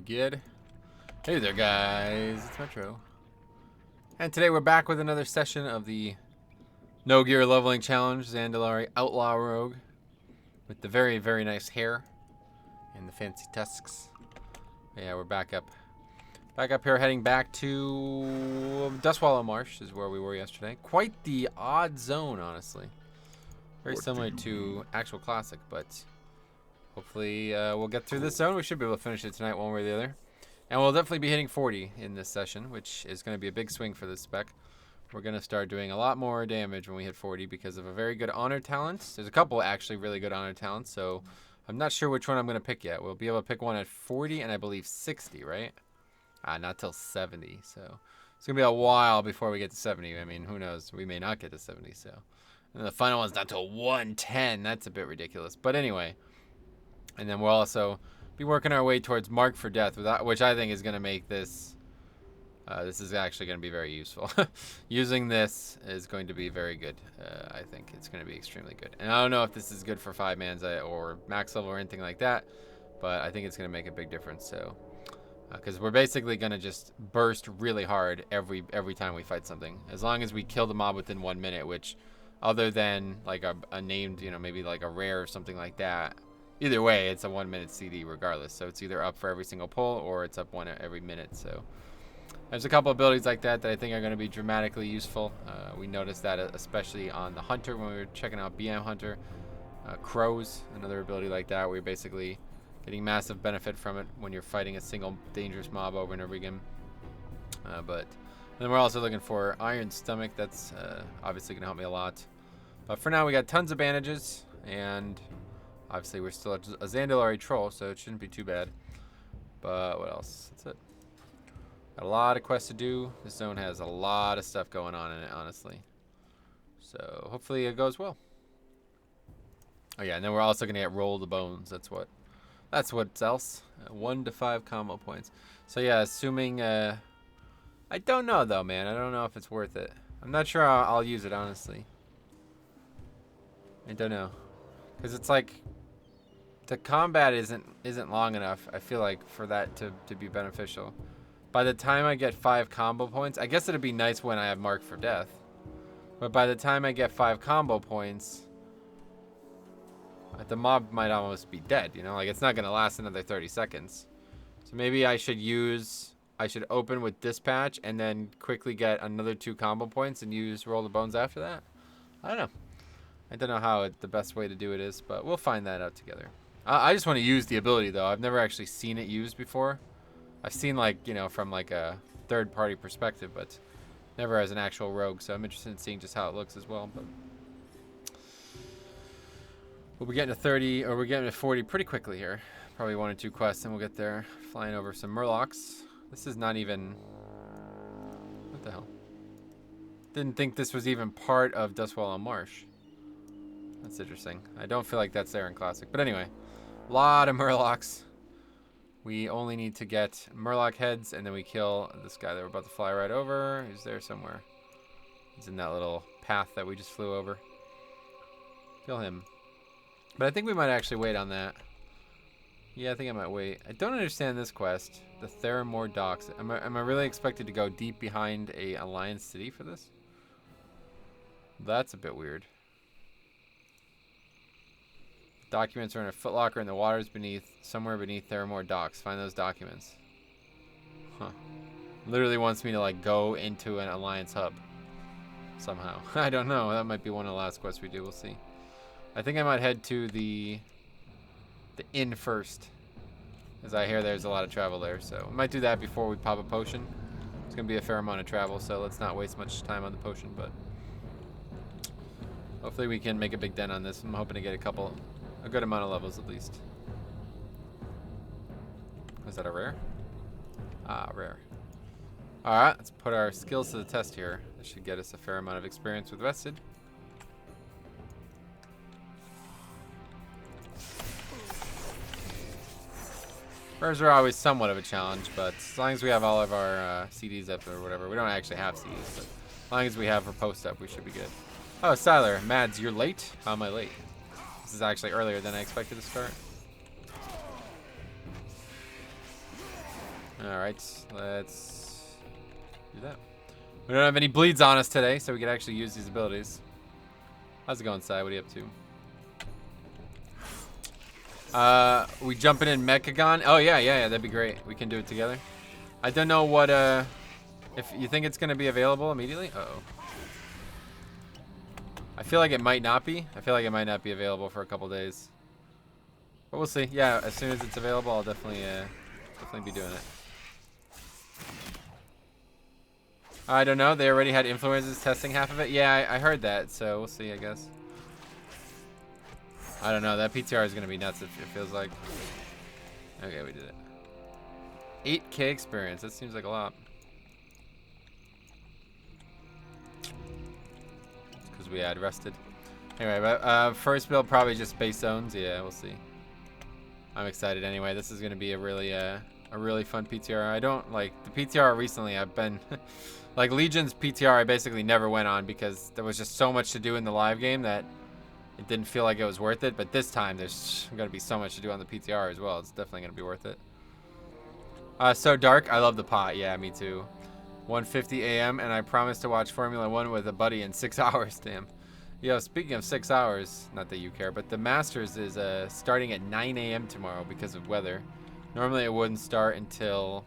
good? Hey there, guys. It's Metro. And today we're back with another session of the No Gear Leveling Challenge, Zandalari Outlaw Rogue. With the very, very nice hair and the fancy tusks. But yeah, we're back up. Back up here, heading back to Dustwallow Marsh is where we were yesterday. Quite the odd zone, honestly. Very similar to actual Classic, but hopefully we'll get through this zone. We should be able to finish it tonight one way or the other. And we'll definitely be hitting 40 in this session, which is going to be a big swing for this spec. We're going to start doing a lot more damage when we hit 40 because of a very good honor talent. There's a couple actually really good honor talents, so I'm not sure which one I'm going to pick yet. We'll be able to pick one at 40 and I believe 60, right? Not till 70, so it's going to be a while before we get to 70. I mean, who knows? We may not get to 70, so. And the final one's not till 110. That's a bit ridiculous. But anyway, and then we'll also be working our way towards Mark for Death, which I think is going to make this, this is actually going to be very useful. Using this is going to be very good. I think it's going to be extremely good. And I don't know if this is good for 5-mans or max level or anything like that, but I think it's going to make a big difference. So, because we're basically going to just burst really hard every time we fight something. As long as we kill the mob within 1 minute, which other than like a named, you know, maybe like a rare or something like that, either way, it's a 1 minute CD regardless. So it's either up for every single pull or it's up one every minute. So there's a couple abilities like that that I think are going to be dramatically useful. We noticed that especially on the Hunter when we were checking out BM Hunter. Crows, another ability like that where you're basically getting massive benefit from it when you're fighting a single dangerous mob over and over again. But then we're also looking for Iron Stomach. That's obviously going to help me a lot. But for now, we got tons of bandages, and obviously we're still a Zandalari troll, so it shouldn't be too bad. But what else? That's it. Got a lot of quests to do. This zone has a lot of stuff going on in it, honestly. So hopefully it goes well. Oh yeah, and then we're also going to get Roll the Bones. That's what else. 1 to 5 combo points. So yeah, assuming I don't know though, man. I don't know if it's worth it. I'm not sure I'll use it, honestly. I don't know, because it's like the combat isn't long enough, I feel like, for that to be beneficial. By the time I get 5 combo points, I guess it'd be nice when I have Mark for Death, but by the time I get 5 combo points, the mob might almost be dead, you know, like it's not gonna last another 30 seconds. So maybe I should open with Dispatch and then quickly get another 2 combo points and use Roll the Bones after that. I don't know. I don't know how the best way to do it is, but we'll find that out together. I just want to use the ability, though. I've never actually seen it used before. I've seen, like, you know, from, like, a third-party perspective, but never as an actual rogue, so I'm interested in seeing just how it looks as well. But we'll be getting to 30, or we're getting to 40 pretty quickly here. Probably 1 or 2 quests, and we'll get there. Flying over some Murlocs. This is not even... What the hell? Didn't think this was even part of Dustwallow Marsh. That's interesting. I don't feel like that's there in Classic. But anyway, a lot of Murlocs. We only need to get Murloc heads, and then we kill this guy that we're about to fly right over. He's there somewhere. He's in that little path that we just flew over. Kill him. But I think we might actually wait on that. Yeah, I think I might wait. I don't understand this quest. The Theramore Docks. Am I really expected to go deep behind a Alliance city for this? That's a bit weird. Documents are in a footlocker in the waters somewhere beneath Theramore Docks. Find those documents. Huh. Literally wants me to, like, go into an Alliance hub. Somehow. I don't know. That might be one of the last quests we do. We'll see. I think I might head to the inn first, as I hear there's a lot of travel there. So we might do that before we pop a potion. It's going to be a fair amount of travel, so let's not waste much time on the potion. But hopefully we can make a big dent on this. I'm hoping to get a good amount of levels at least. Is that a rare? Ah, rare. Alright, let's put our skills to the test here. This should get us a fair amount of experience with Vested. Rares are always somewhat of a challenge, but as long as we have all of our CDs up or whatever, we don't actually have CDs, but as long as we have our post up, we should be good. Oh, Siler, Mads, you're late? How am I late? This is actually earlier than I expected to start. Alright, let's do that. We don't have any bleeds on us today, so we can actually use these abilities. How's it going, Sai? What are you up to? We jumping in Mechagon? Oh, yeah, that'd be great. We can do it together. I don't know what, if you think it's going to be available immediately? Uh-oh. I feel like it might not be. I feel like it might not be available for a couple days. But we'll see. Yeah, as soon as it's available, I'll definitely be doing it. I don't know. They already had influencers testing half of it. Yeah, I heard that. So we'll see, I guess. I don't know. That PTR is going to be nuts, it feels like. Okay, we did it. 8K experience. That seems like a lot. Because we had rested. Anyway, but first build probably just space zones. Yeah, we'll see. I'm excited anyway. This is going to be a really fun PTR. I don't like the PTR recently. I've been like Legion's PTR. I basically never went on because there was just so much to do in the live game that it didn't feel like it was worth it. But this time there's going to be so much to do on the PTR as well. It's definitely going to be worth it. So dark. I love the pot. Yeah, me too. 1:50 a.m. and I promised to watch Formula 1 with a buddy in 6 hours. Damn. Yo, speaking of 6 hours, not that you care, but the Masters is starting at 9 a.m. tomorrow because of weather. Normally it wouldn't start until,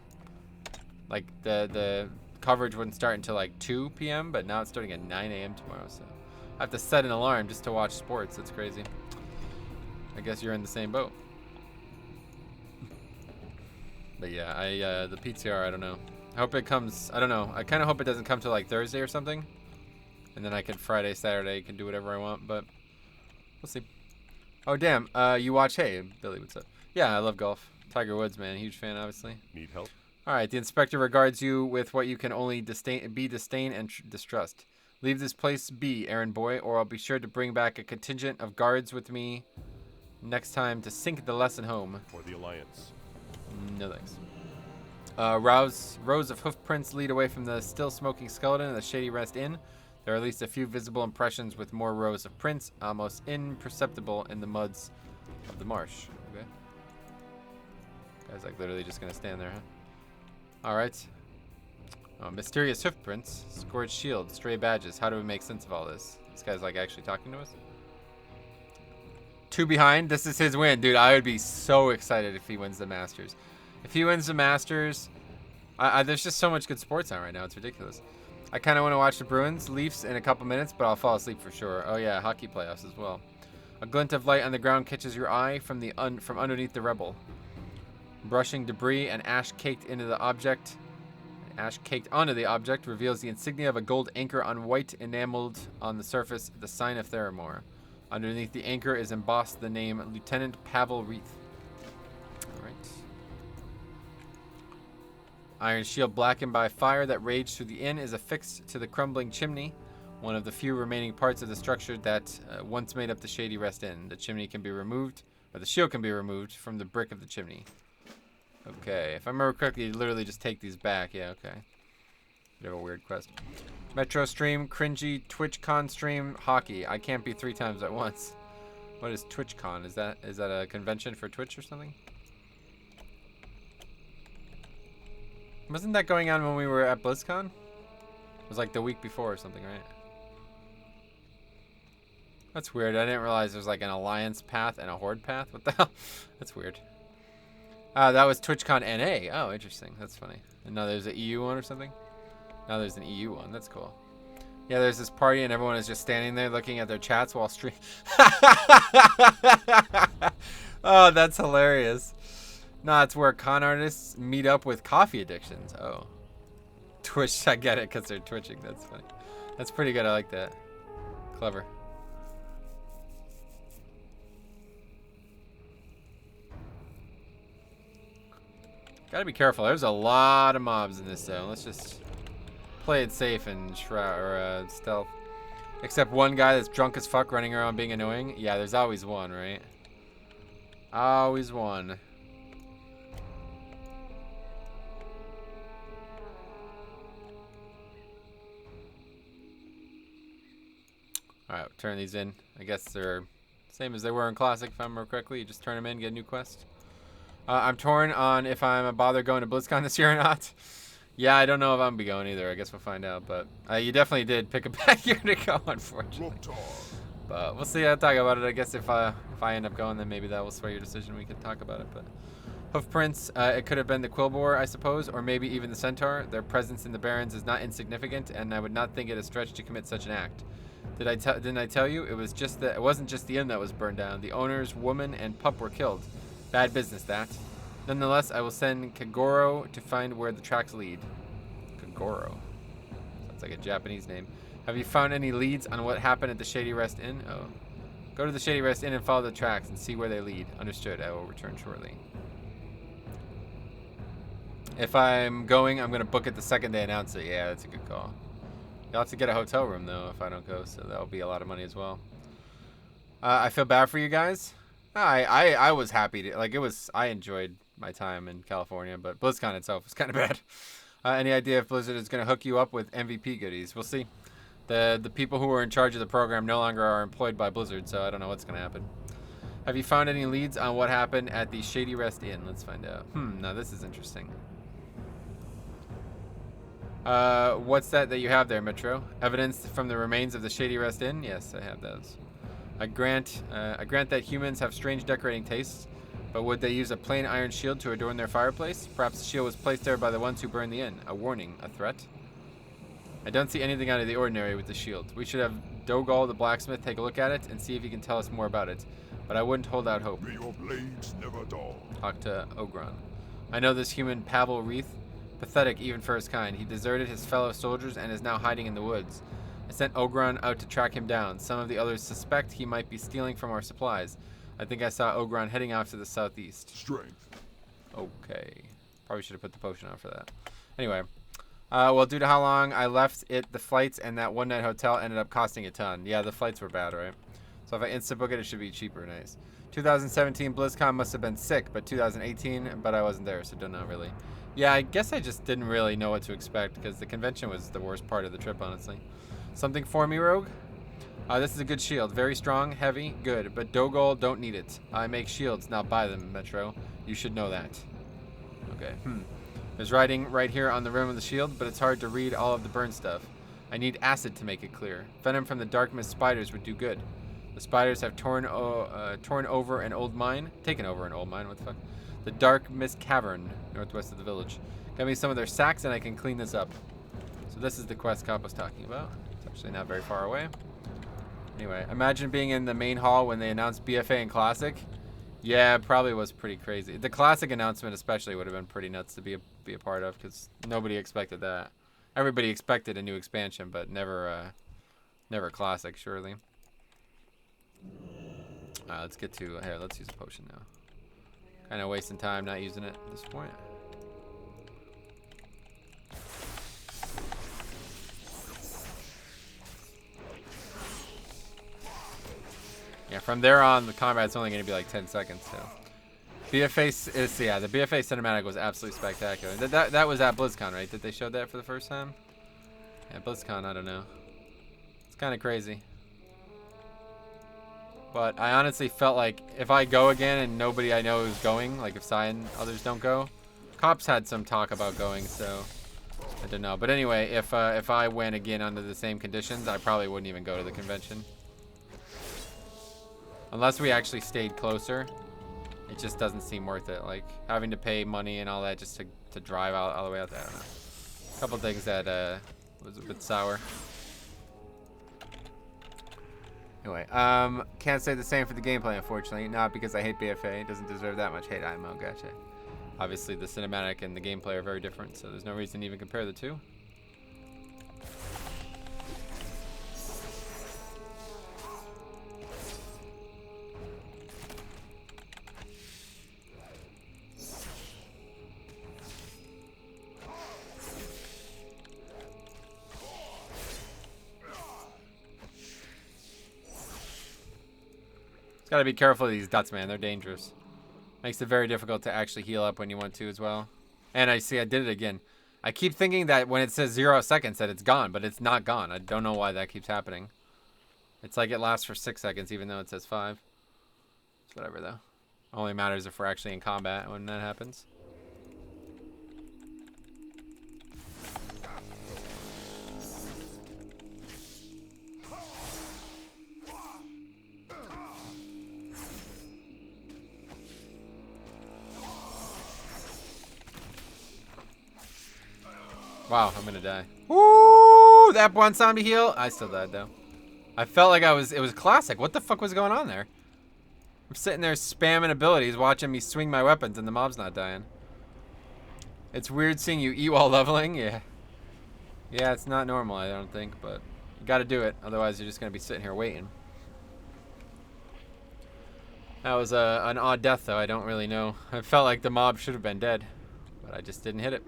like, the coverage wouldn't start until like 2 p.m., but now it's starting at 9 a.m. tomorrow, so I have to set an alarm just to watch sports. That's crazy. I guess you're in the same boat. But yeah, the PTR, I don't know. I hope it comes, I don't know. I kind of hope it doesn't come till like Thursday or something. And then I can Friday, Saturday, can do whatever I want, but we'll see. Oh, damn. You watch, hey, Billy, what's up? Yeah, I love golf. Tiger Woods, man. Huge fan, obviously. Need help? All right, the inspector regards you with what you can only disdain and distrust. Leave this place be, errand boy, or I'll be sure to bring back a contingent of guards with me next time to sink the lesson home. For the Alliance. No thanks. Rows of hoof prints lead away from the still smoking skeleton of the Shady Rest Inn. There are at least a few visible impressions with more rows of prints, almost imperceptible in the muds of the marsh. Okay. Guy's like literally just gonna stand there, huh? Alright. Mysterious hoof prints, scourged shield, stray badges. How do we make sense of all this? This guy's like actually talking to us? 2 behind. This is his win. Dude, I would be so excited if he wins the Masters. If he wins the Masters, there's just so much good sports on right now. It's ridiculous. I kind of want to watch the Bruins, Leafs in a couple minutes, but I'll fall asleep for sure. Oh yeah, hockey playoffs as well. A glint of light on the ground catches your eye from underneath the rebel. Brushing debris and ash caked onto the object reveals the insignia of a gold anchor on white enameled on the surface, the sign of Theramore. Underneath the anchor is embossed the name Lieutenant Pavel Reith. All right. Iron shield blackened by fire that raged through the inn is affixed to the crumbling chimney, one of the few remaining parts of the structure that once made up the Shady Rest Inn. The chimney can be removed, or the shield can be removed from the brick of the chimney. Okay, if I remember correctly, you literally just take these back. Yeah, okay. Bit of a weird quest. Metro stream, cringy, TwitchCon stream, hockey. I can't be 3 times at once. What is TwitchCon? Is that a convention for Twitch or something? Wasn't that going on when we were at BlizzCon? It was like the week before or something, right? That's weird. I didn't realize there's like an alliance path and a horde path. What the hell? That's weird. That was TwitchCon NA. Oh, interesting. That's funny. And now there's an EU one or something? Now there's an EU one. That's cool. Yeah, there's this party and everyone is just standing there looking at their chats while stream. Oh, that's hilarious. Nah, it's where con artists meet up with coffee addictions. Oh. Twitch, I get it because they're twitching. That's funny. That's pretty good. I like that. Clever. Gotta be careful. There's a lot of mobs in this zone. Let's just play it safe and stealth. Except one guy that's drunk as fuck running around being annoying. Yeah, there's always one, right? Always one. Alright, we'll turn these in. I guess they're same as they were in Classic, if I remember correctly. You just turn them in, get a new quest. I'm torn on if I'm a bother going to BlizzCon this year or not. Yeah, I don't know if I'm gonna be going either. I guess we'll find out. But you definitely did pick a bad year to go, unfortunately. But we'll see. I'll talk about it. I guess if I end up going, then maybe that will sway your decision. We can talk about it. But hoofprints, it could have been the Quillboar, I suppose, or maybe even the Centaur. Their presence in the Barrens is not insignificant, and I would not think it a stretch to commit such an act. Didn't I tell you? It wasn't just the inn that was burned down. The owners, woman, and pup were killed. Bad business, that. Nonetheless, I will send Kagoro to find where the tracks lead. Kagoro. Sounds like a Japanese name. Have you found any leads on what happened at the Shady Rest Inn? Oh. Go to the Shady Rest Inn and follow the tracks and see where they lead. Understood. I will return shortly. If I'm going, I'm going to book it the second they announce it. Yeah, that's a good call. You'll have to get a hotel room, though, if I don't go, so that'll be a lot of money as well. I feel bad for you guys. I was happy to, like, I enjoyed my time in California, but BlizzCon itself was kind of bad. Any idea if Blizzard is going to hook you up with MVP goodies? We'll see. The people who are in charge of the program no longer are employed by Blizzard, so I don't know what's going to happen. Have you found any leads on what happened at the Shady Rest Inn? Let's find out. Now this is interesting. What's that you have there, Metro? Evidence from the remains of the Shady Rest Inn? Yes, I have those. I grant that humans have strange decorating tastes, but would they use a plain iron shield to adorn their fireplace? Perhaps the shield was placed there by the ones who burned the inn. A warning, a threat? I don't see anything out of the ordinary with the shield. We should have Dogal the blacksmith take a look at it and see if he can tell us more about it. But I wouldn't hold out hope. May your blades never dull. Talk to Ogron. I know this human Pavel Wreath. Pathetic even for his kind. He deserted his fellow soldiers and is now hiding in the woods. I sent Ogron out to track him down. Some of the others suspect he might be stealing from our supplies. I think I saw Ogron heading off to the southeast. Strength. Okay. Probably should have put the potion on for that. Anyway. Well, due to how long I left it, the flights and that one-night hotel ended up costing a ton. Yeah, the flights were bad, right? So if I insta-book it, it should be cheaper. Nice. 2017 BlizzCon must have been sick, but 2018, but I wasn't there, so don't know really. Yeah, I guess I just didn't really know what to expect because the convention was the worst part of the trip, honestly. Something for me, Rogue? This is a good shield. Very strong, heavy, good. But Dogal don't need it. I make shields, not buy them, Metro. You should know that. Okay, There's writing right here on the rim of the shield, but it's hard to read all of the burn stuff. I need acid to make it clear. Venom from the dark mist spiders would do good. The spiders have taken over an old mine, what the fuck? The Dark Mist Cavern, northwest of the village. Get me some of their sacks and I can clean this up. So this is the quest Cop was talking about. It's actually not very far away. Anyway, imagine being in the main hall when they announced BFA and Classic. Yeah, it probably was pretty crazy. The Classic announcement especially would have been pretty nuts to be a part of because nobody expected that. Everybody expected a new expansion, but never Classic, surely. Let's get to here. Let's use a potion now. Kind of wasting time not using it at this point. Yeah, from there on, the combat's only going to be like 10 seconds. So, BFA is the BFA cinematic was absolutely spectacular. That was at BlizzCon, right? Did they show that for the first time? Yeah, BlizzCon. I don't know. It's kind of crazy. But I honestly felt like if I go again and nobody I know is going, like if Sai and others don't go, Cops had some talk about going, so I don't know. But anyway, if I went again under the same conditions, I probably wouldn't even go to the convention. Unless we actually stayed closer, it just doesn't seem worth it. Like having to pay money and all that just to drive out all the way out there. I don't know. A couple things that was a bit sour. Anyway, can't say the same for the gameplay, unfortunately. Not because I hate BFA. It doesn't deserve that much hate. IMO, gotcha. Obviously, the cinematic and the gameplay are very different, so there's no reason to even compare the two. Gotta be careful of these dots, man. They're dangerous. Makes it very difficult to actually heal up when you want to as well. And I see I did it again. I keep thinking that when it says 0 seconds that it's gone, but it's not gone. I don't know why that keeps happening. It's like it lasts for 6 seconds even though it says 5. It's whatever though. Only matters if we're actually in combat when that happens. Wow, I'm gonna die. Woo! That one zombie heal. I still died though. I felt like it was classic. What the fuck was going on there? I'm sitting there spamming abilities, watching me swing my weapons, and the mob's not dying. It's weird seeing you eat while leveling. Yeah. Yeah, it's not normal, I don't think, but you gotta do it. Otherwise, you're just gonna be sitting here waiting. That was an odd death, though. I don't really know. I felt like the mob should have been dead, but I just didn't hit it.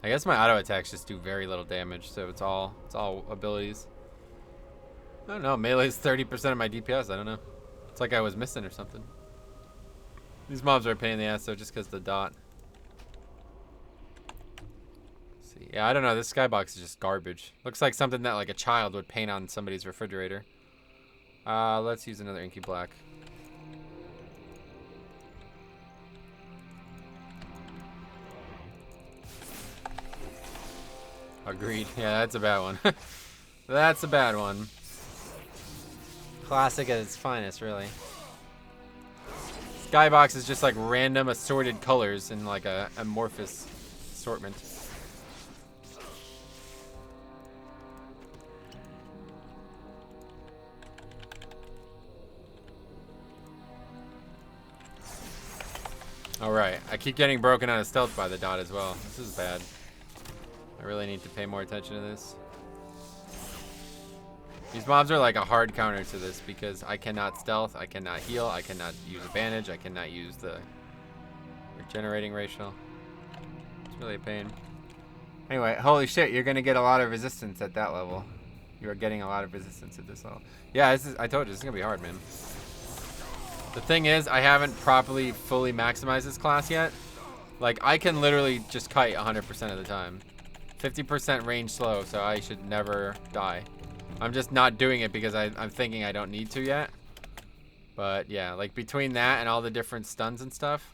I guess my auto attacks just do very little damage, so it's all abilities. I don't know. Melee is 30% of my DPS. I don't know. It's like I was missing or something. These mobs are a pain in the ass, though, just because the dot. Let's see. Yeah, I don't know. This skybox is just garbage. Looks like something that like a child would paint on somebody's refrigerator. Let's use another inky black. Agreed. Yeah, that's a bad one. That's a bad one. Classic at its finest, really. Skybox is just like random assorted colors in like a amorphous assortment. Alright, I keep getting broken out of stealth by the dot as well. This is bad. I really need to pay more attention to this. These mobs are like a hard counter to this because I cannot stealth, I cannot heal, I cannot use a bandage, I cannot use the regenerating ratio. It's really a pain. Anyway, holy shit, you're gonna get a lot of resistance at that level. You are getting a lot of resistance at this level. Yeah, I told you, this is gonna be hard, man. The thing is, I haven't properly fully maximized this class yet. Like, I can literally just kite 100% of the time. 50% range slow, so I should never die. I'm just not doing it because I'm thinking I don't need to yet. But yeah, like between that and all the different stuns and stuff,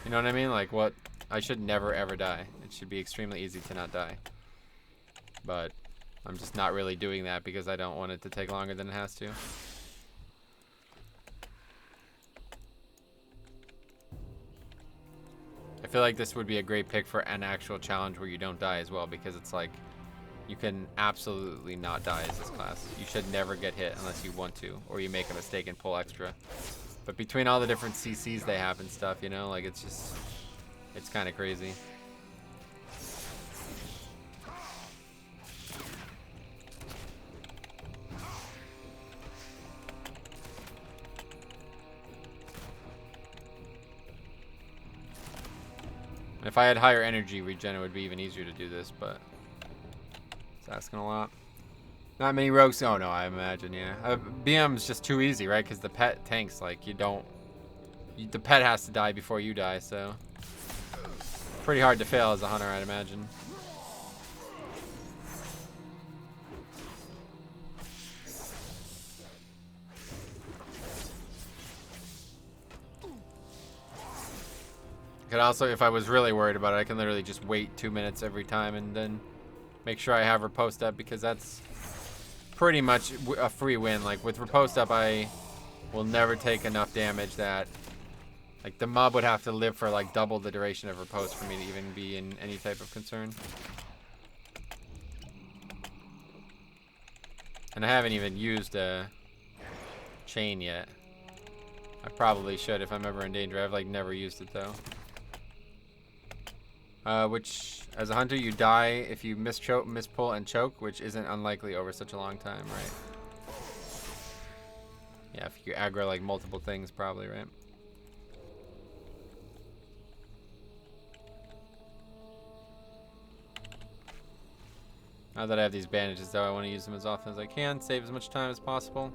you know what I mean? Like what, I should never ever die. It should be extremely easy to not die. But I'm just not really doing that because I don't want it to take longer than it has to. I feel like this would be a great pick for an actual challenge where you don't die as well, because it's like you can absolutely not die as this class. You should never get hit unless you want to, or you make a mistake and pull extra. But between all the different CCs they have and stuff, you know, like it's just, it's kind of crazy. If I had higher energy regen, it would be even easier to do this, but it's asking a lot. Not many rogues. Oh no, I imagine, yeah. BM's just too easy, right? Because the pet tanks, like, the pet has to die before you die, so. Pretty hard to fail as a hunter, I'd imagine. I could also, if I was really worried about it, I can literally just wait 2 minutes every time and then make sure I have riposte up, because that's pretty much a free win. Like with riposte up, I will never take enough damage that, like, the mob would have to live for like double the duration of riposte for me to even be in any type of concern. And I haven't even used a chain yet. I probably should if I'm ever in danger. I've like never used it though. Which, as a hunter, you die if you mispull and choke, which isn't unlikely over such a long time, right? Yeah, if you aggro like multiple things, probably, right? Now that I have these bandages, though, I want to use them as often as I can, save as much time as possible.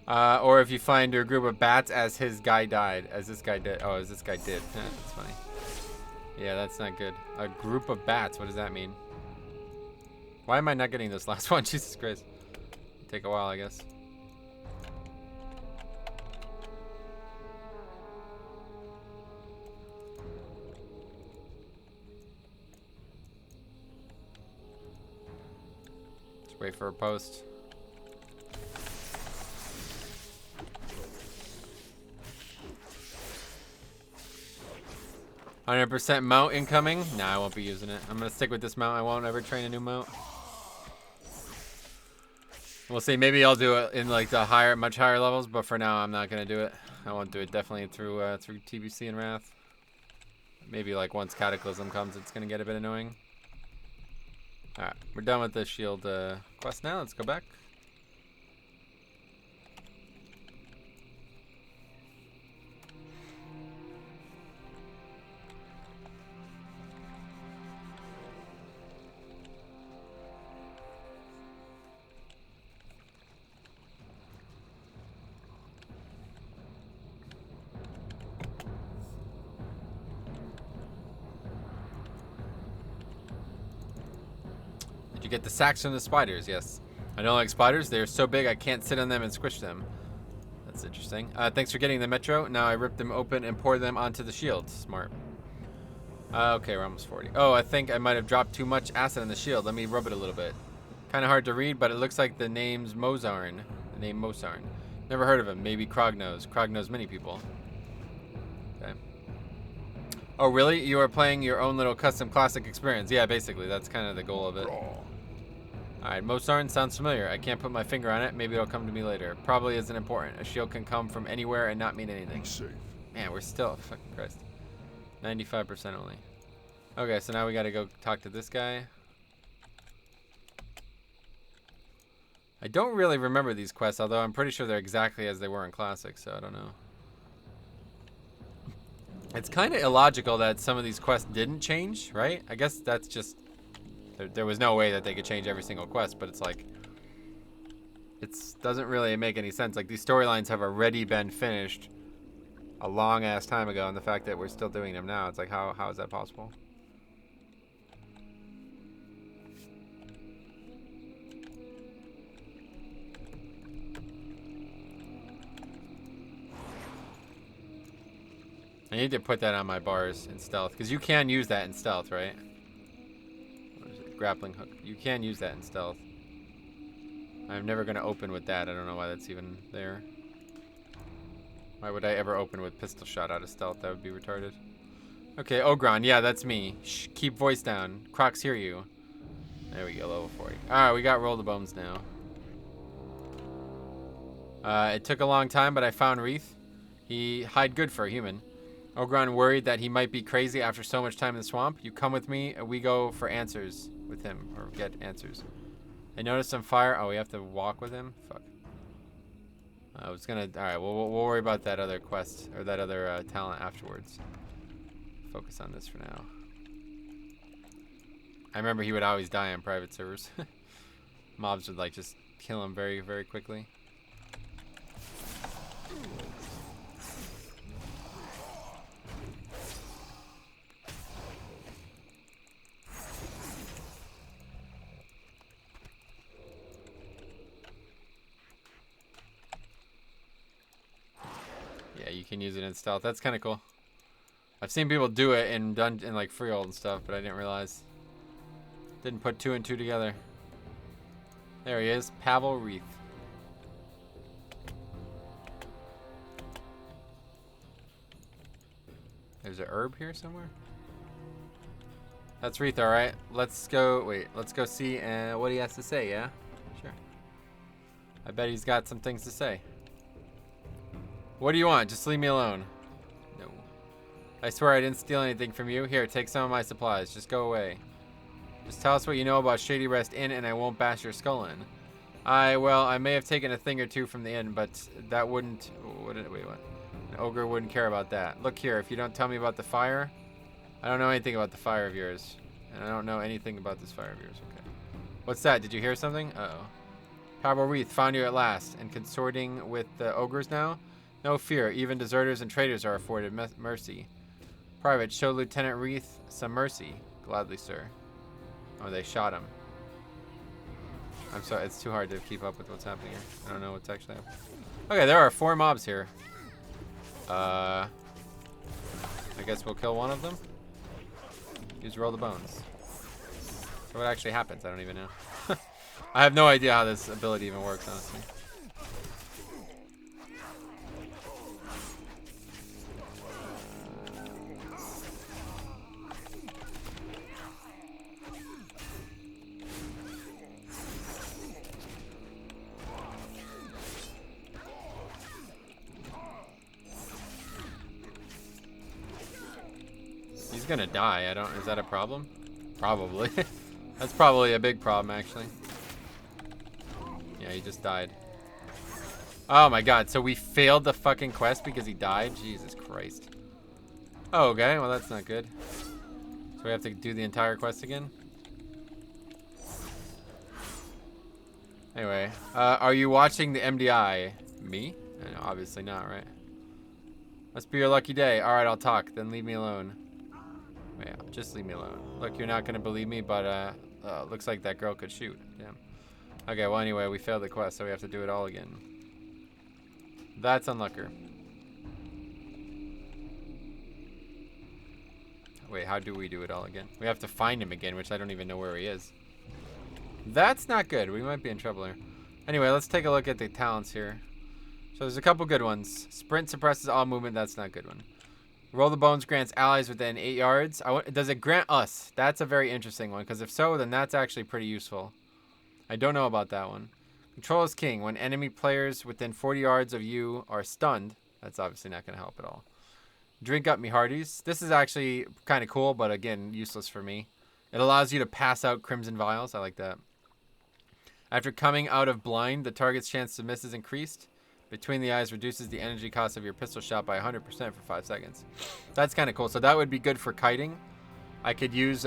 Or if you find your group of bats as his guy died. As this guy did. Oh, as this guy did. That's funny. Yeah, that's not good. A group of bats. What does that mean? Why am I not getting this last one? Jesus Christ. Take a while, I guess. Let's wait for a post. "100% mount incoming." Nah, I won't be using it. I'm gonna stick with this mount. I won't ever train a new mount. We'll see. Maybe I'll do it in like the much higher levels, but for now, I'm not gonna do it. I won't do it definitely through TBC and Wrath. Maybe like once Cataclysm comes, it's gonna get a bit annoying. All right, we're done with the shield quest now. Let's go back. Did you get the sacks from the spiders? Yes. I don't like spiders. They're so big I can't sit on them and squish them. That's interesting. Thanks for getting the metro. Now I rip them open and pour them onto the shield. Smart. Okay, we're almost 40. Oh, I think I might have dropped too much acid on the shield. Let me rub it a little bit. Kind of hard to read, but it looks like the name's Mozarn. The name Mozarn. Never heard of him. Maybe Krog knows. Krog knows many people. Okay. Oh, really? You are playing your own little custom classic experience. Yeah, basically. That's kind of the goal of it. Alright, Mozarn sounds familiar. I can't put my finger on it. Maybe it'll come to me later. Probably isn't important. A shield can come from anywhere and not mean anything. Man, we're still... Fucking Christ. 95% only. Okay, so now we gotta go talk to this guy. I don't really remember these quests, although I'm pretty sure they're exactly as they were in Classic, so I don't know. It's kind of illogical that some of these quests didn't change, right? I guess that's just... There was no way that they could change every single quest, but it's like... It doesn't really make any sense. Like, these storylines have already been finished a long-ass time ago, and the fact that we're still doing them now, it's like, how is that possible? I need to put that on my bars in stealth, because you can use that in stealth, right? What is it? Grappling hook. You can use that in stealth. I'm never going to open with that. I don't know why that's even there. Why would I ever open with pistol shot out of stealth? That would be retarded. Okay, Ogron. Yeah, that's me. Shh, keep voice down. Crocs hear you. There we go, level 40. Alright, we got Roll the Bones now. It took a long time, but I found Wreath. He hide good for a human. Ogron worried that he might be crazy after so much time in the swamp. You come with me, and we go for answers with him, or get answers. I noticed some fire. Oh, we have to walk with him? Fuck. I was gonna... Alright, we'll worry about that other quest, or that other talent afterwards. Focus on this for now. I remember he would always die on private servers. Mobs would, like, just kill him very, very quickly. Yeah, you can use it in stealth. That's kind of cool. I've seen people do it in like Freehold and stuff, but I didn't realize. Didn't put two and two together. There he is, Pavel Wreath. There's a herb here somewhere. That's Wreath, all right. Let's go. Wait, let's go see what he has to say. Yeah, sure. I bet he's got some things to say. What do you want? Just leave me alone. No. I swear I didn't steal anything from you. Here, take some of my supplies. Just go away. Just tell us what you know about Shady Rest Inn and I won't bash your skull in. Well, I may have taken a thing or two from the inn, but that wouldn't... Wait, what? An ogre wouldn't care about that. Look here, if you don't tell me about the fire... I don't know anything about the fire of yours. And I don't know anything about this fire of yours. Okay. What's that? Did you hear something? Uh-oh. Powerful Wreath, found you at last, and consorting with the ogres now? No fear, even deserters and traitors are afforded mercy. Private, show Lieutenant Wreath some mercy. Gladly, sir. Oh, they shot him. I'm sorry, it's too hard to keep up with what's happening here. I don't know what's actually happening. Okay, there are 4 mobs here. I guess we'll kill one of them. Use roll the bones. So what actually happens? I don't even know. I have no idea how this ability even works, honestly. He's gonna die. Is that a problem? Probably. That's probably a big problem, actually. Yeah, he just died. Oh my god, so we failed the fucking quest because he died? Jesus Christ. Oh, okay, well that's not good. So we have to do the entire quest again? Anyway, are you watching the MDI? Me? No, obviously not, right? Must be your lucky day. Alright, I'll talk, then leave me alone. Yeah, just leave me alone. Look, you're not gonna believe me, but looks like that girl could shoot. Damn. Okay, well anyway, we failed the quest, so we have to do it all again. That's unlucker. Wait, how do we do it all again? We have to find him again, which I don't even know where he is. That's not good. We might be in trouble here. Anyway, let's take a look at the talents here. So there's a couple good ones. Sprint suppresses all movement. That's not a good one. Roll the bones grants allies within 8 yards. Does it grant us? That's a very interesting one, because if so, then that's actually pretty useful. I don't know about that one. Control is king. When enemy players within 40 yards of you are stunned, that's obviously not going to help at all. Drink up me hearties. This is actually kind of cool, but again, useless for me. It allows you to pass out crimson vials. I like that. After coming out of blind, the target's chance to miss is increased. Between the eyes reduces the energy cost of your pistol shot by 100% for 5 seconds. That's kind of cool. So that would be good for kiting. I could use,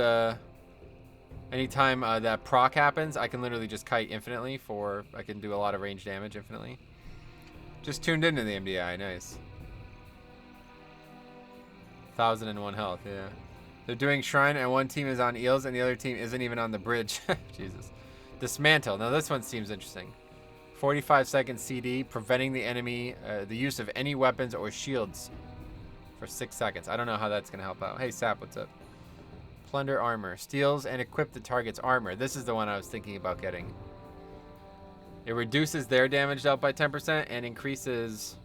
anytime that proc happens, I can literally just kite infinitely I can do a lot of range damage infinitely. Just tuned into the MDI, nice. 1001 health, yeah. They're doing shrine and one team is on eels and the other team isn't even on the bridge. Jesus. Dismantle, now this one seems interesting. 45-second CD, preventing the enemy, the use of any weapons or shields for 6 seconds. I don't know how that's going to help out. Hey, Sap, what's up? Plunder armor. Steals and equip the target's armor. This is the one I was thinking about getting. It reduces their damage dealt by 10% and increases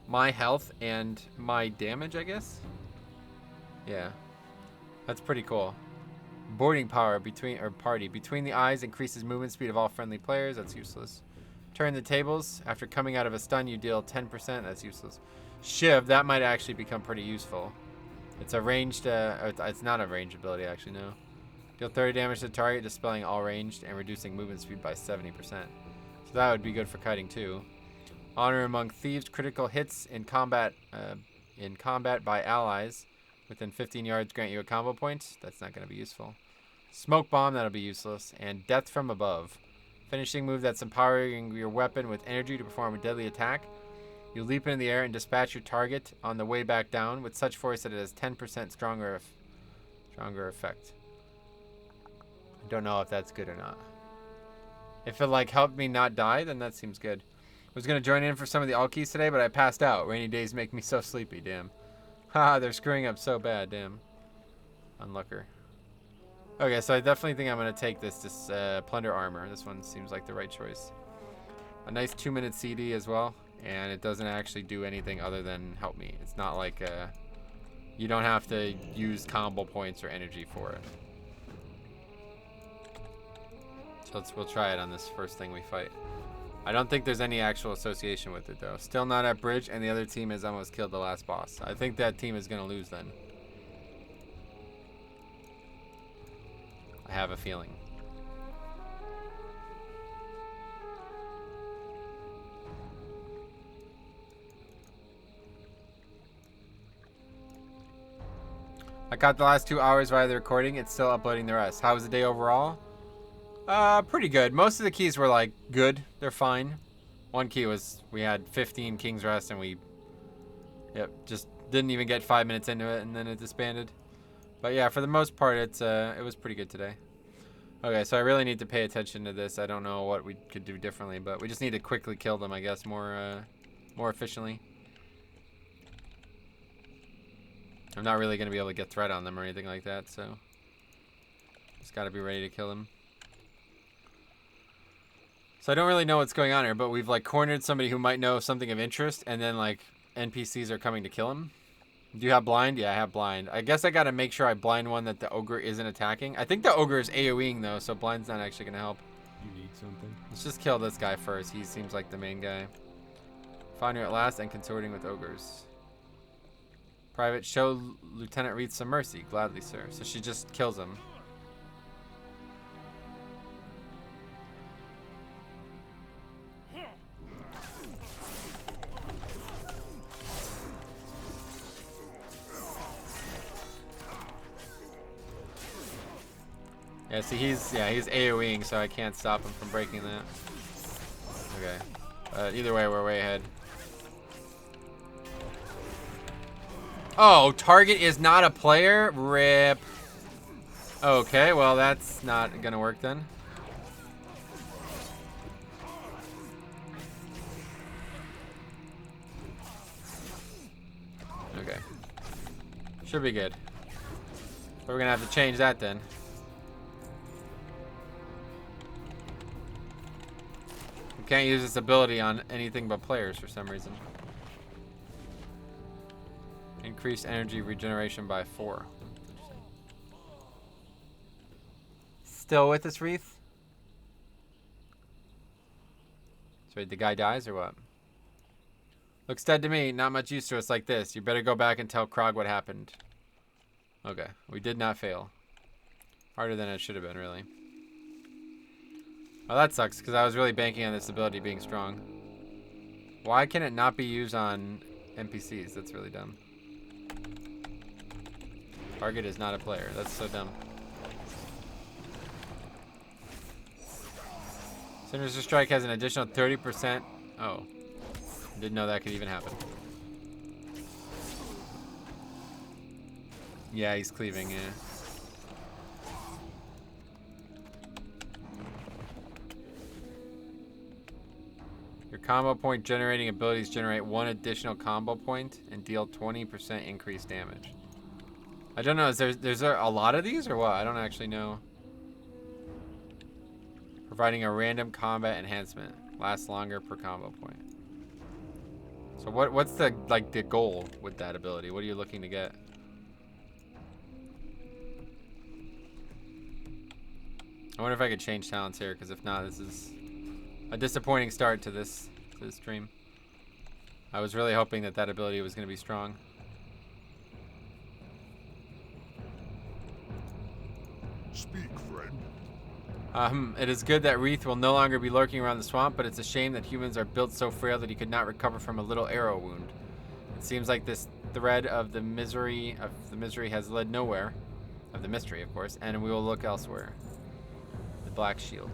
my health and my damage, I guess? Yeah. That's pretty cool. Boarding power between the eyes increases movement speed of all friendly players. That's useless. Turn the tables. After coming out of a stun, you deal 10%. That's useless. Shiv, that might actually become pretty useful. It's a ranged, it's not a ranged ability actually, no. Deal 30 damage to the target, dispelling all ranged and reducing movement speed by 70%. So that would be good for kiting too. Honor among thieves, critical hits in combat by allies within 15 yards grant you a combo point. That's not going to be useful. Smoke bomb, that'll be useless. And death from above. Finishing move that's empowering your weapon with energy to perform a deadly attack. You leap into the air and dispatch your target on the way back down with such force that it has 10% stronger effect. I don't know if that's good or not. If it like helped me not die, then that seems good. I was going to join in for some of the alt keys today, but I passed out. Rainy days make me so sleepy, damn. Haha, they're screwing up so bad, damn. Unlucker. Okay, so I definitely think I'm going to take this Plunder Armor. This one seems like the right choice. A nice 2-minute CD as well, and it doesn't actually do anything other than help me. It's not like you don't have to use combo points or energy for it. So we'll try it on this first thing we fight. I don't think there's any actual association with it though. Still not at bridge, and the other team has almost killed the last boss. I think that team is going to lose then. I have a feeling. I got the last 2 hours via the recording. It's still uploading the rest. How was the day overall? Pretty good. Most of the keys were like good. They're fine. One key was we had 15 King's Rest and we, just didn't even get 5 minutes into it and then it disbanded. But yeah, for the most part, it was pretty good today. Okay, so I really need to pay attention to this. I don't know what we could do differently, but we just need to quickly kill them, I guess, more efficiently. I'm not really going to be able to get threat on them or anything like that, so just got to be ready to kill them. So I don't really know what's going on here, but we've like cornered somebody who might know something of interest, and then like NPCs are coming to kill him. Do you have blind? Yeah, I have blind. I guess I gotta make sure I blind one that the ogre isn't attacking. I think the ogre is AoEing though, so blind's not actually gonna help. You need something? Let's just kill this guy first. He seems like the main guy. Found you at last and consorting with ogres. Private, show Lieutenant Reed some mercy. Gladly, sir. So she just kills him. Yeah, see, he's AoEing, so I can't stop him from breaking that. Okay. Either way, we're way ahead. Oh, target is not a player? Rip. Okay, well, that's not gonna work then. Okay. Should be good. But we're gonna have to change that then. Can't use this ability on anything but players for some reason. Increased energy regeneration by 4. Still with us, Wreath? So the guy dies or what? Looks dead to me. Not much use to us like this. You better go back and tell Krog what happened. Okay, we did not fail. Harder than it should have been, really. Oh, that sucks, because I was really banking on this ability being strong. Why can it not be used on NPCs? That's really dumb. Target is not a player. That's so dumb. Sinister Strike has an additional 30%. Oh. Didn't know that could even happen. Yeah, he's cleaving, yeah. Your combo point generating abilities generate 1 additional combo point and deal 20% increased damage. I don't know, there's a lot of these or what? I don't actually know. Providing a random combat enhancement. Lasts longer per combo point. So what's the goal with that ability? What are you looking to get? I wonder if I could change talents here, because if not, this is a disappointing start to this stream. I was really hoping that that ability was going to be strong. Speak, friend. It is good that Wreath will no longer be lurking around the swamp, but it's a shame that humans are built so frail that he could not recover from a little arrow wound. It seems like this thread of the misery has led nowhere, of the mystery, of course, and we will look elsewhere. The Black Shield.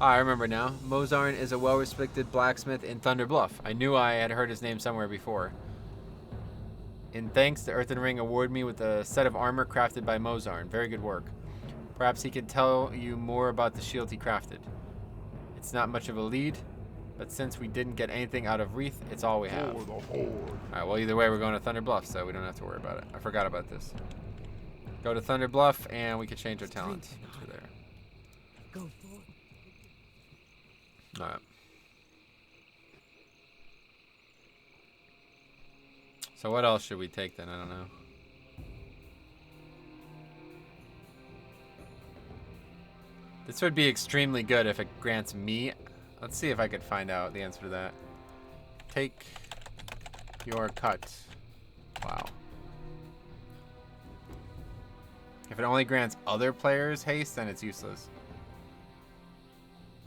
I remember now. Mozarn is a well-respected blacksmith in Thunder Bluff. I knew I had heard his name somewhere before. In thanks, the Earthen Ring awarded me with a set of armor crafted by Mozarn. Very good work. Perhaps he could tell you more about the shield he crafted. It's not much of a lead, but since we didn't get anything out of Wreath, it's all we have. For the Horde. Alright, well, either way, we're going to Thunder Bluff, so we don't have to worry about it. I forgot about this. Go to Thunder Bluff, and we can change our talents. Once we're there. Go for it. Alright. So what else should we take then? I don't know. This would be extremely good if it grants me. Let's see if I could find out the answer to that. Take your cut. Wow. If it only grants other players haste, then it's useless.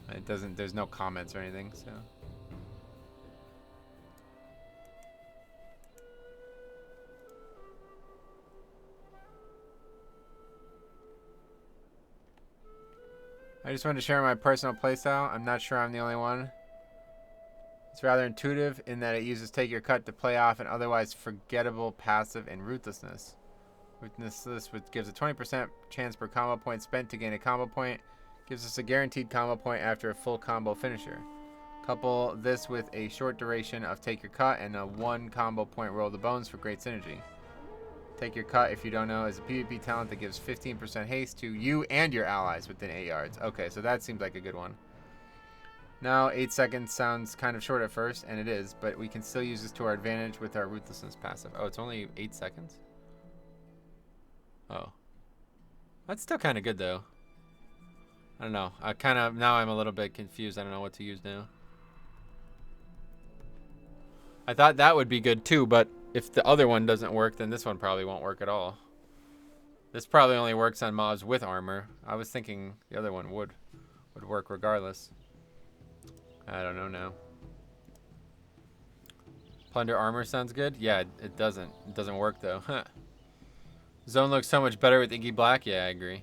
It doesn't, there's no comments or anything, so. I just wanted to share my personal playstyle. I'm not sure I'm the only one. It's rather intuitive in that it uses Take Your Cut to play off an otherwise forgettable passive and Ruthlessness. Ruthlessness gives a 20% chance per combo point spent to gain a combo point. Gives us a guaranteed combo point after a full combo finisher. Couple this with a short duration of Take Your Cut and a 1 combo point Roll the Bones for great synergy. Take Your Cut, if you don't know, is a PvP talent that gives 15% haste to you and your allies within 8 yards. Okay, so that seems like a good one. Now, 8 seconds sounds kind of short at first, and it is, but we can still use this to our advantage with our Ruthlessness passive. Oh, it's only 8 seconds? Oh. That's still kind of good, though. I don't know. Now I'm a little bit confused. I don't know what to use now. I thought that would be good, too, but if the other one doesn't work, then this one probably won't work at all. This probably only works on mobs with armor. I was thinking the other one would work regardless. I don't know now. Plunder armor sounds good. Yeah, it doesn't. It doesn't work though. Huh. Zone looks so much better with Iggy Black. Yeah, I agree.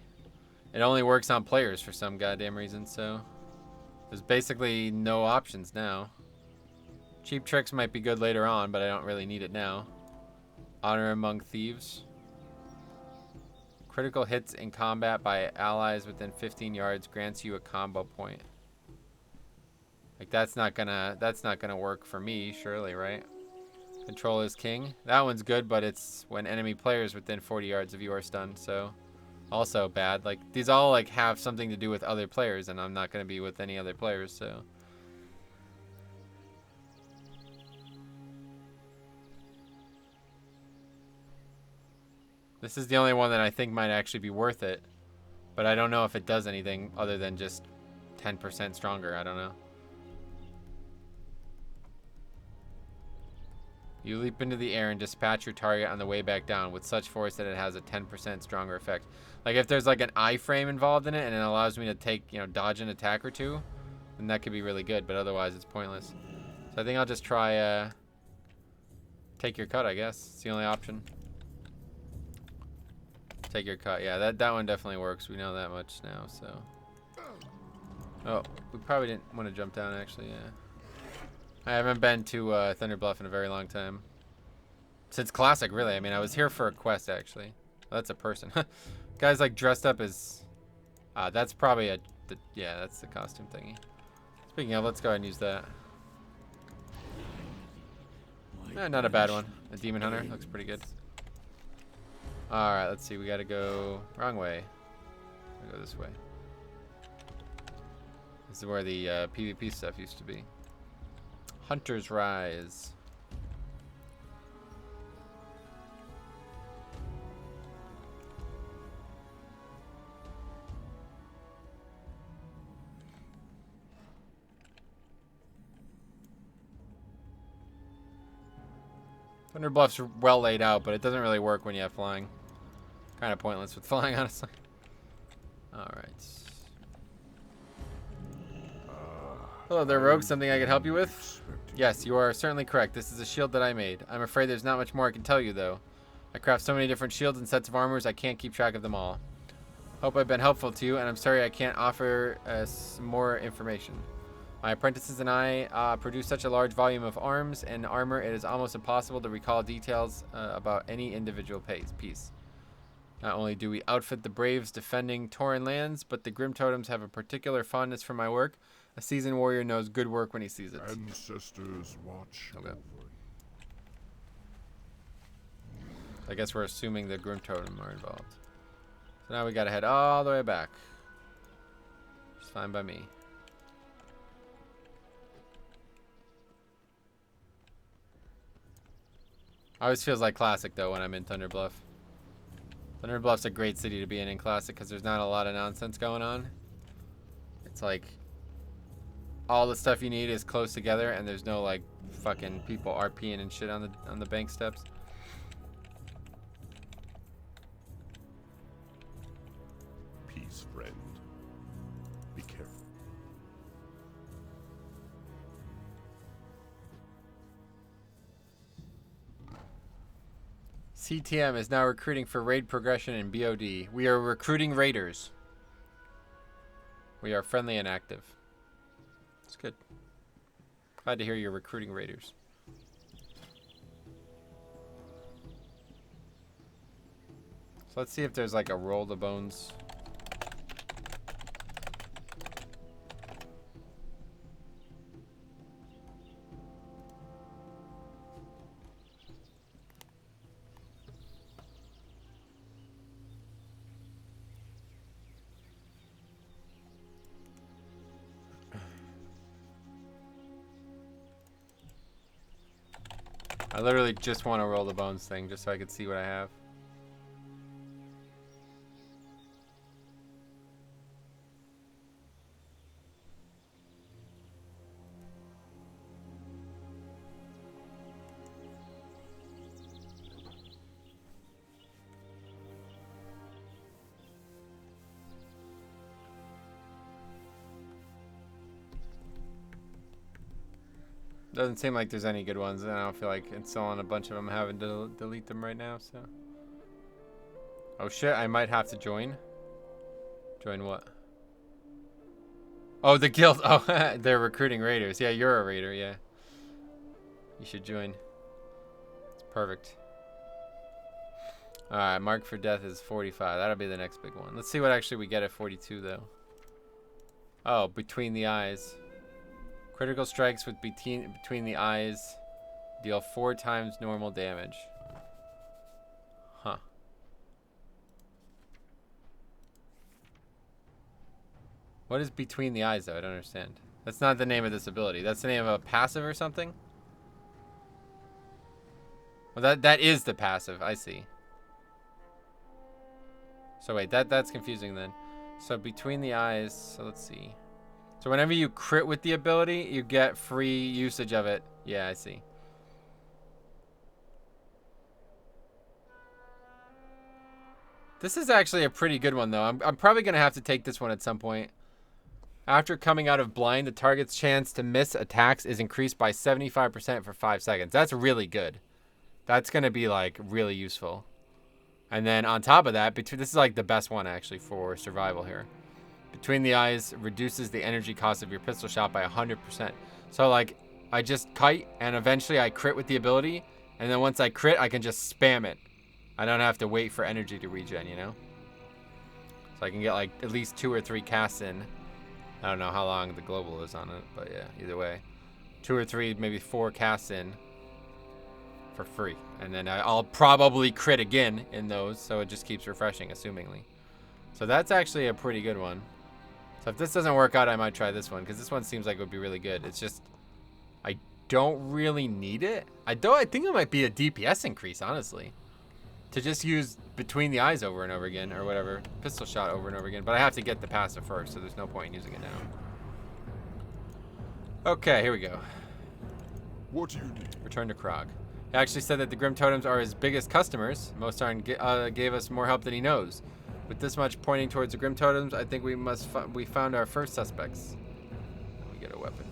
It only works on players for some goddamn reason. So there's basically no options now. Cheap tricks might be good later on, but I don't really need it now. Honor Among Thieves. Critical hits in combat by allies within 15 yards grants you a combo point. Like that's not gonna work for me, surely, right? Control is king. That one's good, but it's when enemy players within 40 yards of you are stunned, so also bad. Like these all like have something to do with other players, and I'm not gonna be with any other players, so. This is the only one that I think might actually be worth it, but I don't know if it does anything other than just 10% stronger. I don't know. You leap into the air and dispatch your target on the way back down with such force that it has a 10% stronger effect. Like if there's like an iframe involved in it and it allows me to take, dodge an attack or two, then that could be really good, but otherwise it's pointless. So I think I'll just try Take Your Cut, I guess. It's the only option. Take Your Cut. Yeah, that one definitely works. We know that much now, so. Oh, we probably didn't want to jump down actually, yeah. I haven't been to Thunder Bluff in a very long time. Since Classic, really. I mean, I was here for a quest, actually. Oh, that's a person. Guy's, like, dressed up as... that's probably yeah, that's the costume thingy. Speaking of, let's go ahead and use that. Not a bad one. A Demon Hunter. Looks pretty good. Alright, let's see. We gotta go... Wrong way. We'll go this way. This is where the PvP stuff used to be. Hunter's Rise. Thunder Bluff's well laid out, but it doesn't really work when you have flying. Kind of pointless with flying, honestly. Alright. Hello there, Rogue. Something I could help you with? Yes, you are certainly correct. This is a shield that I made. I'm afraid there's not much more I can tell you, though. I craft so many different shields and sets of armors, I can't keep track of them all. Hope I've been helpful to you, and I'm sorry I can't offer some more information. My apprentices and I produce such a large volume of arms and armor, it is almost impossible to recall details about any individual piece. Not only do we outfit the braves defending Tauren lands, but the Grim Totems have a particular fondness for my work. A seasoned warrior knows good work when he sees it. Ancestors watch over. I guess we're assuming the Grim Totem are involved. So now we gotta head all the way back. It's fine by me. Always feels like Classic though when I'm in Thunder Bluff. Thunder Bluff's a great city to be in Classic because there's not a lot of nonsense going on. It's like all the stuff you need is close together, and there's no like fucking people RPing and shit on the bank steps. Peace, friend. Be careful. CTM is now recruiting for raid progression in BOD. We are recruiting raiders. We are friendly and active. It's good. Glad to hear you're recruiting raiders. So let's see if there's like a roll the bones. I literally just want to roll the bones thing just so I could see what I have. Doesn't seem like there's any good ones, and I don't feel like installing a bunch of them, having to delete them right now, so. Oh shit, I might have to join. Join what? Oh, the guild. Oh, they're recruiting raiders. Yeah, you're a raider, yeah. You should join. It's perfect. Alright, mark for death is 45. That'll be the next big one. Let's see what actually we get at 42, though. Oh, between the eyes. Critical strikes with between the eyes deal 4 times normal damage. Huh. What is between the eyes, though? I don't understand. That's not the name of this ability. That's the name of a passive or something? Well, that is the passive. I see. So wait, that's confusing then. So between the eyes, so let's see. So whenever you crit with the ability, you get free usage of it. Yeah, I see. This is actually a pretty good one, though. I'm probably going to have to take this one at some point. After coming out of blind, the target's chance to miss attacks is increased by 75% for 5 seconds. That's really good. That's going to be, like, really useful. And then on top of that, this is, like, the best one, actually, for survival here. Between the eyes reduces the energy cost of your pistol shot by 100%. So, like, I just kite, and eventually I crit with the ability, and then once I crit, I can just spam it. I don't have to wait for energy to regen, you know? So I can get, like, at least 2 or 3 casts in. I don't know how long the global is on it, but yeah, either way. 2 or 3, maybe 4 casts in for free. And then I'll probably crit again in those, so it just keeps refreshing, assumingly. So that's actually a pretty good one. So if this doesn't work out, I might try this one, because this one seems like it would be really good. It's just, I don't really need it. I think it might be a DPS increase, honestly. To just use between the eyes over and over again, or whatever. Pistol shot over and over again. But I have to get the passive first, so there's no point in using it now. Okay, here we go. What do you need? Return to Krog. He actually said that the Grim Totems are his biggest customers. Mostarn gave us more help than he knows. With this much pointing towards the Grim Totems, I think we found our first suspects. We get a weapon.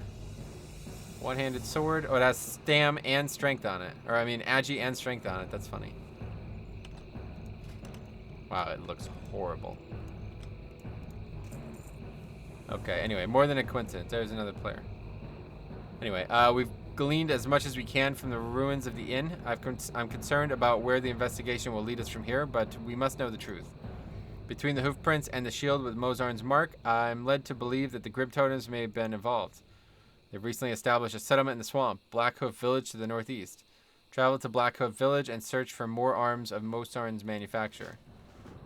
One-handed sword. Oh, it has stam and strength on it. Or, I mean, agi and strength on it. That's funny. Wow, it looks horrible. Okay, anyway, more than a coincidence. There's another player. Anyway, we've gleaned as much as we can from the ruins of the inn. I'm concerned about where the investigation will lead us from here, but we must know the truth. Between the hoof prints and the shield with Mozarn's mark, I'm led to believe that the Grim Totems may have been involved. They've recently established a settlement in the swamp, Blackhoof Village to the northeast. Travel to Blackhoof Village and search for more arms of Mozarn's manufacture.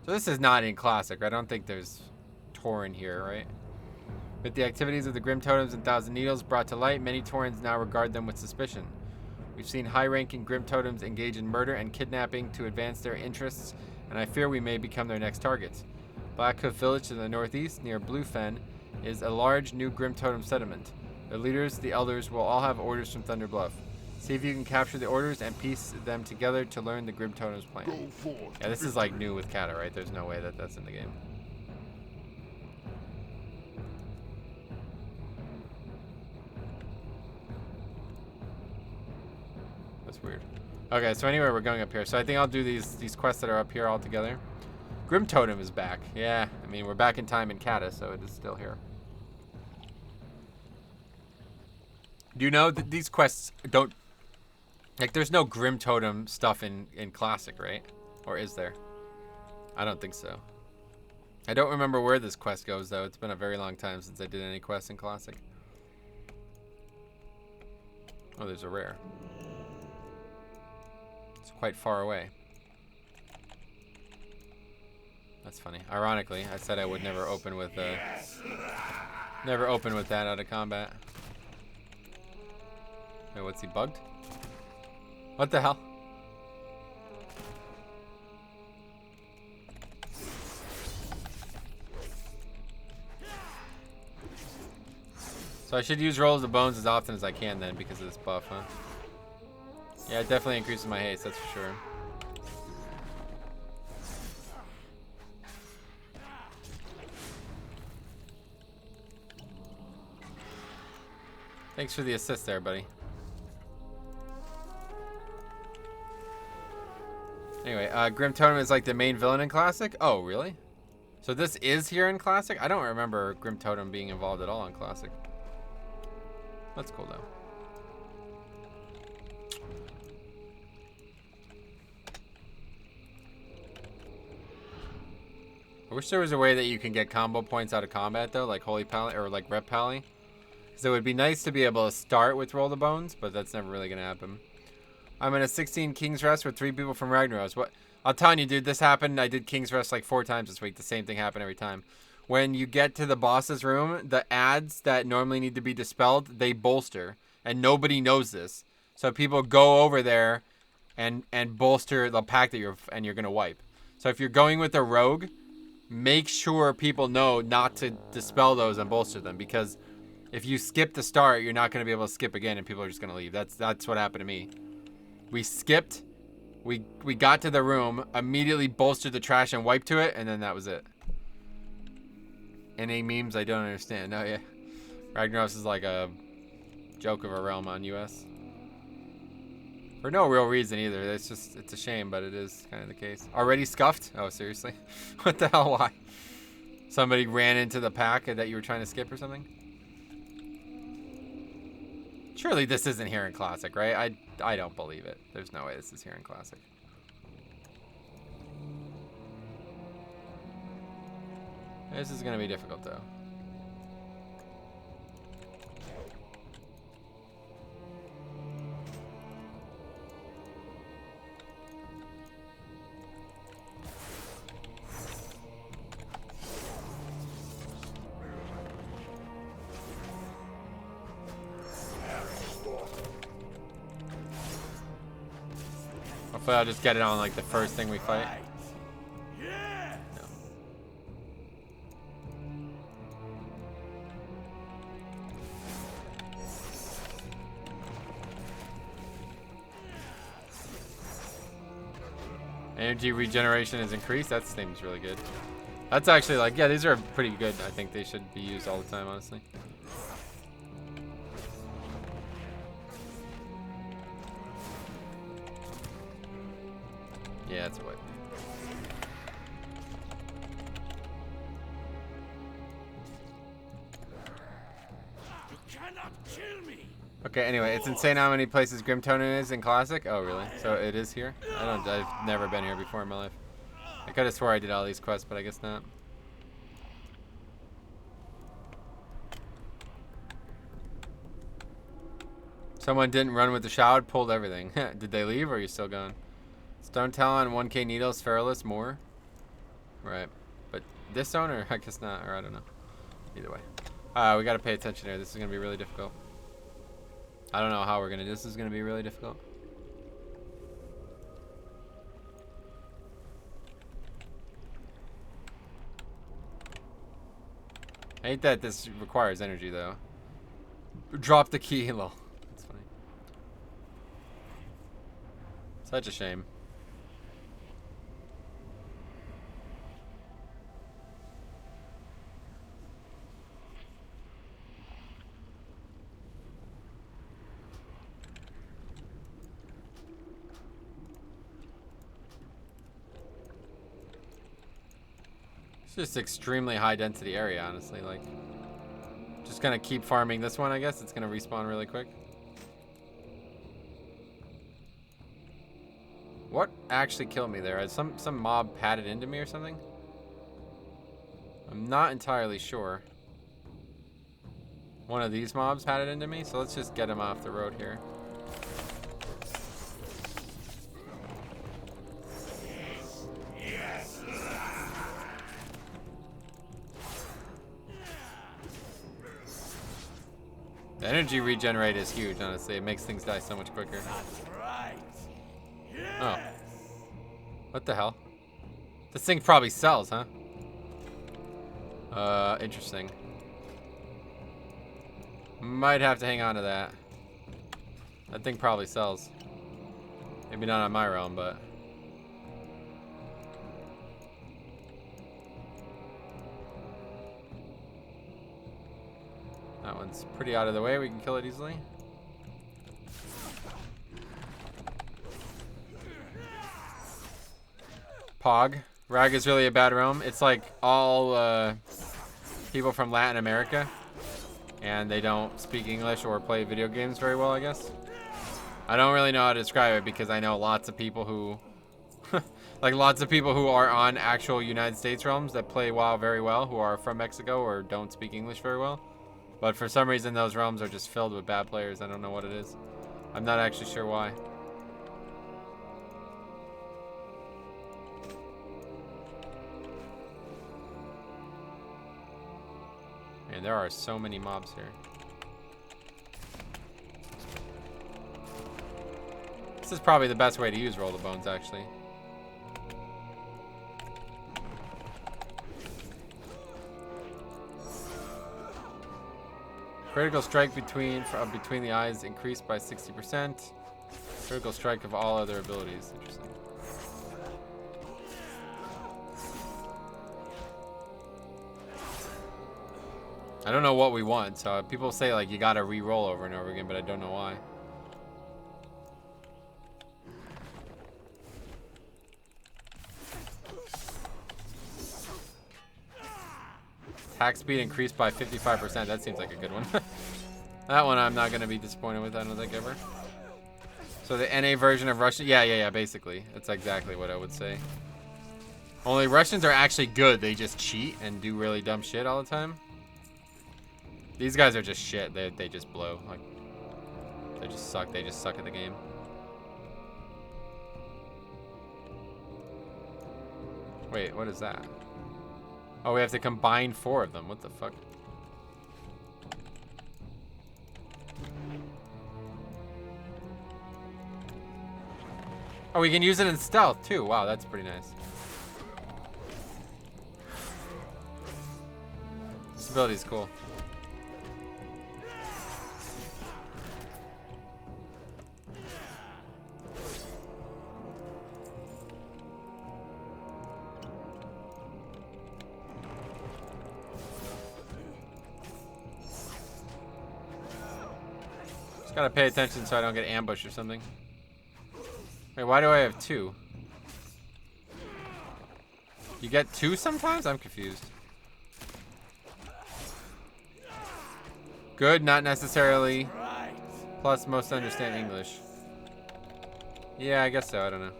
So this is not in Classic. I don't think there's Tauren here, right? With the activities of the Grim Totems and Thousand Needles brought to light, many Taurens now regard them with suspicion. We've seen high-ranking Grim Totems engage in murder and kidnapping to advance their interests, and I fear we may become their next targets. Blackhoof Village to the northeast, near Bluefen, is a large new Grim Totem settlement. Their leaders, the Elders, will all have orders from Thunder Bluff. See if you can capture the orders and piece them together to learn the Grim Totem's plan. Go forth. Yeah, this is like new with Kata, right? There's no way that that's in the game. That's weird. Okay, so anyway, we're going up here. So I think I'll do these quests that are up here all together. Grim Totem is back. Yeah, I mean, we're back in time in Kata, so it is still here. Do you know that these quests don't... Like, there's no Grim Totem stuff in Classic, right? Or is there? I don't think so. I don't remember where this quest goes, though. It's been a very long time since I did any quests in Classic. Oh, there's a rare. It's quite far away. That's funny. Ironically, I said I would never open with that out of combat. Wait, what's he bugged? What the hell? So I should use Rolls of Bones as often as I can then because of this buff, huh? Yeah, it definitely increases my haste, that's for sure. Thanks for the assist there, buddy. Anyway, Grim Totem is like the main villain in Classic? Oh, really? So this is here in Classic? I don't remember Grim Totem being involved at all in Classic. That's cool, though. I wish there was a way that you can get combo points out of combat, though, like Holy Pally, or like Rep Pally. Because it would be nice to be able to start with Roll the Bones, but that's never really going to happen. I'm in a 16 King's Rest with 3 people from Ragnaros. What? I'm telling you, dude, this happened. I did King's Rest like 4 times this week. The same thing happened every time. When you get to the boss's room, the ads that normally need to be dispelled, they bolster. And nobody knows this. So people go over there and bolster the pack that you're going to wipe. So if you're going with a rogue, make sure people know not to dispel those and bolster them. Because if you skip the start, you're not going to be able to skip again and people are just going to leave. That's what happened to me. We skipped, we got to the room, immediately bolstered the trash and wiped to it, and then that was it. NA memes I don't understand. Oh yeah. Ragnaros is like a joke of a realm on US. For no real reason either. It's just, it's a shame, but it is kind of the case. Already scuffed? Oh, seriously? What the hell, why? Somebody ran into the pack that you were trying to skip or something? Surely this isn't here in Classic, right? I don't believe it. There's no way this is here in Classic. This is going to be difficult, though. Hopefully I'll just get it on like the first thing we fight. No. Energy regeneration is increased. That seems really good. That's actually like, yeah, these are pretty good. I think they should be used all the time, honestly. Yeah, that's what. You cannot kill me. Okay, anyway, it's insane how many places Grim Totem is in Classic. Oh, really? So it is here? I've never been here before in my life. I could have swore I did all these quests, but I guess not. Someone didn't run with the shroud, pulled everything. Did they leave or are you still going? Stone Talon, 1k needles, Feralus, more. Right. But this owner, I guess not, or I don't know. Either way. We gotta pay attention here. This is gonna be really difficult. I don't know how we're gonna do this. This is gonna be really difficult. I hate that this requires energy though. Drop the key, lol. That's funny. Such a shame. It's just extremely high density area, honestly. Like, just gonna keep farming this one, I guess. It's gonna respawn really quick. actually killed me there? Some mob patted into me or something? I'm not entirely sure. One of these mobs patted into me, so let's just get him off the road here. The energy regenerate is huge, honestly. It makes things die so much quicker. That's right. Oh. What the hell? This thing probably sells, huh? Interesting. Might have to hang on to that. That thing probably sells. Maybe not on my realm, but... that one's pretty out of the way. We can kill it easily. Pog. Rag is really a bad realm. It's like all people from Latin America. And they don't speak English or play video games very well, I guess. I don't really know how to describe it because I know lots of people who... like lots of people who are on actual United States realms that play WoW very well, who are from Mexico or don't speak English very well. But for some reason those realms are just filled with bad players. I don't know what it is. I'm not actually sure why. Man, there are so many mobs here. This is probably the best way to use Roll the Bones, actually. Critical strike between the eyes increased by 60%. Critical strike of all other abilities. Interesting. I don't know what we want, so people say like you gotta re-roll over and over again, but I don't know why. Attack speed increased by 55%. That seems like a good one. That one I'm not gonna be disappointed with, I don't think, ever. So the NA version of Russian, yeah, basically. That's exactly what I would say. Only Russians are actually good. They just cheat and do really dumb shit all the time. These guys are just shit. They just blow. Like, they just suck. They just suck at the game. Wait, what is that? Oh, we have to combine 4 of them. What the fuck? Oh, we can use it in stealth too. Wow, that's pretty nice. This ability is cool. Just gotta pay attention so I don't get ambushed or something. Wait, why do I have 2? You get 2 sometimes? I'm confused. Good, not necessarily. Plus, most understand English. Yeah, I guess so. I don't know.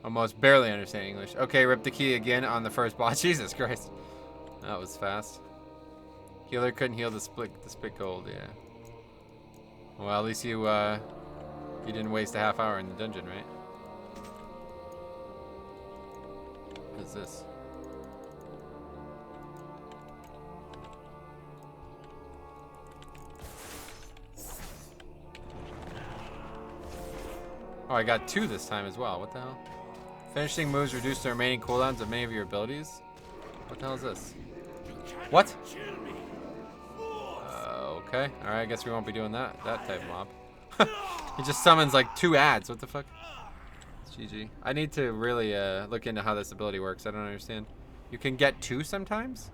Almost barely understand English. Okay, rip the key again on the first boss. Jesus Christ. That was fast. Healer couldn't heal the split gold, yeah. Well, at least you didn't waste a half hour in the dungeon, right? What is this? Oh, I got 2 this time as well. What the hell? Finishing moves reduce the remaining cooldowns of many of your abilities. What the hell is this? What? Okay. Alright, I guess we won't be doing that type of mob. He just summons like 2 ads. What the fuck? It's GG. I need to really look into how this ability works. I don't understand. You can get 2 sometimes?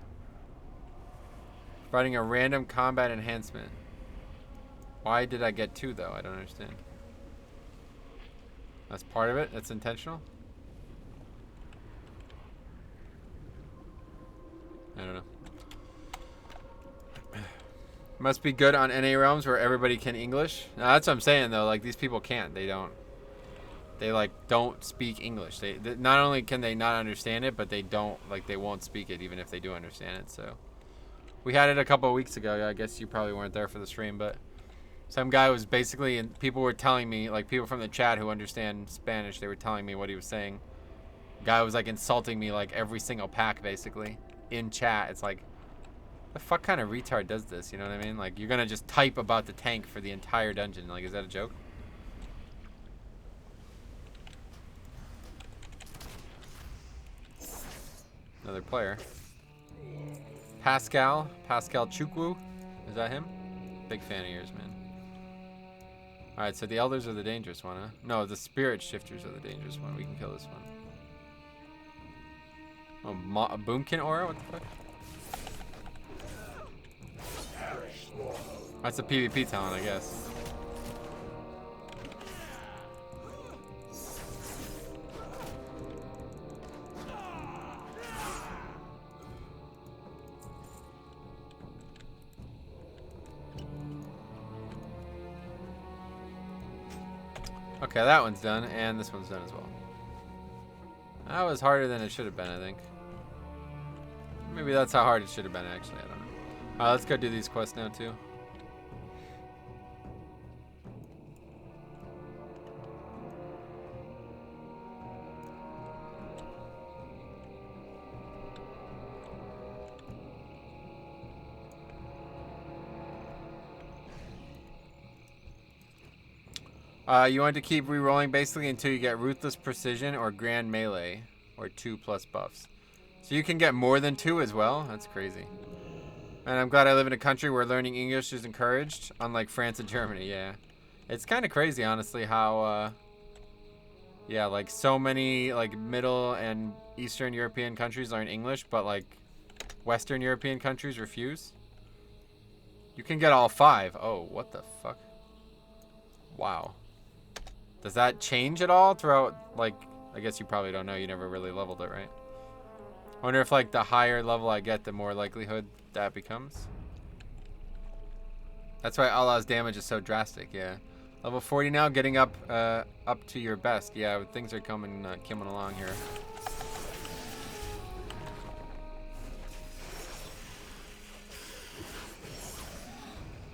Providing a random combat enhancement. Why did I get 2 though? I don't understand. That's part of it? That's intentional? I don't know. Must be good on NA realms where everybody can English. No, that's what I'm saying though. Like these people can't. They They like don't speak English. They not only can they not understand it, but they won't speak it even if they do understand it. So we had it a couple of weeks ago. I guess you probably weren't there for the stream, but some guy was basically, and people were telling me, like people from the chat who understand Spanish, they were telling me what he was saying. Guy was like insulting me like every single pack basically in chat. It's like, the fuck kind of retard does this? You know what I mean? Like, you're gonna just type about the tank for the entire dungeon. Like, is that a joke? Another player. Pascal Chukwu. Is that him? Big fan of yours, man. Alright, so the elders are the dangerous one, huh? No, the spirit shifters are the dangerous one. We can kill this one. Oh, a boomkin aura? What the fuck? That's a PvP talent, I guess. Okay, that one's done, and this one's done as well. That was harder than it should have been, I think. Maybe that's how hard it should have been, actually. I don't know. Alright, let's go do these quests now, too. You want to keep re-rolling basically until you get Ruthless Precision or Grand Melee, or 2+ buffs. So you can get more than 2 as well? That's crazy. And I'm glad I live in a country where learning English is encouraged, unlike France and Germany, yeah. It's kind of crazy, honestly, how, yeah, like so many like Middle and Eastern European countries learn English, but like Western European countries refuse. You can get all 5. Oh, what the fuck? Wow. Does that change at all throughout, like, I guess you probably don't know, you never really leveled it, right? I wonder if, like, the higher level I get, the more likelihood that becomes. That's why Outlaw's damage is so drastic, yeah. Level 40 now, getting up up to your best. Yeah, things are coming along here.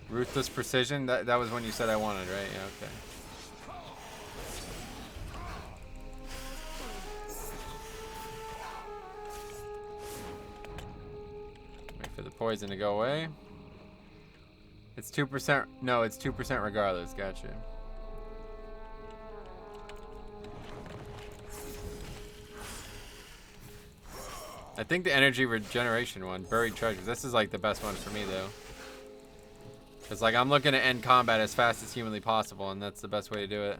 Ruthless Precision, that was one you said I wanted, right? Yeah, okay. Wait for the poison to go away. It's 2%. No, it's 2% regardless. Gotcha. I think the energy regeneration one, Buried Treasures. This is like the best one for me though. Because like I'm looking to end combat as fast as humanly possible, and that's the best way to do it.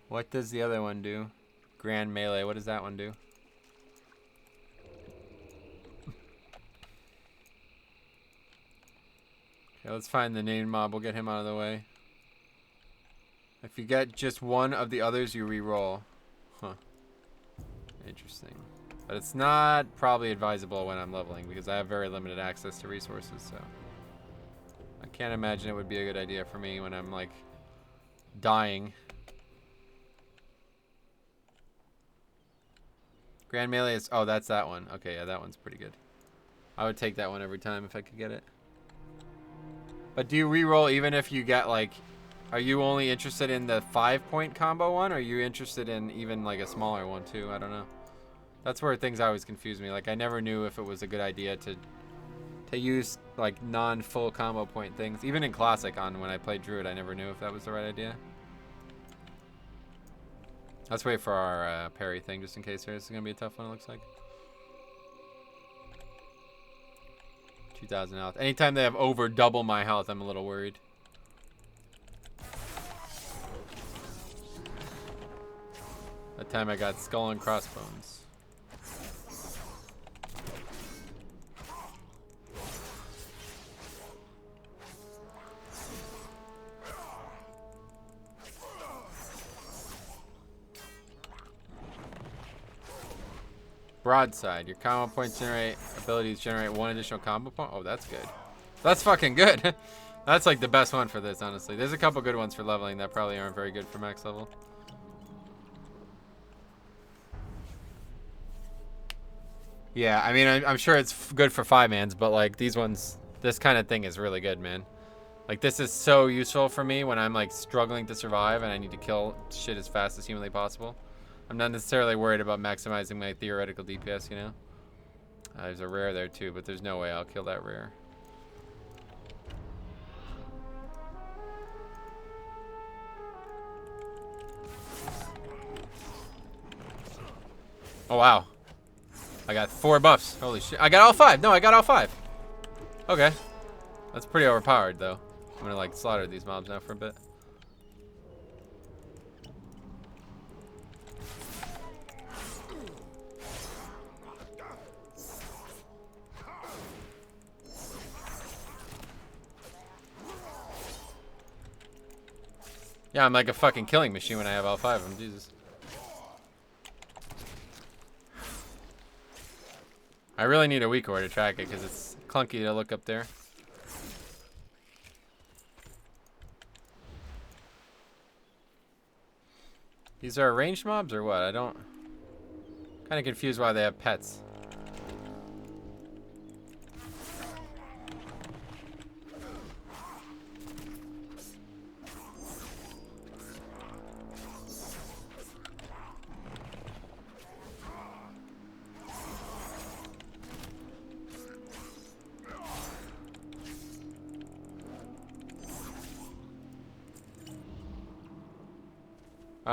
What does the other one do? Grand Melee. What does that one do? Okay, let's find the named mob. We'll get him out of the way. If you get just one of the others, you re-roll. Huh. Interesting. But it's not probably advisable when I'm leveling because I have very limited access to resources, so I can't imagine it would be a good idea for me when I'm like dying. Grand Melee is, oh, that's that one. Okay, yeah, that one's pretty good. I would take that one every time if I could get it. But do you re-roll even if you get like, are you only interested in the 5-point combo one, or are you interested in even like a smaller one too? I don't know. That's where things always confuse me. Like I never knew if it was a good idea to use like non-full combo point things. Even in Classic on when I played Druid, I never knew if that was the right idea. Let's wait for our parry thing just in case this is going to be a tough one, it looks like. 2,000 health. Anytime they have over double my health, I'm a little worried. That time I got skull and crossbones. Broadside. Your combo points generate abilities generate 1 additional combo point. Oh, that's good. I That's fucking good. That's like the best one for this, honestly. There's a couple good ones for leveling that probably aren't very good for max level. Yeah, I mean, I'm sure it's good for 5-mans, but like these ones, this kind of thing is really good, man. Like this is so useful for me when I'm like struggling to survive and I need to kill shit as fast as humanly possible. I'm not necessarily worried about maximizing my theoretical DPS, you know? There's a rare there too, but there's no way I'll kill that rare. Oh, wow. I got 4 buffs. Holy shit. I got all 5. No, I got all 5. Okay. That's pretty overpowered, though. I'm gonna, like, slaughter these mobs now for a bit. Yeah, I'm like a fucking killing machine when I have all 5 of them. Jesus. I really need a weak ore to track it because it's clunky to look up there. These are ranged mobs or what? I don't... Kind of confused why they have pets.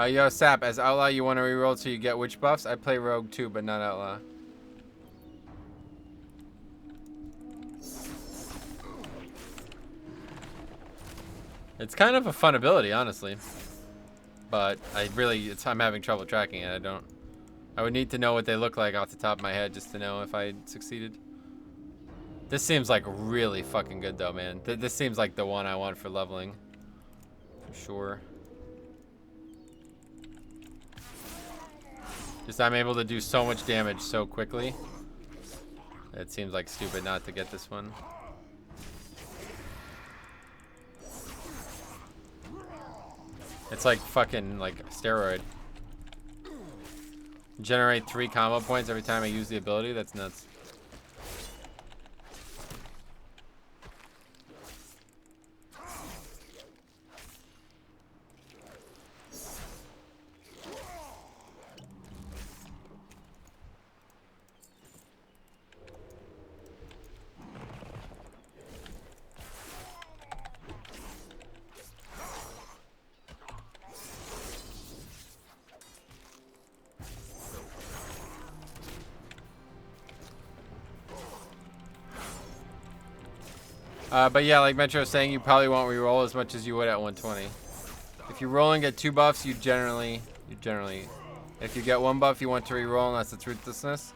Yo, Sap, as Outlaw, you want to reroll so you get which buffs? I play Rogue too, but not Outlaw. It's kind of a fun ability, honestly. But I'm having trouble tracking it. I would need to know what they look like off the top of my head just to know if I succeeded. This seems like really fucking good though, man. This seems like the one I want for leveling. For sure. Just I'm able to do so much damage so quickly. It seems like stupid not to get this one. It's like fucking like a steroid. Generate 3 combo points every time I use the ability. That's nuts. But yeah, like Metro was saying, you probably won't reroll as much as you would at 120. If you roll and get 2 buffs, you generally, if you get 1 buff, you want to reroll unless it's Ruthlessness.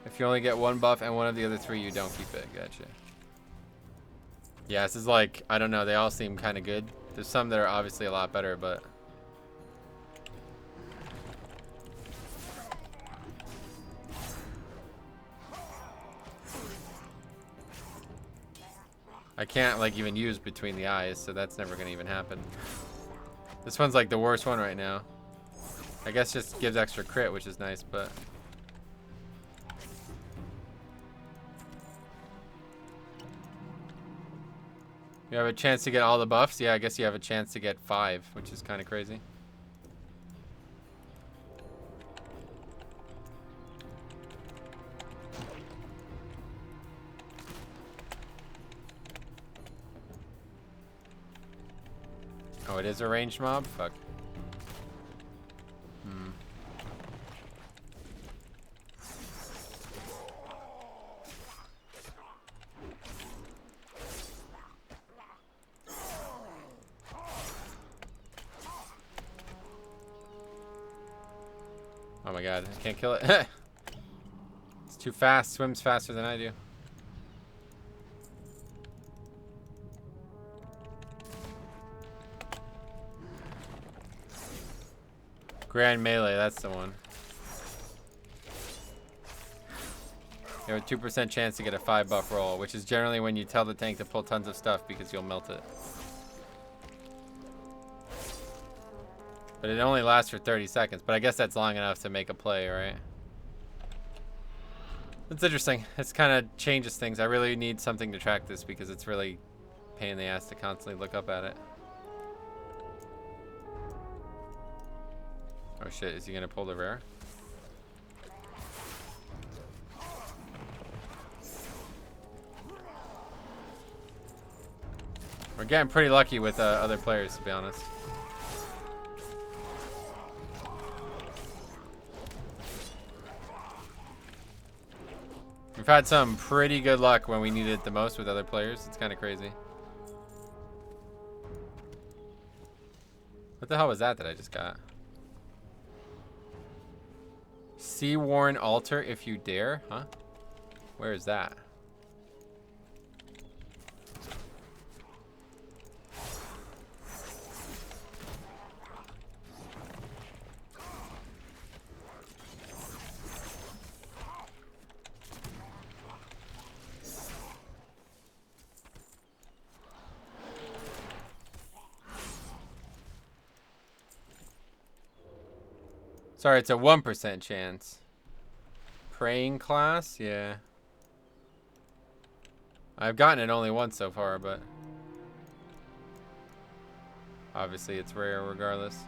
If you only get 1 buff and one of the other 3, you don't keep it. Gotcha. Yeah, this is like, I don't know, they all seem kind of good. There's some that are obviously a lot better, but... I can't like even use between the eyes, so that's never gonna even happen. This one's like the worst one right now. I guess just gives extra crit, which is nice, but... You have a chance to get all the buffs? Yeah, I guess you have a chance to get 5, which is kind of crazy. Oh, it is a ranged mob? Fuck. Oh my god, I can't kill it. It's too fast, swims faster than I do. Grand Melee, that's the one. You have a 2% chance to get a 5 buff roll, which is generally when you tell the tank to pull tons of stuff because you'll melt it. But it only lasts for 30 seconds, but I guess that's long enough to make a play, right? It's interesting. It's kind of changes things. I really need something to track this because it's really a pain in the ass to constantly look up at it. Oh shit, is he gonna pull the rare? We're getting pretty lucky with other players, to be honest. We've had some pretty good luck when we needed it the most with other players. It's kind of crazy. What the hell was that I just got? Sea Worn Altar if you dare? Huh? Where is that? Sorry, it's a 1% chance. Praying class? Yeah. I've gotten it only once so far, but obviously it's rare regardless.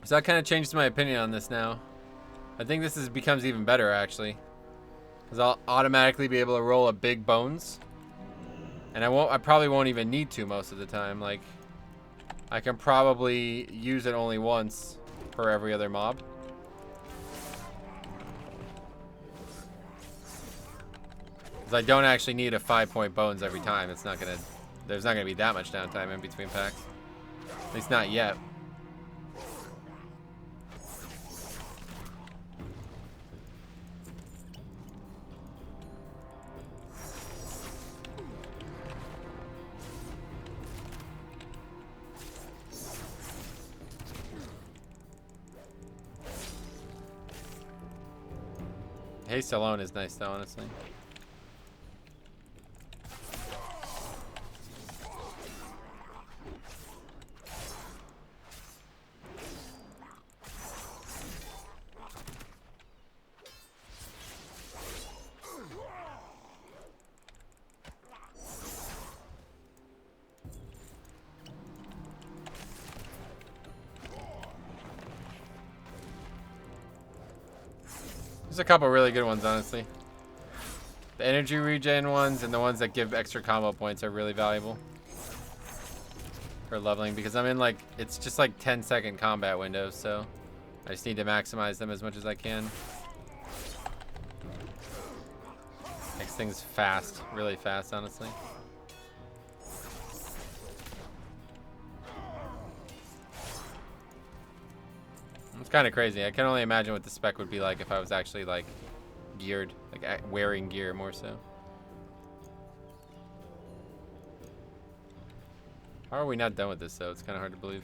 So that kind of changes my opinion on this now. I think this becomes even better actually, because I'll automatically be able to roll a big bones, and I probably won't even need to most of the time. Like, I can probably use it only once per every other mob. Because I don't actually need a 5-point bones every time. There's not gonna be that much downtime in between packs. At least not yet. Haste alone is nice though, honestly. There's a couple really good ones, honestly. The energy regen ones and the ones that give extra combo points are really valuable for leveling, because I'm in like, it's just like 10-second combat windows, so I just need to maximize them as much as I can. Makes things fast, really fast, honestly. It's kind of crazy. I can only imagine what the spec would be like if I was actually like geared, like wearing gear more so. How are we not done with this though? It's kind of hard to believe.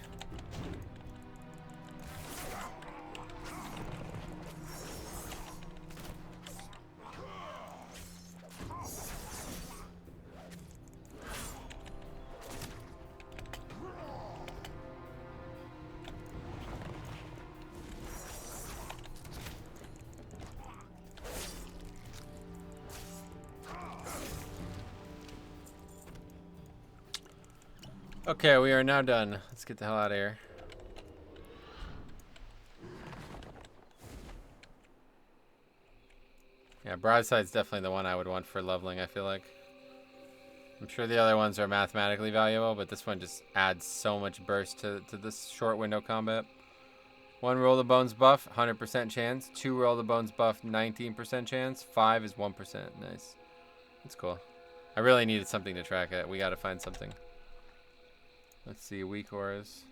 Okay, we are now done. Let's get the hell out of here. Yeah, broadside's definitely the one I would want for leveling, I feel like. I'm sure the other ones are mathematically valuable, but this one just adds so much burst to this short window combat. 1 roll the bones buff, 100% chance. 2 roll the bones buff, 19% chance. 5 is 1%. Nice. That's cool. I really needed something to track it. We gotta find something. Let's see, weak auras.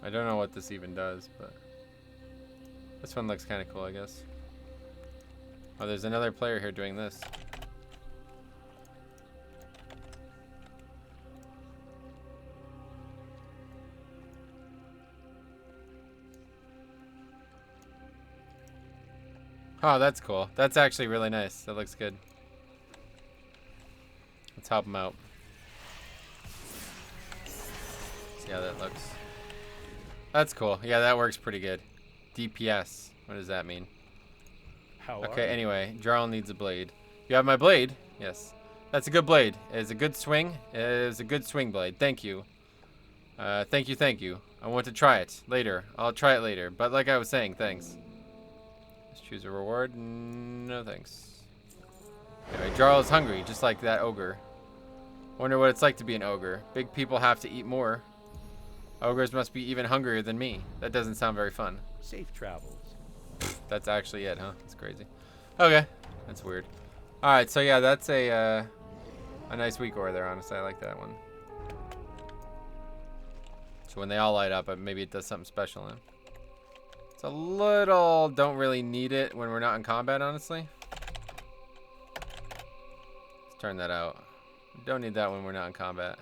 I don't know what this even does, but this one looks kind of cool, I guess. Oh, there's another player here doing this. Oh, that's cool. That's actually really nice. That looks good. Let's help him out. See how that looks. That's cool. Yeah, that works pretty good. DPS. What does that mean? Okay, anyway. Jarl needs a blade. You have my blade? Yes. That's a good blade. It is a good swing. It is a good swing blade. Thank you. Thank you, thank you. I want to try it later. I'll try it later. But like I was saying, thanks. Let's choose a reward. No thanks. Anyway, Jarl is hungry, just like that ogre. Wonder what it's like to be an ogre. Big people have to eat more. Ogres must be even hungrier than me. That doesn't sound very fun. Safe travels. That's actually it, huh? That's crazy. Okay, that's weird. All right, so yeah, that's a nice weak ore there. Honestly, I like that one. So when they all light up, maybe it does something special. Then it's a little don't really need it when we're not in combat, honestly. Let's turn that out. Don't need that when we're not in combat.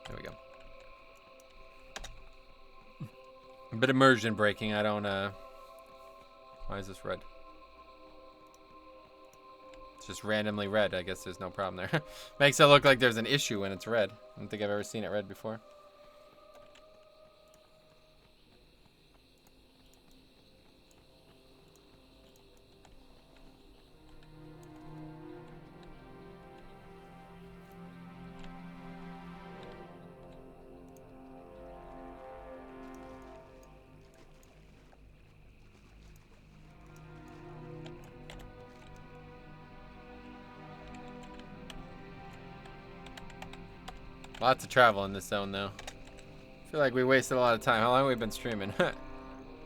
There we go. A bit of immersion breaking. I don't, why is this red? It's just randomly red. I guess there's no problem there. Makes it look like there's an issue when it's red. I don't think I've ever seen it red before. Lots of travel in this zone, though. I feel like we wasted a lot of time. How long have we been streaming?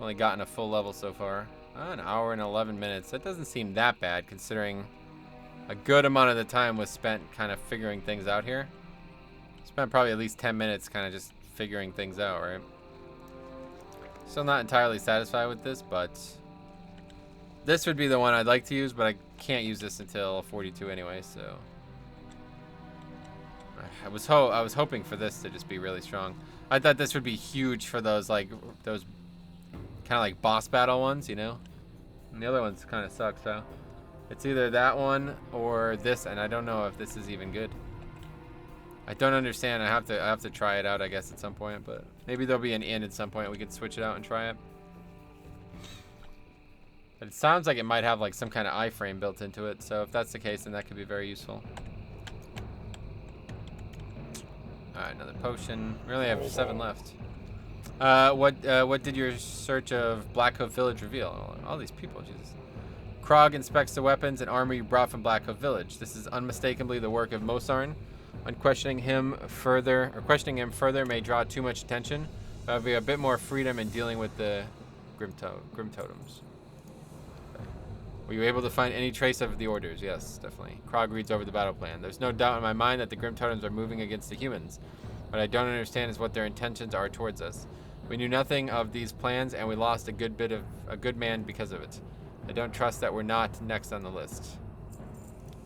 Only gotten a full level so far. An hour and 11 minutes. That doesn't seem that bad, considering a good amount of the time was spent kind of figuring things out here. Spent probably at least 10 minutes kind of just figuring things out, right? Still not entirely satisfied with this, but this would be the one I'd like to use, but I can't use this until 42 anyway, so... I was hoping for this to just be really strong. I thought this would be huge for those kind of like boss battle ones, you know. And the other ones kind of suck. So it's either that one or this, and I don't know if this is even good. I don't understand. I have to try it out, I guess, at some point. But maybe there'll be an in at some point. We could switch it out and try it. But it sounds like it might have like some kind of iframe built into it. So if that's the case, then that could be very useful. Alright, another potion. We only have 7 left. What did your search of Black Hoof Village reveal? All these people, Jesus. Krog inspects the weapons and armor you brought from Black Hoof Village. This is unmistakably the work of Mosarn. On questioning him further may draw too much attention. There will be a bit more freedom in dealing with the Grim Totems. Were you able to find any trace of the orders? Yes, definitely. Krog reads over the battle plan. There's no doubt in my mind that the Grim Totems are moving against the humans. What I don't understand is what their intentions are towards us. We knew nothing of these plans, and we lost a good man because of it. I don't trust that we're not next on the list.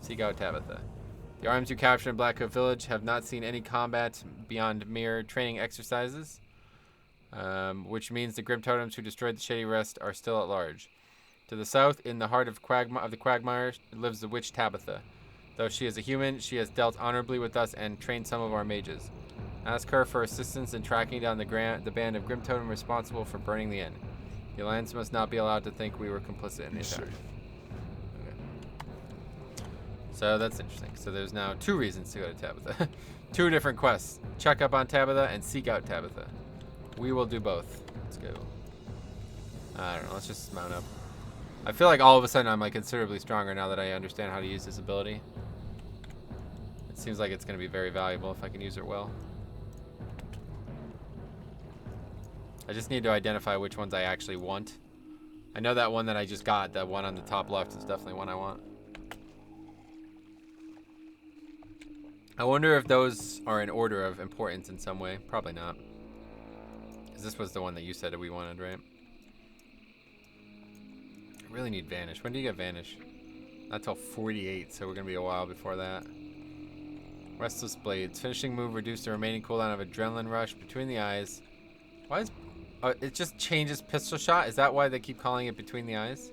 Seek out Tabitha. The arms you captured in Black Hoof Village have not seen any combat beyond mere training exercises, which means the Grim Totems who destroyed the Shady Rest are still at large. To the south, in the heart of the Quagmire, lives the witch Tabitha. Though she is a human, she has dealt honorably with us and trained some of our mages. Ask her for assistance in tracking down the band of Grim Totem responsible for burning the inn. The Alliance must not be allowed to think we were complicit in the attack. Okay. So that's interesting. So there's now 2 reasons to go to Tabitha. 2 different quests. Check up on Tabitha and seek out Tabitha. We will do both. Let's go. I don't know. Let's just mount up. I feel like all of a sudden I'm like considerably stronger now that I understand how to use this ability. It seems like it's going to be very valuable if I can use it well. I just need to identify which ones I actually want. I know that one that I just got, that one on the top left, is definitely one I want. I wonder if those are in order of importance in some way. Probably not. Because this was the one that you said that we wanted, right? I really need Vanish. When do you get Vanish? Not till 48, so we're going to be a while before that. Restless Blades. Finishing move, reduce the remaining cooldown of Adrenaline Rush between the eyes. Why is... it just changes pistol shot? Is that why they keep calling it between the eyes?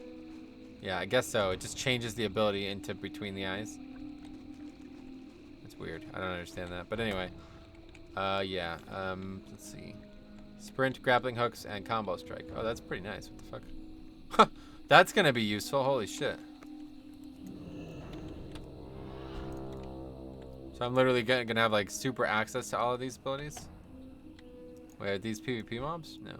Yeah, I guess so. It just changes the ability into between the eyes. It's weird. I don't understand that. But anyway. Yeah. Let's see. Sprint, grappling hooks, and combo strike. Oh, that's pretty nice. What the fuck? That's going to be useful. Holy shit. So I'm literally going to have, like, super access to all of these abilities? Wait, are these PvP mobs? No.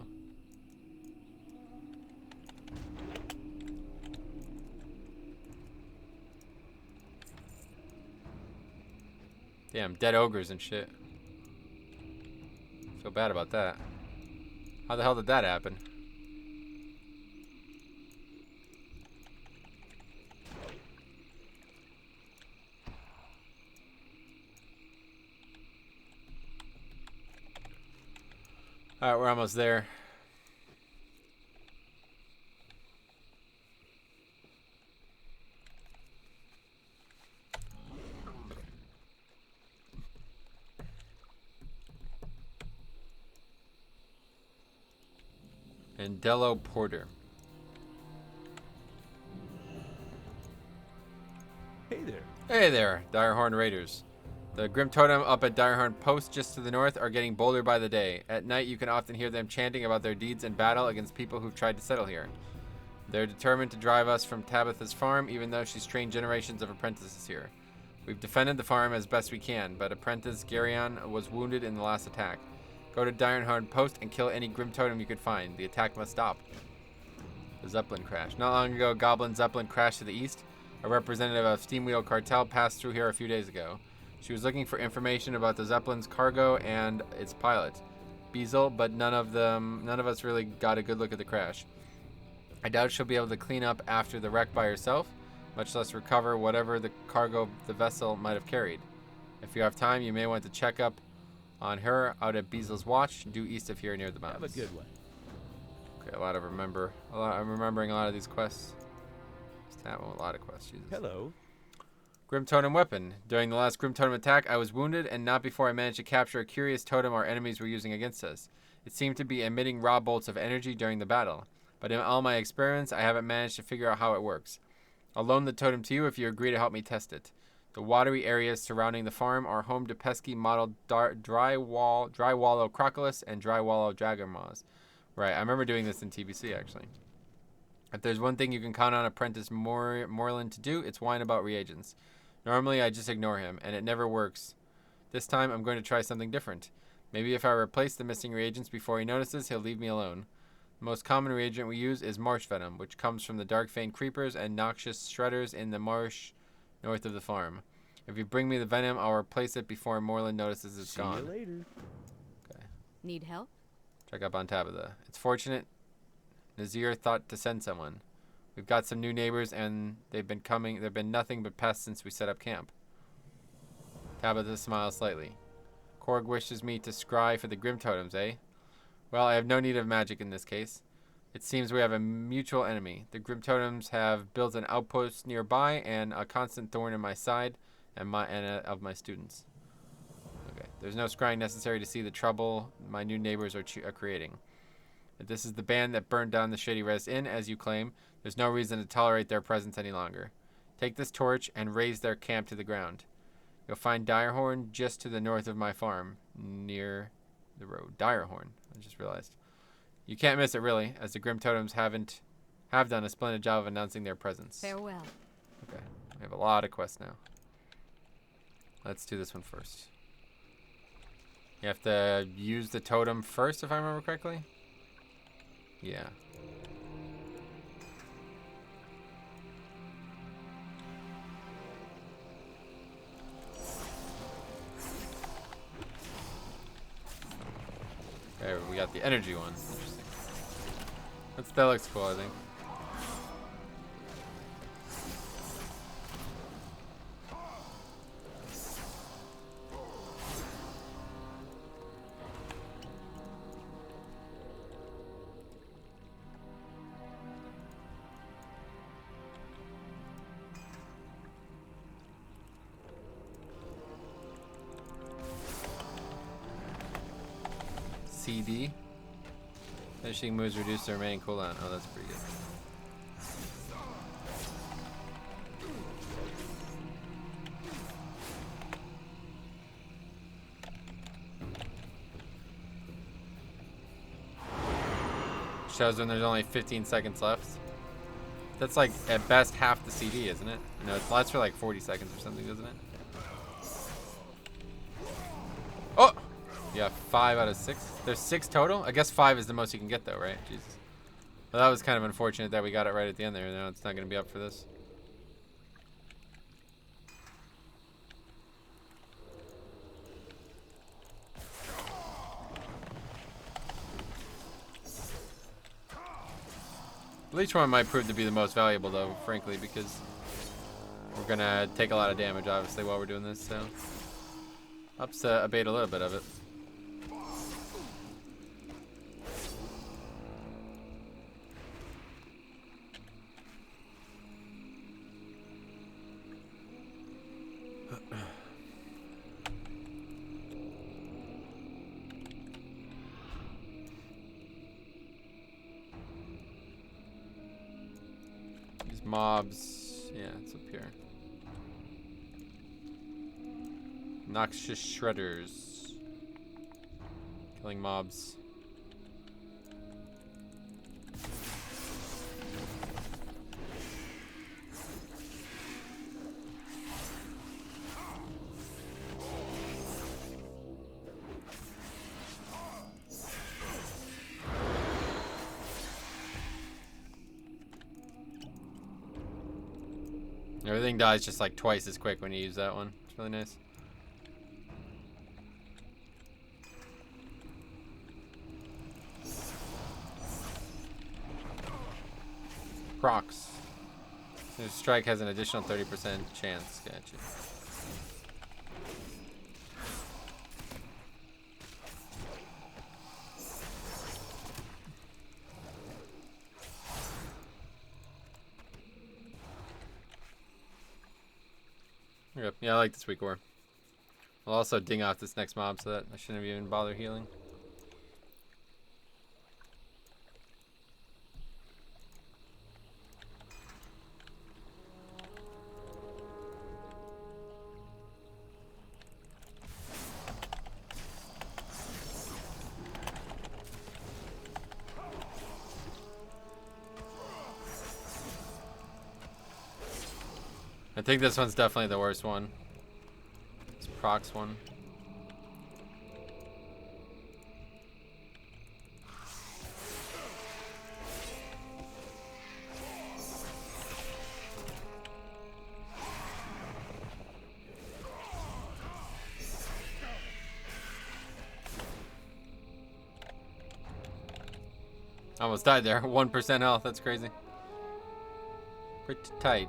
Damn, dead ogres and shit. Feel bad about that. How the hell did that happen? Alright, we're almost there. And Dello Porter. Hey there. Hey there, Direhorn Raiders. The Grim Totem up at Direhorn Post just to the north are getting bolder by the day. At night, you can often hear them chanting about their deeds in battle against people who've tried to settle here. They're determined to drive us from Tabitha's farm, even though she's trained generations of apprentices here. We've defended the farm as best we can, but apprentice Garyon was wounded in the last attack. Go to Direhorn Post and kill any Grim Totem you could find. The attack must stop. The Zeppelin crash. Not long ago, Goblin Zeppelin crashed to the east. A representative of Steamwheel Cartel passed through here a few days ago. She was looking for information about the Zeppelin's cargo and its pilot, Beazle, but none of us really got a good look at the crash. I doubt she'll be able to clean up after the wreck by herself, much less recover whatever the cargo the vessel might have carried. If you have time, you may want to check up on her out at Beazle's Watch, due east of here near the mountains. Have a good one. Okay, I'm remembering a lot of these quests. Just having a lot of quests. Jesus. Hello. Grim Totem Weapon. During the last Grim Totem attack, I was wounded, and not before I managed to capture a curious totem our enemies were using against us. It seemed to be emitting raw bolts of energy during the battle, but in all my experience, I haven't managed to figure out how it works. I'll loan the totem to you if you agree to help me test it. The watery areas surrounding the farm are home to pesky mottled dry wallow crocolus and dry wallow dragonmaws. Right, I remember doing this in TBC, actually. If there's one thing you can count on Apprentice Moreland to do, it's whine about reagents. Normally, I just ignore him, and it never works. This time, I'm going to try something different. Maybe if I replace the missing reagents before he notices, he'll leave me alone. The most common reagent we use is marsh venom, which comes from the dark vein creepers and noxious shredders in the marsh north of the farm. If you bring me the venom, I'll replace it before Moreland notices it's gone. See you later. Okay. Need help? Check up on Tabitha. It's fortunate Nazir thought to send someone. We've got some new neighbors, and they've been nothing but pests since we set up camp. Tabitha smiles slightly. Korg wishes me to scry for the Grim Totems, eh? Well, I have no need of magic in this case. It seems we have a mutual enemy. The Grim Totems have built an outpost nearby, and a constant thorn in my side, and of my students. Okay, there's no scrying necessary to see the trouble my new neighbors are creating. If this is the band that burned down the Shady Res Inn, as you claim, there's no reason to tolerate their presence any longer. Take this torch and raze their camp to the ground. You'll find Direhorn just to the north of my farm, near the road. Direhorn, I just realized. You can't miss it, really, as the Grim Totems have done a splendid job of announcing their presence. Farewell. Okay, we have a lot of quests now. Let's do this one first. You have to use the totem first, if I remember correctly? Yeah. Okay, we got the energy one. Interesting. That looks cool, I think. CD. Finishing moves reduce the remaining cooldown. Oh, that's pretty good. Shows when there's only 15 seconds left. That's like at best half the CD, isn't it? No, it lasts for like 40 seconds or something, doesn't it? Oh! Yeah, 5 out of 6. There's 6 total? I guess 5 is the most you can get though, right? Jesus. Well, that was kind of unfortunate that we got it right at the end there. Now it's not going to be up for this. Leech one might prove to be the most valuable though, frankly, because we're going to take a lot of damage, obviously, while we're doing this, so helps abate a little bit of it. These mobs, yeah, it's up here. Noxious shredders. Killing mobs. Everything dies just like twice as quick when you use that one. It's really nice. Procs. Your strike has an additional 30% chance. Gotcha. Okay. Yeah, I like this weak ore. I'll also ding off this next mob so that I shouldn't have even bothered healing. I think this one's definitely the worst one. This procs one. Almost died there. 1% health. That's crazy. Pretty tight.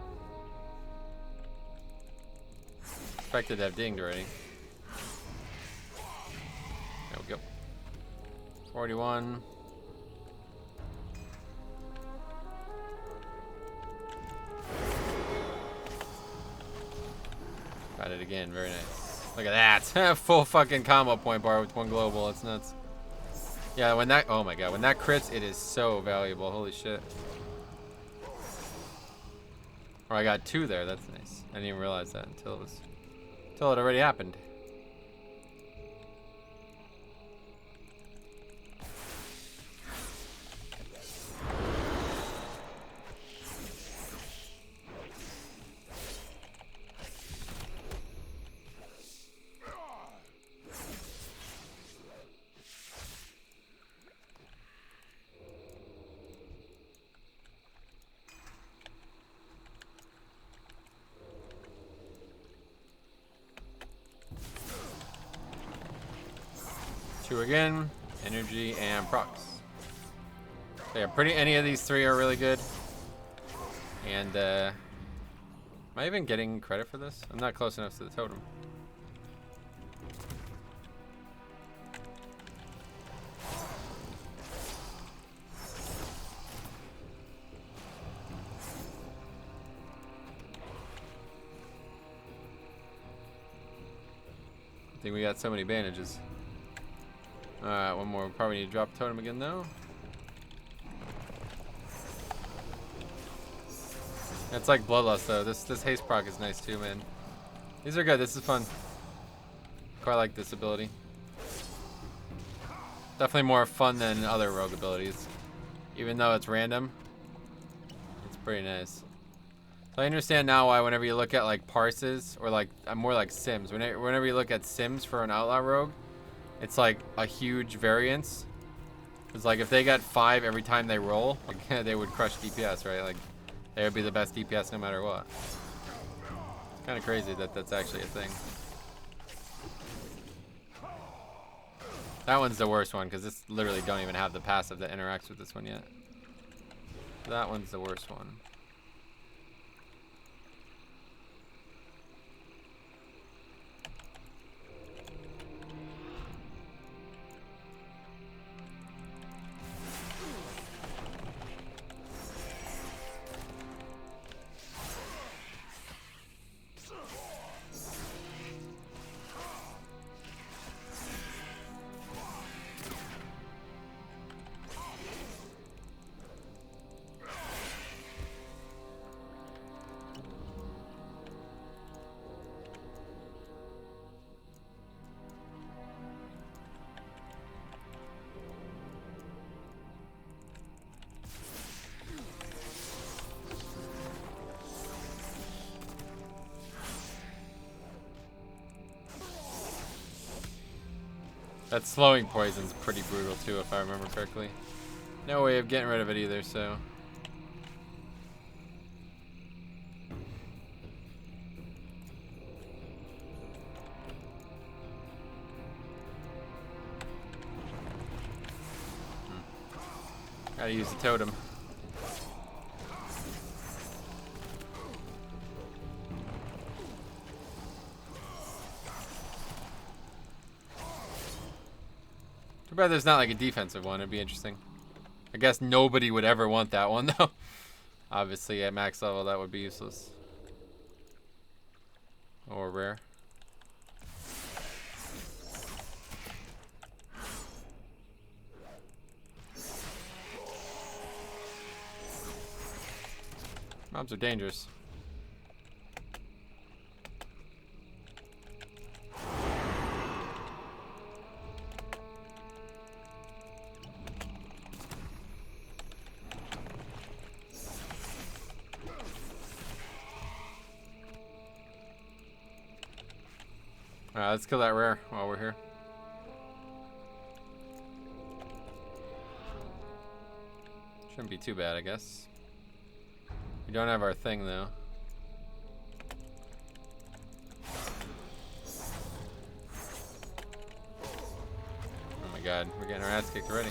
Expected to have dinged already. There we go. 41. Got it again. Very nice. Look at that. Full fucking combo point bar with one global. It's nuts. Yeah, when that... Oh my god. When that crits, it is so valuable. Holy shit. Or I got 2 there. That's nice. I didn't even realize that until it already happened. Two again, energy and procs. So yeah, any of these 3 are really good. And am I even getting credit for this? I'm not close enough to the totem. I think we got so many bandages. Alright, one more. We probably need to drop totem again, though. It's like Bloodlust, though. This haste proc is nice, too, man. These are good. This is fun. Quite like this ability. Definitely more fun than other rogue abilities. Even though it's random, it's pretty nice. So I understand now why whenever you look at like parses or like more like sims, whenever you look at sims for an outlaw rogue, it's like a huge variance. It's like if they got 5 every time they roll, like, they would crush DPS, right? Like they would be the best DPS no matter what. It's kind of crazy that that's actually a thing. That one's the worst one because this literally don't even have the passive that interacts with this one yet. That one's the worst one. That slowing poison's pretty brutal too, if I remember correctly. No way of getting rid of it either, so. Gotta use the totem. Too bad there's not like a defensive one. It'd be interesting. I guess nobody would ever want that one though. Obviously at max level that would be useless. Or rare. Mobs are dangerous. Alright, let's kill that rare while we're here. Shouldn't be too bad, I guess. We don't have our thing, though. Oh my god, we're getting our ass kicked already.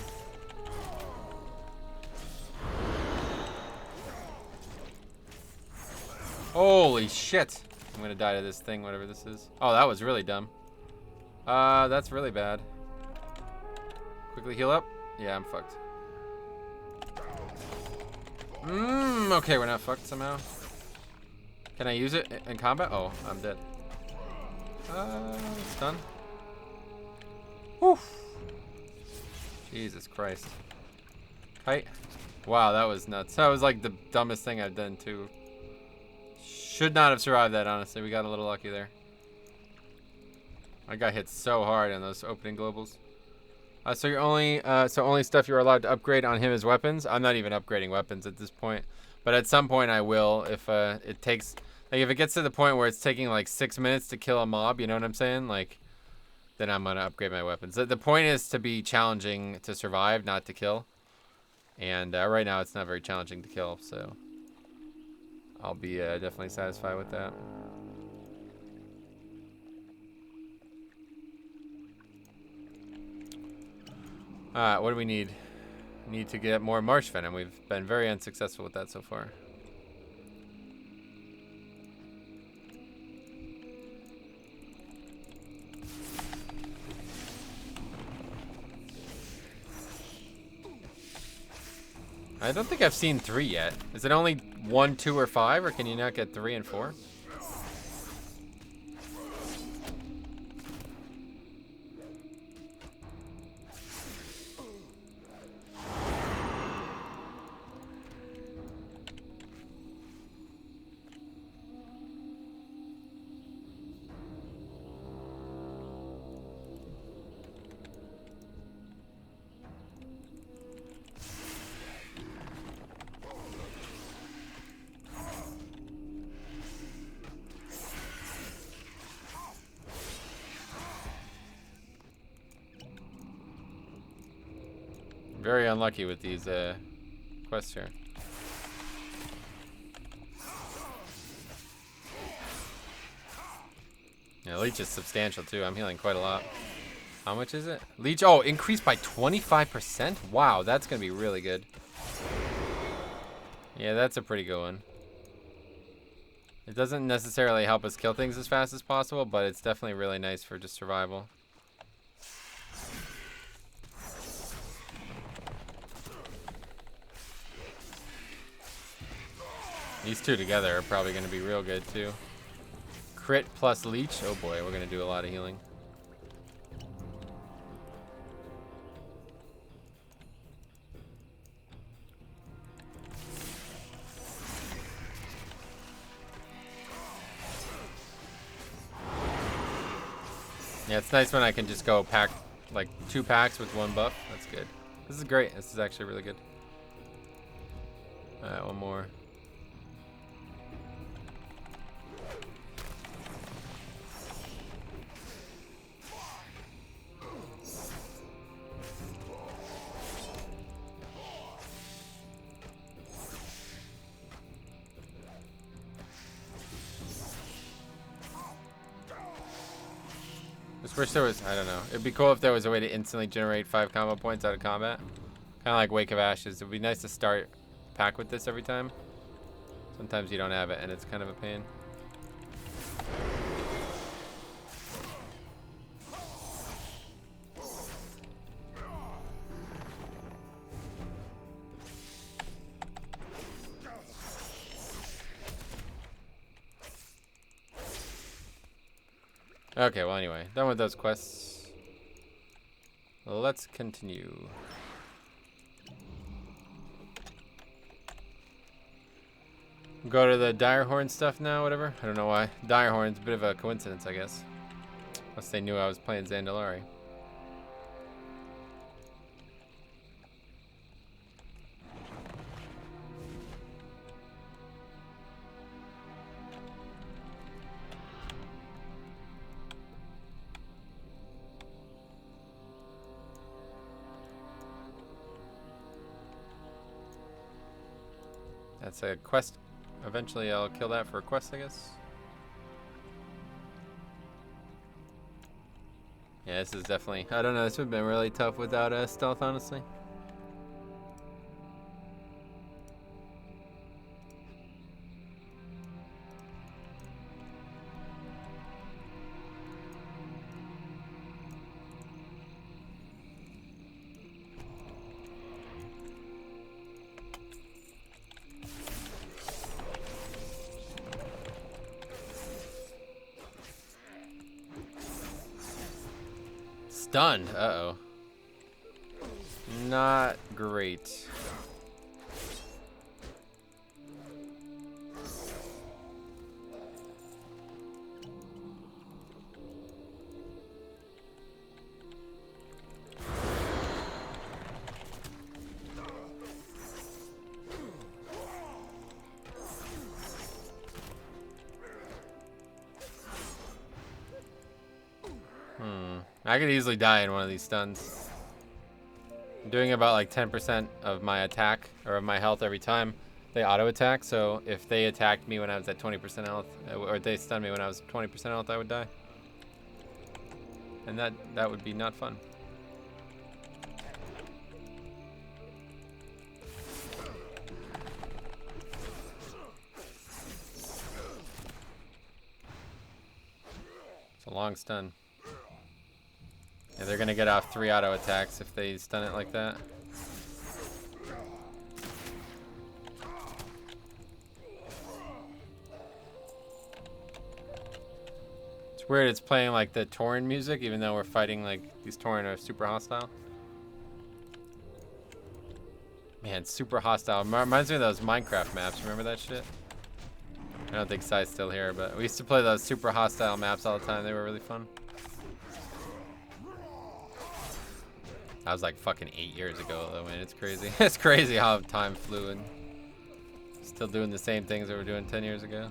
Holy shit! I'm gonna die to this thing, whatever this is. Oh, that was really dumb. That's really bad. Quickly heal up. Yeah, I'm fucked. Okay, we're not fucked somehow. Can I use it in combat? Oh, I'm dead. It's done. Whew. Jesus Christ. Kite. Wow, that was nuts. That was like the dumbest thing I've done too. Should not have survived that, honestly. We got a little lucky there. I got hit so hard on those opening globals. So you're only only stuff you're allowed to upgrade on him is weapons. I'm not even upgrading weapons at this point, but at some point I will if it takes like if it gets to the point where it's taking like 6 minutes to kill a mob. You know what I'm saying? Like, then I'm gonna upgrade my weapons. The point is to be challenging to survive, not to kill. And right now it's not very challenging to kill, so. I'll be definitely satisfied with that. Alright, what do we need? We need to get more marsh venom. We've been very unsuccessful with that so far. I don't think I've seen 3 yet. Is it only 1, 2, or 5, or can you not get 3 and 4? very unlucky with these quests here. Yeah, leech is substantial too. I'm healing quite a lot. How much is it? Leech, oh, increased by 25%? Wow, that's gonna be really good. Yeah, that's a pretty good one. It doesn't necessarily help us kill things as fast as possible, but it's definitely really nice for just survival. These two together are probably gonna be real good too. Crit plus leech. Oh boy, we're gonna do a lot of healing. Yeah, it's nice when I can just go pack like 2 packs with 1 buff. That's good. This is great. This is actually really good. Alright, one more. Just wish there was, I don't know. It'd be cool if there was a way to instantly generate 5 combo points out of combat. Kind of like Wake of Ashes. It'd be nice to start pack with this every time. Sometimes you don't have it and it's kind of a pain. Okay, well anyway, done with those quests. Let's continue. Go to the Direhorn stuff now, whatever. I don't know why. Direhorn's a bit of a coincidence, I guess. Unless they knew I was playing Zandalari. That's a quest. Eventually I'll kill that for a quest, I guess. Yeah, this is definitely, I don't know, this would have been really tough without stealth, honestly. Stunned. Uh-oh. Not great. I could easily die in one of these stuns. I'm doing about like 10% of my attack, or of my health every time they auto attack, so if they attacked me when I was at 20% health, or they stunned me when I was 20% health, I would die. And that would be not fun. It's a long stun. Yeah, they're gonna get off 3 auto attacks if they stun it like that. It's weird, it's playing like the Tauren music, even though we're fighting like these Tauren are super hostile. Man, super hostile. Reminds me of those Minecraft maps. Remember that shit? I don't think Sai's still here, but we used to play those super hostile maps all the time. They were really fun. That was like fucking 8 years ago though, man. It's crazy. It's crazy how time flew and still doing the same things that we were doing 10 years ago.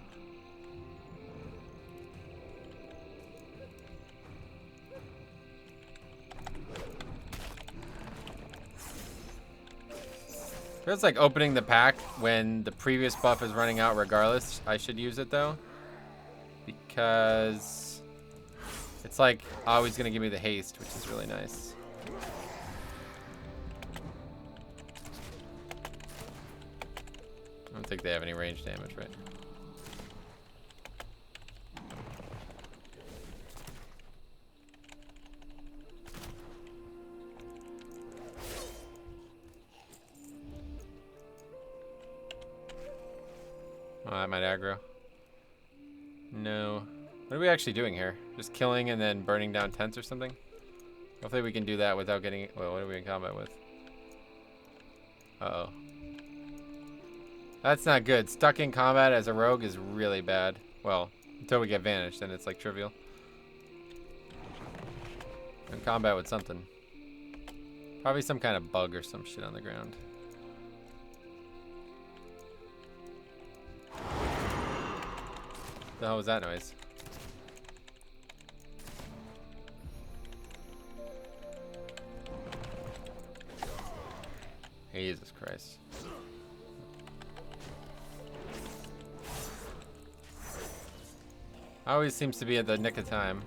Feels like opening the pack when the previous buff is running out regardless. I should use it though. Because it's like always gonna give me the haste, which is really nice. I don't think they have any range damage, right? Oh, that might aggro. No. What are we actually doing here? Just killing and then burning down tents or something? Hopefully we can do that without getting... Well, what are we in combat with? Uh-oh. That's not good. Stuck in combat as a rogue is really bad. Well, until we get vanished, then it's like trivial. In combat with something. Probably some kind of bug or some shit on the ground. What the hell was that noise? Jesus Christ. Always seems to be at the nick of time.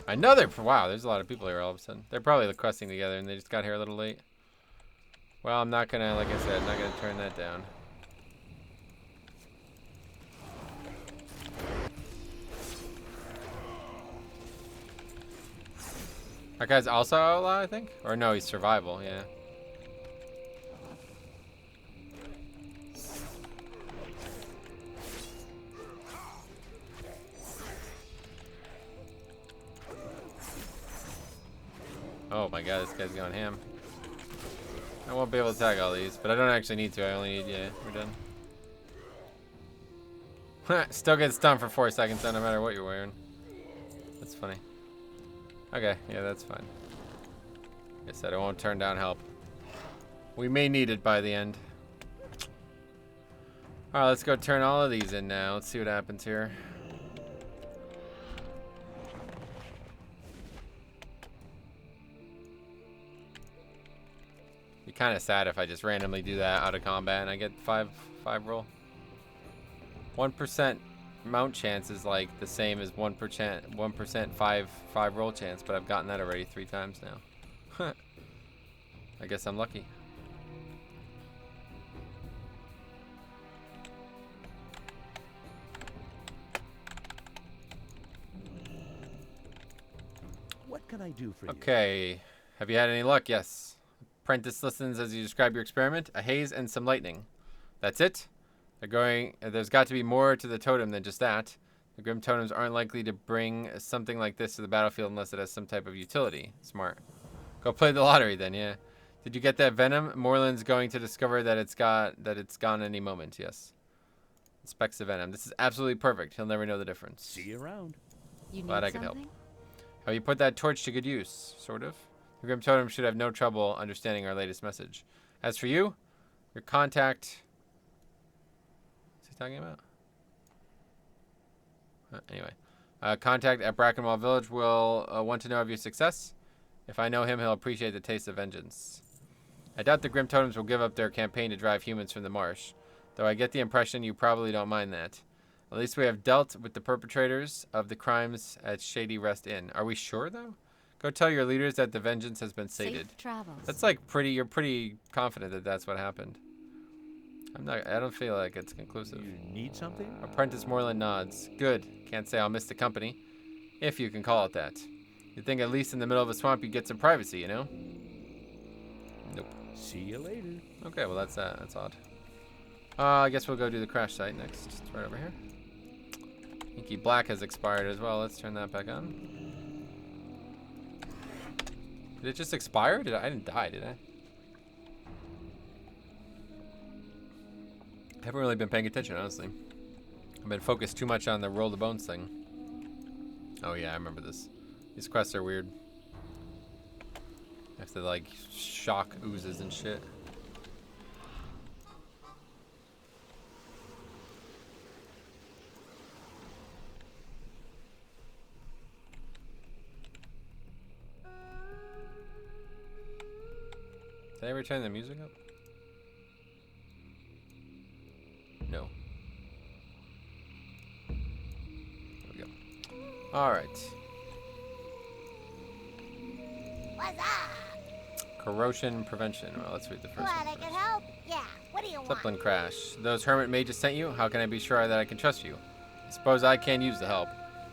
Another, wow, there's a lot of people here all of a sudden. They're probably questing together and they just got here a little late. Well, I'm not gonna, like I said, not gonna turn that down. That guy's also outlaw, I think? Or no, he's survival, yeah. Oh my god, this guy's going ham. I won't be able to tag all these, but I don't actually need to. I only need, yeah, we're done. Still get stunned for 4 seconds, though, no matter what you're wearing. That's funny. Okay, yeah, that's fine. Like I said, I won't turn down help. We may need it by the end. Alright, let's go turn all of these in now. Let's see what happens here. Be kind of sad if I just randomly do that out of combat and I get 5 roll. 1% mount chance is like the same as 1% 5 roll chance, but I've gotten that already 3 times now. I guess I'm lucky. What can I do for you? Okay. Have you had any luck? Yes. Apprentice listens as you describe your experiment. A haze and some lightning. That's it? There's got to be more to the totem than just that. The Grim Totems aren't likely to bring something like this to the battlefield unless it has some type of utility. Smart. Go play the lottery then, yeah. Did you get that venom? Moreland's going to discover that it's gone any moment, yes. Inspects the venom. This is absolutely perfect. He'll never know the difference. See you around. You Glad need I could help. something? How you put that torch to good use, sort of. The Grim Totem should have no trouble understanding our latest message. As for you, your contact... What's he talking about? Anyway. Contact at Brackenwall Village will want to know of your success. If I know him, he'll appreciate the taste of vengeance. I doubt the Grim Totems will give up their campaign to drive humans from the marsh, though I get the impression you probably don't mind that. At least we have dealt with the perpetrators of the crimes at Shady Rest Inn. Are we sure, though? Go tell your leaders that the vengeance has been sated. Safe travels. That's like you're pretty confident that that's what happened. I don't feel like it's conclusive. You need something? Apprentice Moreland nods. Good. Can't say I'll miss the company. If you can call it that. You'd think at least in the middle of a swamp you'd get some privacy, you know? Nope. See you later. Okay, well that's odd. I guess we'll go do the crash site next. It's right over here. Inky Black has expired as well. Let's turn that back on. Did it just expire? I didn't die, did I? I haven't really been paying attention, honestly. I've been focused too much on the roll the bones thing. Oh yeah, I remember this. These quests are weird. You have to like shock oozes and shit. Did I ever turn the music up? No. There we go. Alright. What's up? Corrosion prevention. Well, let's read the first What, one I first. can help? Yeah, what do you want? Zeppelin crash. Those hermit mages sent you? How can I be sure that I can trust you? I suppose I can use the help.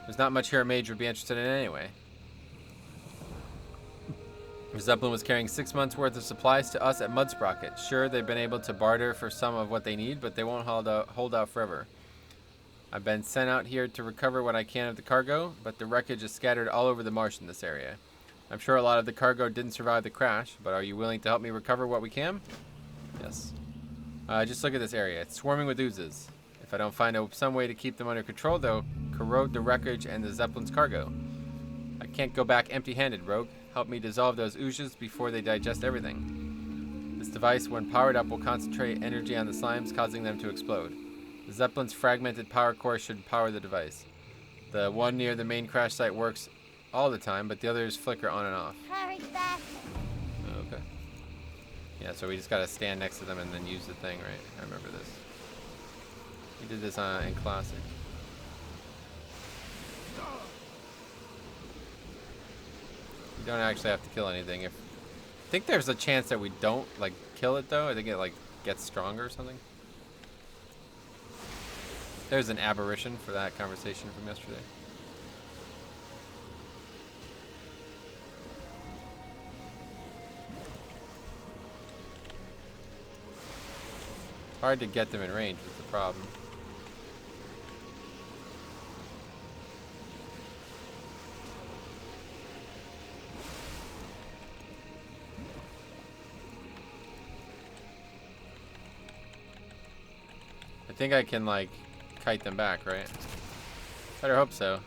There's not much here a mage would be interested in anyway. Zeppelin was carrying 6 months worth of supplies to us at Mudsprocket. Sure, they've been able to barter for some of what they need, but they won't hold out forever. I've been sent out here to recover what I can of the cargo, but the wreckage is scattered all over the marsh in this area. I'm sure a lot of the cargo didn't survive the crash, but are you willing to help me recover what we can? Yes. Just look at this area. It's swarming with oozes. If I don't find some way to keep them under control, they'll corrode the wreckage and the Zeppelin's cargo. I can't go back empty-handed, Rogue. Help me dissolve those oozes before they digest everything. This device, when powered up, will concentrate energy on the slimes, causing them to explode. The Zeppelin's fragmented power core should power the device. The one near the main crash site works all the time, but the others flicker on and off. Hurry back. Okay. Yeah, so we just gotta stand next to them and then use the thing, right? I remember this. We did this in Classic. You don't actually have to kill anything. I think there's a chance that we don't like kill it though. I think it like gets stronger or something. There's an aberration for that conversation from yesterday. It's hard to get them in range is the problem. I think I can like kite them back, right? Better hope so.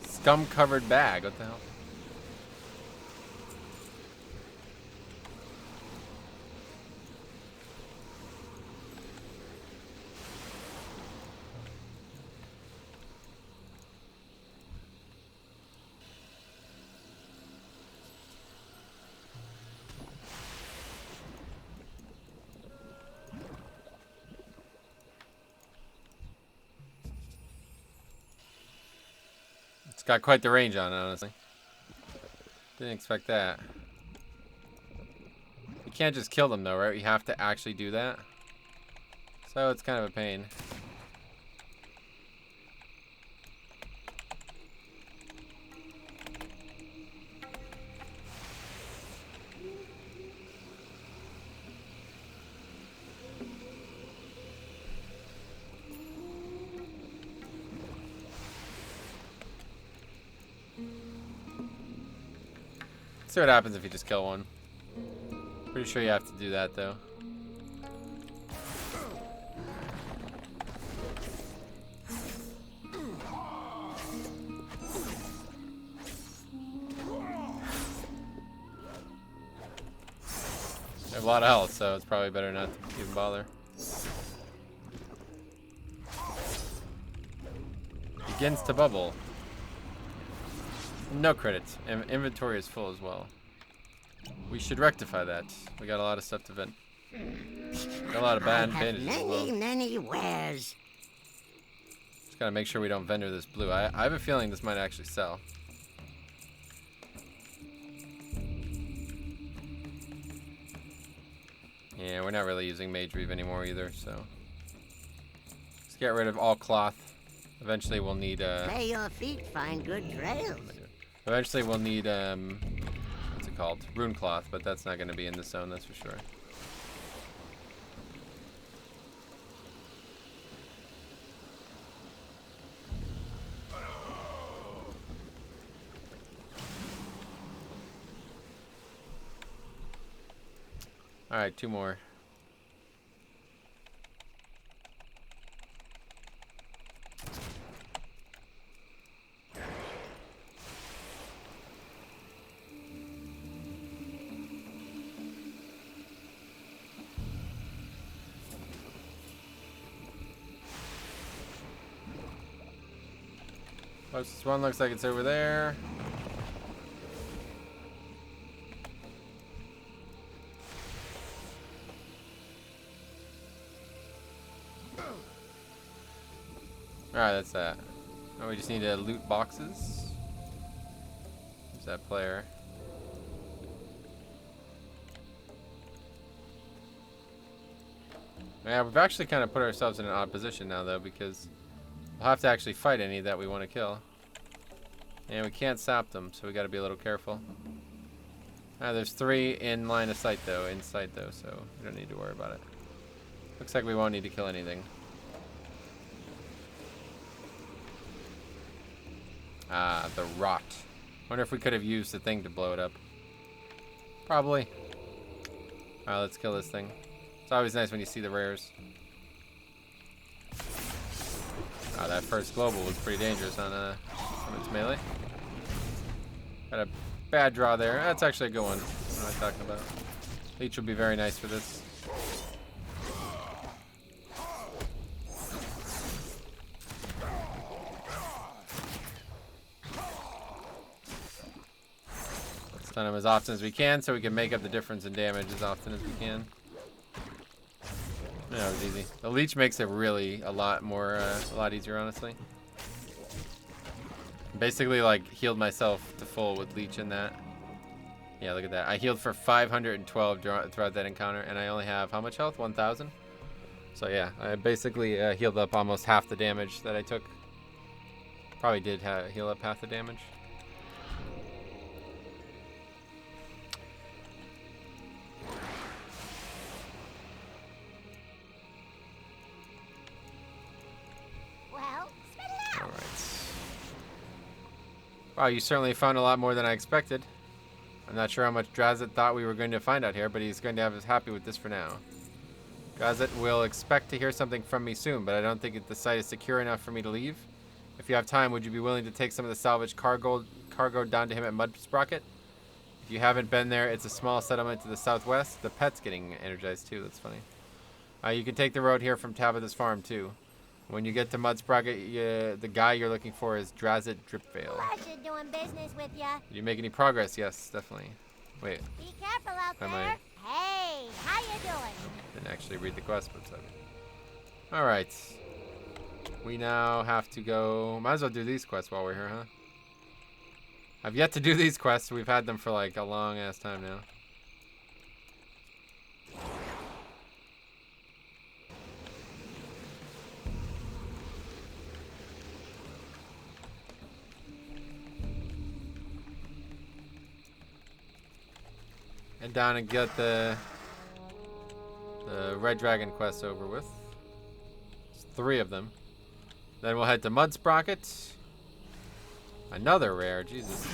Scum covered bag, what the hell? It's got quite the range on it, honestly. Didn't expect that. You can't just kill them though, right? You have to actually do that. So it's kind of a pain. See what happens if you just kill one. Pretty sure you have to do that though. They have a lot of health, so it's probably better not to even bother. Begins to bubble. No credits. Inventory is full as well. We should rectify that. We got a lot of stuff to vent. Got a lot of bad bandages as well. Many wares. Just gotta make sure we don't vendor this blue. I have a feeling this might actually sell. Yeah, we're not really using Mage Reeve anymore either, so. Let's get rid of all cloth. Eventually we'll need May your feet find good trails. eventually we'll need what's it called? Rune cloth, but that's not gonna be in the zone, that's for sure. Alright, 2 more. Closest one looks like it's over there. Alright, that's that. Now we just need to loot boxes. Who's that player? Yeah, we've actually kind of put ourselves in an odd position now, though, because we'll have to actually fight any that we want to kill. And we can't sap them, so we got to be a little careful. There's 3 in line of sight, though, so we don't need to worry about it. Looks like we won't need to kill anything. Ah, the rot. Wonder if we could have used the thing to blow it up. Probably. Alright, let's kill this thing. It's always nice when you see the rares. Oh, that first global was pretty dangerous on its melee. Got a bad draw there. That's actually a good one. What am I talking about? Leech will be very nice for this. Let's stun him as often as we can so we can make up the difference in damage as often as we can. No, it was easy. The leech makes it really a lot easier, honestly. Basically, like, healed myself to full with leech in that. Yeah, look at that. I healed for 512 throughout that encounter, and I only have how much health? 1,000. So yeah, I basically healed up almost half the damage that I took. Probably did heal up half the damage. Wow, you certainly found a lot more than I expected. I'm not sure how much Drazit thought we were going to find out here, but he's going to have us happy with this for now. Drazit will expect to hear something from me soon, but I don't think the site is secure enough for me to leave. If you have time, would you be willing to take some of the salvaged cargo down to him at Mud Sprocket? If you haven't been there, it's a small settlement to the southwest. The pet's getting energized too, that's funny. You can take the road here from Tabitha's farm too. When you get to Mud Sprocket, the guy you're looking for is Drazit Dripvale. Pleasure doing business with ya. Did you make any progress? Yes, definitely. Wait. Be careful out Am there. Hey, how you doing? Didn't actually read the quest, but it's okay. Alright. We now have to go... Might as well do these quests while we're here, huh? I've yet to do these quests. We've had them for like a long ass time now. Head down and get the Red Dragon quest over with. There's 3 of them. Then we'll head to Mud Sprocket. Another rare, Jesus.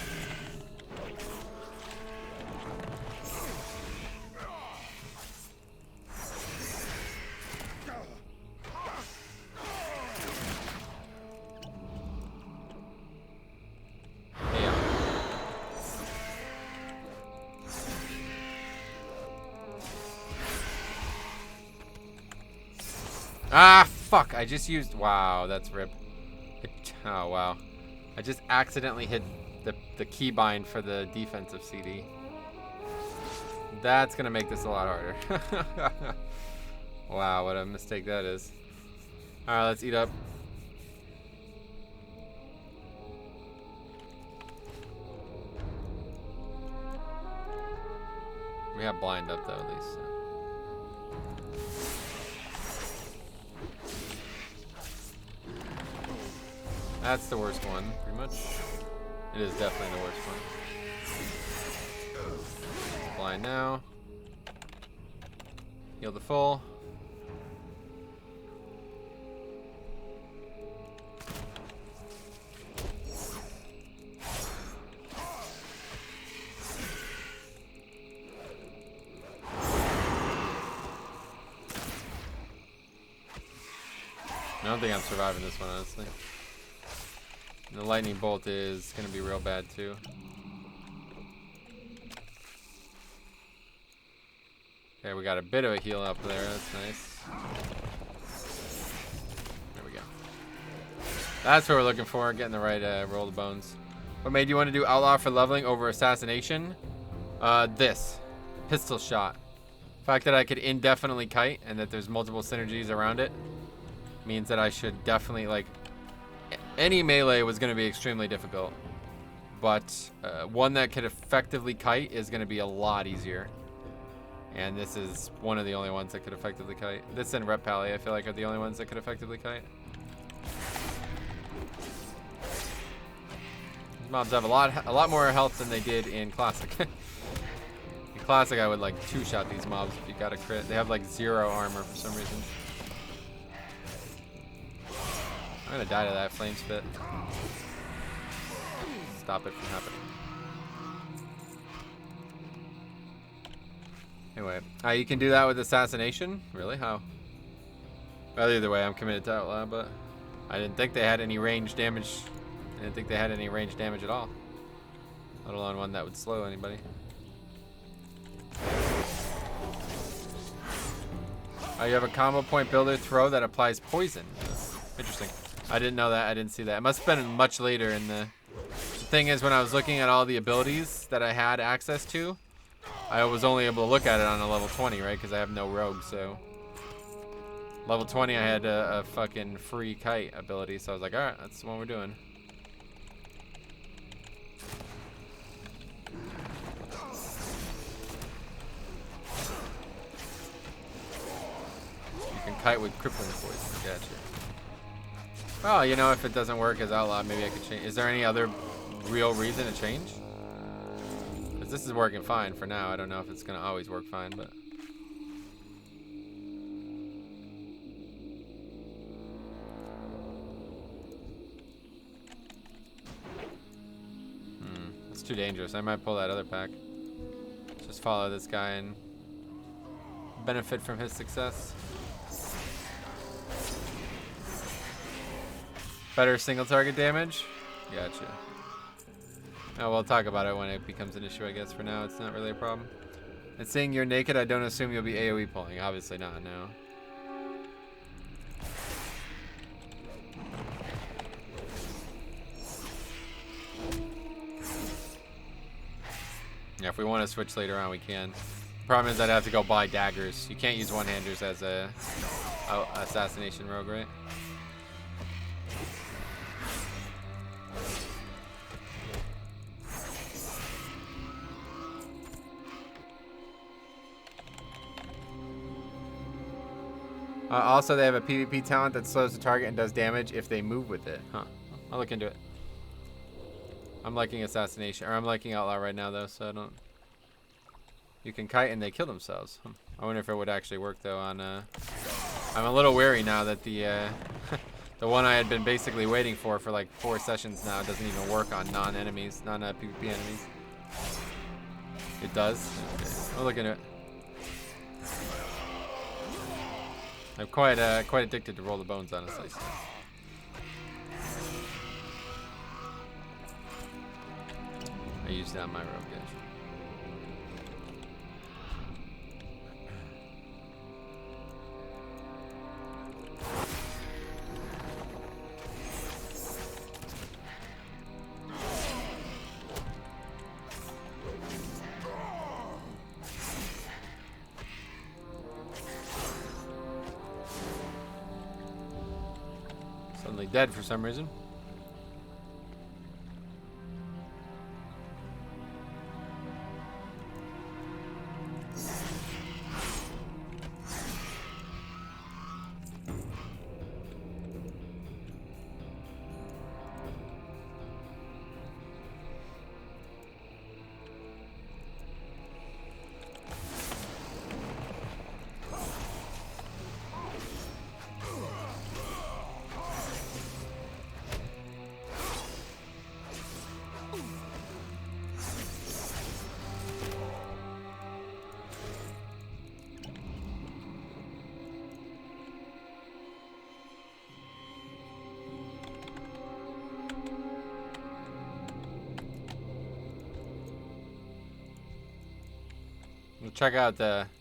Ah, fuck. I just used... Wow, that's rip. Oh, wow. I just accidentally hit the keybind for the defensive CD. That's going to make this a lot harder. Wow, what a mistake that is. Alright, let's eat up. We have blind up, though, at least. So. That's the worst one, pretty much. It is definitely the worst one. Blind now. Heal the full. I don't think I'm surviving this one, honestly. The lightning bolt is going to be real bad too. Okay, we got a bit of a heal up there. That's nice. There we go. That's what we're looking for, getting the right roll of bones. What made you want to do Outlaw for leveling over Assassination? This. Pistol shot. The fact that I could indefinitely kite and that there's multiple synergies around it means that I should definitely, like, any melee was going to be extremely difficult. But one that could effectively kite is going to be a lot easier. And this is one of the only ones that could effectively kite. This and Rep Pally, I feel like, are the only ones that could effectively kite. These mobs have a lot more health than they did in Classic. In Classic, I would like two-shot these mobs if you got a crit. They have like 0 armor for some reason. I'm gonna die to that flame spit. Stop it from happening. Anyway, you can do that with Assassination? Really? How? Well, either way, I'm committed to Outlaw, but I didn't think they had any range damage. I didn't think they had any range damage at all. Let alone one that would slow anybody. You have a combo point builder throw that applies poison. Interesting. I didn't know that. I didn't see that. It must have been much later in the thing is, when I was looking at all the abilities that I had access to, I was only able to look at it on a level 20, right? Because I have no rogue, so. Level 20, I had a fucking free kite ability, so I was like, alright, that's the one we're doing. You can kite with crippling poison. Gotcha. Well, you know, if it doesn't work as Outlaw, maybe I could change. Is there any other real reason to change? Because this is working fine for now. I don't know if it's going to always work fine, but. It's too dangerous. I might pull that other pack. Just follow this guy and benefit from his success. Better single target damage? Gotcha. Oh, we'll talk about it when it becomes an issue, I guess. For now, it's not really a problem. And seeing you're naked, I don't assume you'll be AoE pulling. Obviously not, no. Yeah, if we want to switch later on, we can. Problem is I'd have to go buy daggers. You can't use one-handers as a assassination rogue, right? Also, they have a PvP talent that slows the target and does damage if they move with it. Huh. I'll look into it. I'm liking Assassination, or I'm liking Outlaw right now, though, so I don't... You can kite and they kill themselves. I wonder if it would actually work, though, on... I'm a little wary now that the the one I had been basically waiting for like 4 sessions now doesn't even work on non-enemies, non-PvP enemies. It does? Okay. I'll look into it. I'm quite addicted to roll the bones, honestly. So. I used it on my rogue, guys. Suddenly dead for some reason.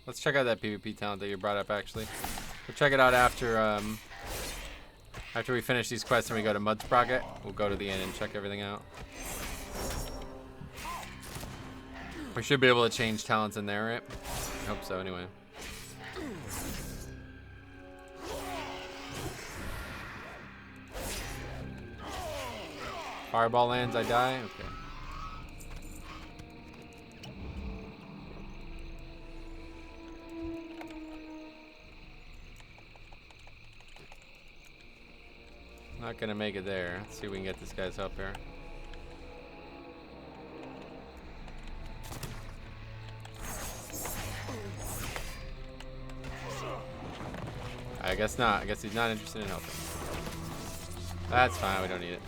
Let's check out that PvP talent that you brought up. Actually, we'll check it out after After we finish these quests and we go to Mud Sprocket, we'll go to the inn and check everything out. We should be able to change talents in there, right? I hope so, anyway. Fireball lands, I die? Okay. Not gonna make it there. Let's see if we can get this guy's help here. I guess not. I guess he's not interested in helping. That's fine. We don't need it.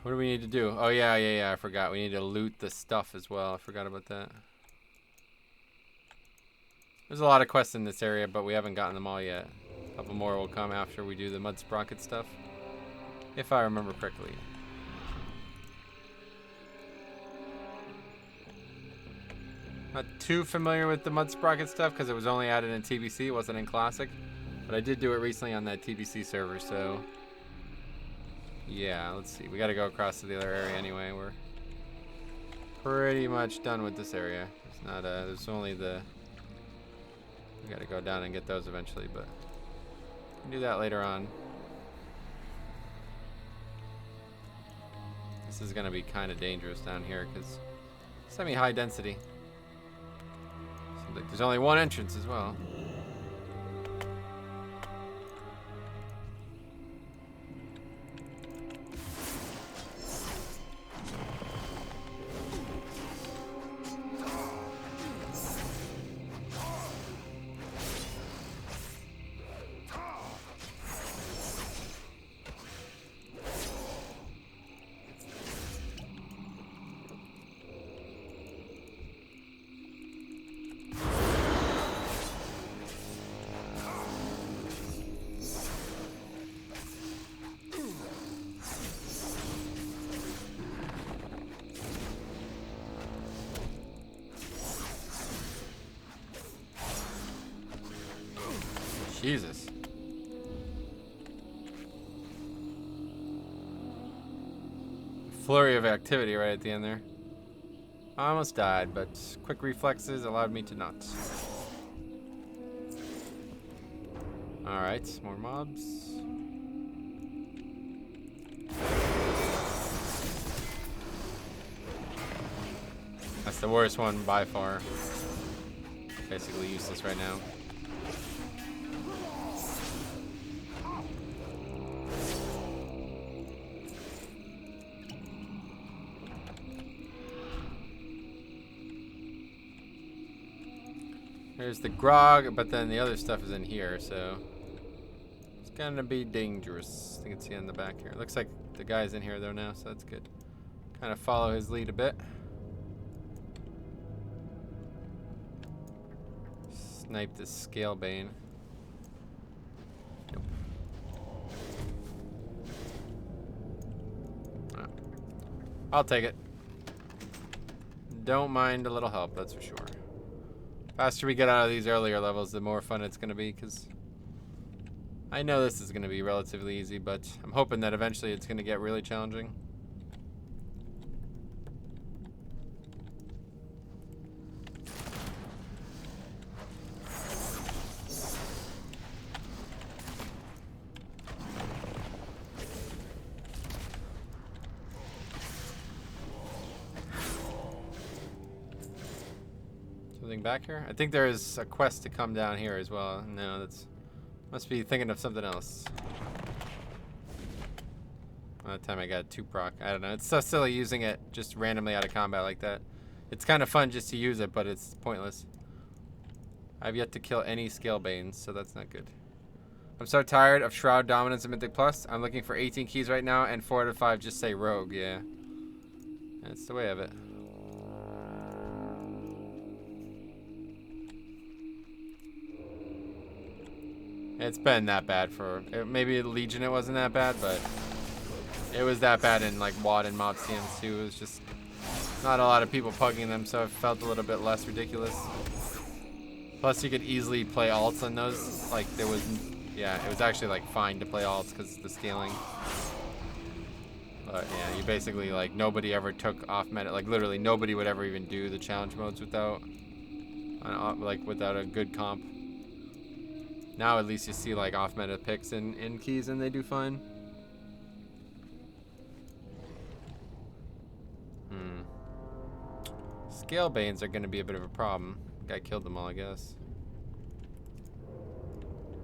What do we need to do? Oh, yeah, I forgot. We need to loot the stuff as well. I forgot about that. There's a lot of quests in this area, but we haven't gotten them all yet. A couple more will come after we do the Mud Sprocket stuff. If I remember correctly. Not too familiar with the Mud Sprocket stuff because it was only added in TBC. It wasn't in Classic. But I did do it recently on that TBC server, so... yeah, let's see. We gotta go across to the other area anyway. We're pretty much done with this area. It's not, there's only the... we gotta go down and get those eventually, but... we can do that later on. This is gonna be kind of dangerous down here, because... semi-high density. Seems like there's only one entrance as well. Jesus. Flurry of activity right at the end there. I almost died, but quick reflexes allowed me to not. Alright, more mobs. That's the worst one by far. Basically useless right now. There's the grog, but then the other stuff is in here, so it's gonna be dangerous. I think it's in the back here. Looks like the guy's in here though now, so that's good. Kind of follow his lead a bit. Snipe this scale bane. Nope. Oh. I'll take it. Don't mind a little help, that's for sure. Faster we get out of these earlier levels, the more fun it's going to be, because I know this is going to be relatively easy, but I'm hoping that eventually it's going to get really challenging. Back here? I think there is a quest to come down here as well. No, that's must be thinking of something else. That time I got 2 proc. I don't know. It's so silly using it just randomly out of combat like that. It's kind of fun just to use it, but it's pointless. I've yet to kill any scale banes, so that's not good. I'm so tired of Shroud Dominance and Mythic Plus. I'm looking for 18 keys right now, and 4 out of 5 just say Rogue. Yeah, that's the way of it. It's been that bad for maybe Legion. It wasn't that bad, but it was that bad in like WoD and Mob CMs too. It was just not a lot of people pugging them, so it felt a little bit less ridiculous. Plus, you could easily play alts on those. Like there was, yeah, it was actually like fine to play alts because of the scaling. But yeah, you basically like nobody ever took off meta. Like literally nobody would ever even do the challenge modes without, without a good comp. Now at least you see like off meta picks in keys and they do fine. Scale Banes are gonna be a bit of a problem. Guy killed them all, I guess.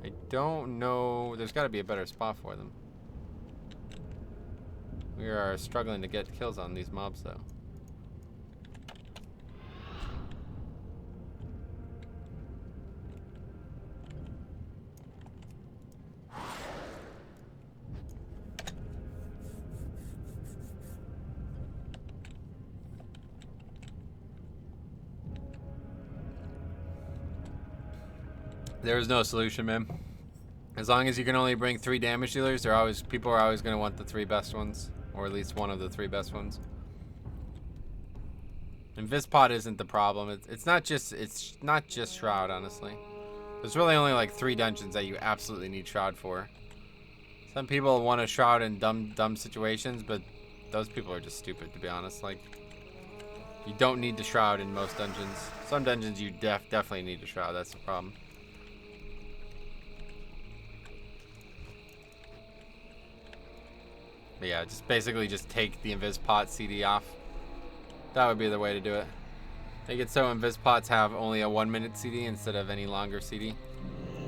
I don't know. There's gotta be a better spot for them. We are struggling to get kills on these mobs though. There's no solution, man. As long as you can only bring 3 damage dealers, people are always going to want the 3 best ones, or at least one of the 3 best ones. And Vispot isn't the problem. It's not just Shroud, honestly. There's really only like 3 dungeons that you absolutely need Shroud for. Some people want a Shroud in dumb situations, but those people are just stupid, to be honest. Like, you don't need the Shroud in most dungeons. Some dungeons you definitely need the Shroud. That's the problem. But yeah, just take the Invispot CD off. That would be the way to do it. Make it so Invispots have only a 1-minute CD instead of any longer CD.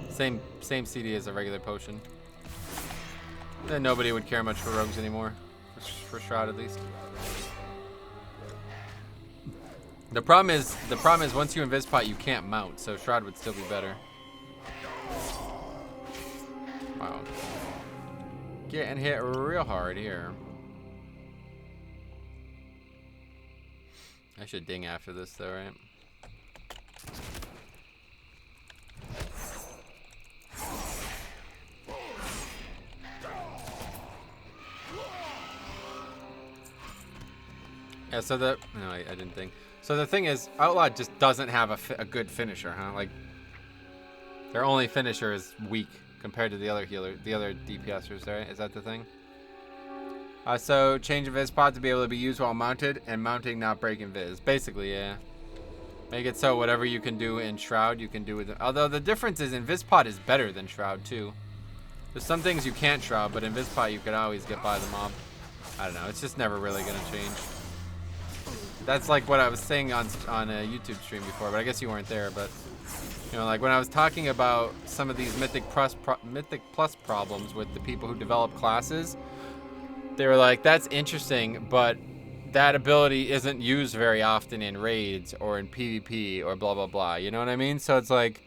Same CD as a regular potion. Then nobody would care much for rogues anymore, for Shroud at least. The problem is once you Invispot, you can't mount, so Shroud would still be better. Wow. Getting hit real hard here. I should ding after this though, right? Yeah, so no, I didn't ding. So the thing is, Outlaw just doesn't have a good finisher, huh? Like, their only finisher is weak compared to the other DPSers, right? Is that the thing? So change Invispot to be able to be used while mounted, and mounting not break Invis. Basically, yeah. Make it so whatever you can do in Shroud, you can do with it. Although the difference is Invispot is better than Shroud too. There's some things you can't Shroud, but Invispot you could always get by the mob. I don't know. It's just never really gonna change. That's like what I was saying on a YouTube stream before, but I guess you weren't there. But you know, like when I was talking about some of these Mythic Plus problems with the people who develop classes, they were like, "That's interesting, but that ability isn't used very often in raids or in PvP or blah blah blah." You know what I mean? So it's like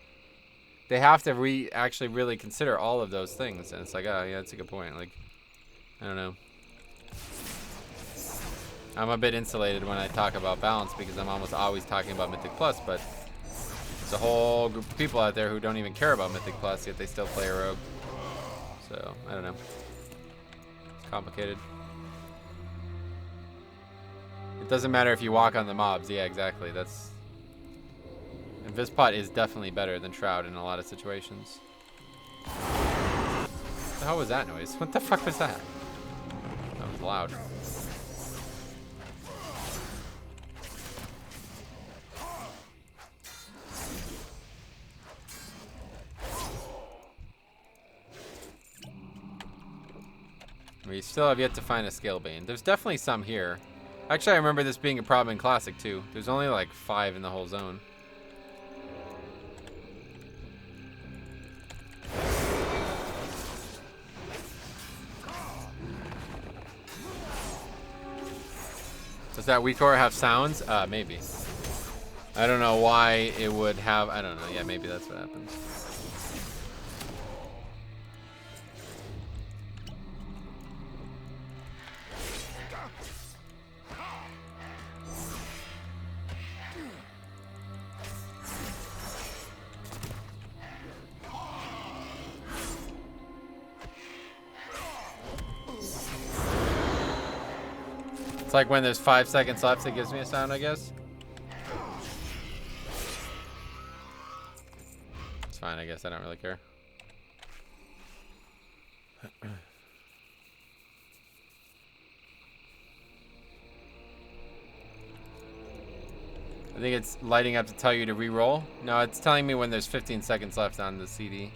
they have to actually really consider all of those things, and it's like, oh yeah, that's a good point. Like, I don't know. I'm a bit insulated when I talk about balance because I'm almost always talking about Mythic Plus, but there's a whole group of people out there who don't even care about Mythic Plus, yet they still play a rogue. So, I don't know. It's complicated. It doesn't matter if you walk on the mobs. Yeah, exactly. And Vispot is definitely better than Shroud in a lot of situations. What the hell was that noise? What the fuck was that? That was loud. We still have yet to find a Scale Bane. There's definitely some here. Actually, I remember this being a problem in Classic, too. There's only like 5 in the whole zone. Does that weak aura have sounds? Maybe. I don't know why it would have... I don't know. Yeah, maybe that's what happens. It's like when there's 5 seconds left, it gives me a sound, I guess. It's fine, I guess. I don't really care. I think it's lighting up to tell you to re-roll. No, it's telling me when there's 15 seconds left on the CD.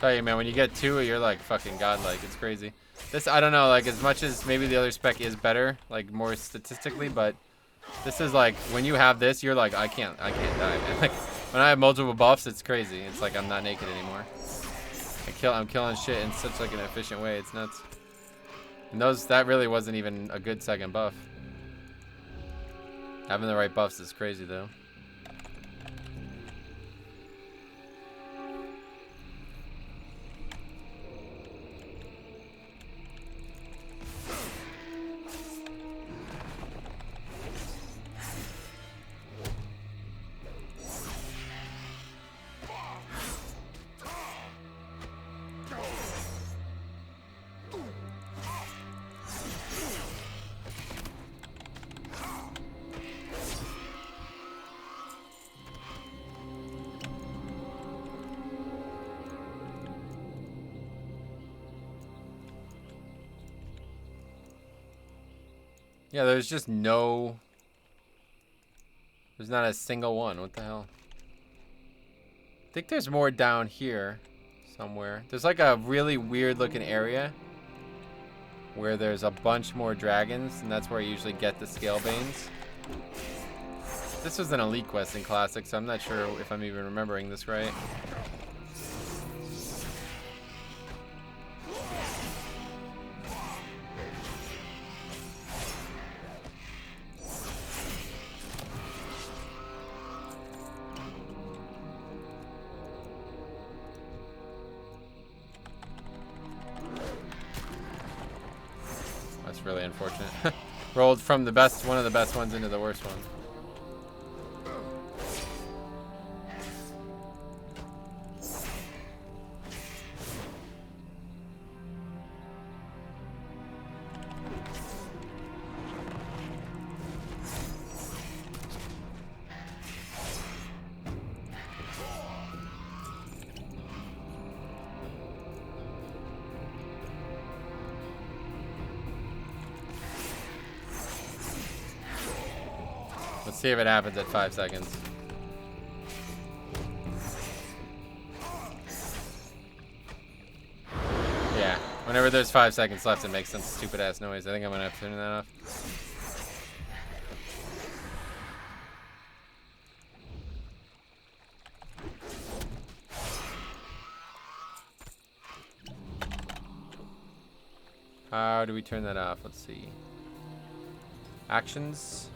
Tell you, man, when you get 2, you're like fucking godlike. It's crazy. This, I don't know, like as much as maybe the other spec is better, like more statistically, but this is like when you have this, you're like, I can't die, man. Like when I have multiple buffs, it's crazy. It's like I'm not naked anymore. I'm killing shit in such like an efficient way. It's nuts. And that really wasn't even a good second buff. Having the right buffs is crazy though. Yeah, there's just no... There's not a single one. What the hell? I think there's more down here somewhere. There's like a really weird looking area where there's a bunch more dragons, and that's where I usually get the scale banes. This was an elite quest in Classic, so I'm not sure if I'm even remembering this right. Really unfortunate. Rolled from one of the best ones into the worst one. Let's see if it happens at 5 seconds. Yeah, whenever there's 5 seconds left, it makes some stupid ass noise. I think I'm gonna have to turn that off. How do we turn that off? Let's see. Actions.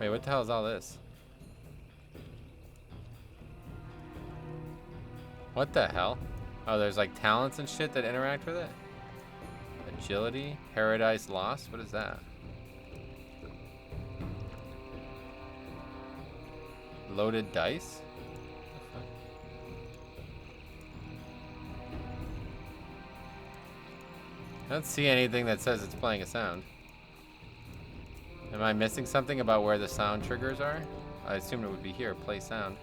Wait, what the hell is all this? What the hell? Oh, there's like talents and shit that interact with it? Agility? Paradise Lost? What is that? Loaded dice? I don't see anything that says it's playing a sound. Am I missing something about where the sound triggers are? I assumed it would be here, play sound.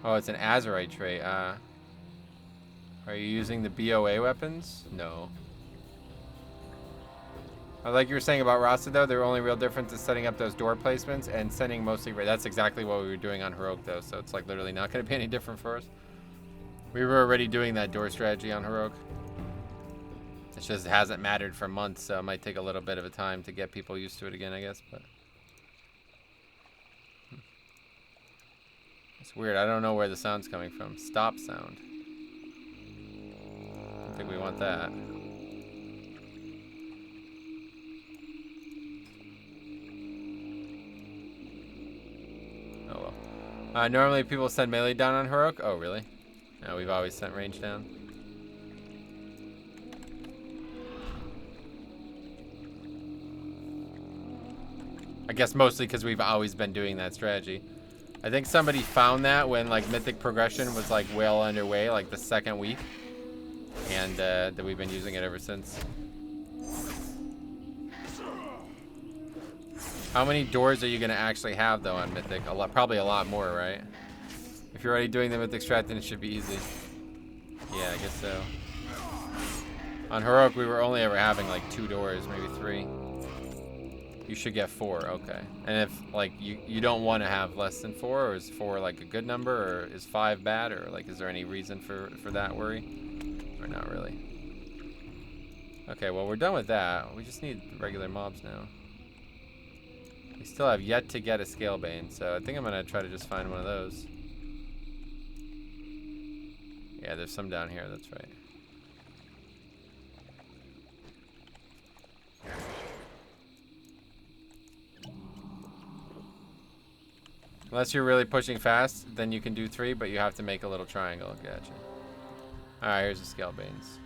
Oh, it's an Azurite trait. Are you using the BOA weapons? No. Like you were saying about Rasta, though, their only real difference is setting up those door placements and sending mostly... That's exactly what we were doing on Heroic, though, so it's like literally not going to be any different for us. We were already doing that door strategy on Heroic. It just hasn't mattered for months, so it might take a little bit of a time to get people used to it again, I guess. But It's weird. I don't know where the sound's coming from. Stop sound. I don't think we want that. Oh well. Normally people send melee down on Heroic. Oh really? No, we've always sent range down. I guess mostly because we've always been doing that strategy. I think somebody found that when like Mythic progression was like well underway, like the second week, and that we've been using it ever since. How many doors are you gonna actually have though on Mythic? A lot, probably a lot more, right? If you're already doing the Mythic strat, then it should be easy. Yeah, I guess so. On Heroic, we were only ever having like 2 doors, maybe 3. You should get 4, okay. And if like you don't want to have less than 4, or is 4 like a good number, or is 5 bad, or like is there any reason for that worry, or not really? Okay, well we're done with that. We just need regular mobs now. We still have yet to get a Scale Bane, so I think I'm gonna try to just find one of those. Yeah, there's some down here. That's right. Unless you're really pushing fast, then you can do 3, but you have to make a little triangle. Gotcha. Alright, here's the Scale Banes.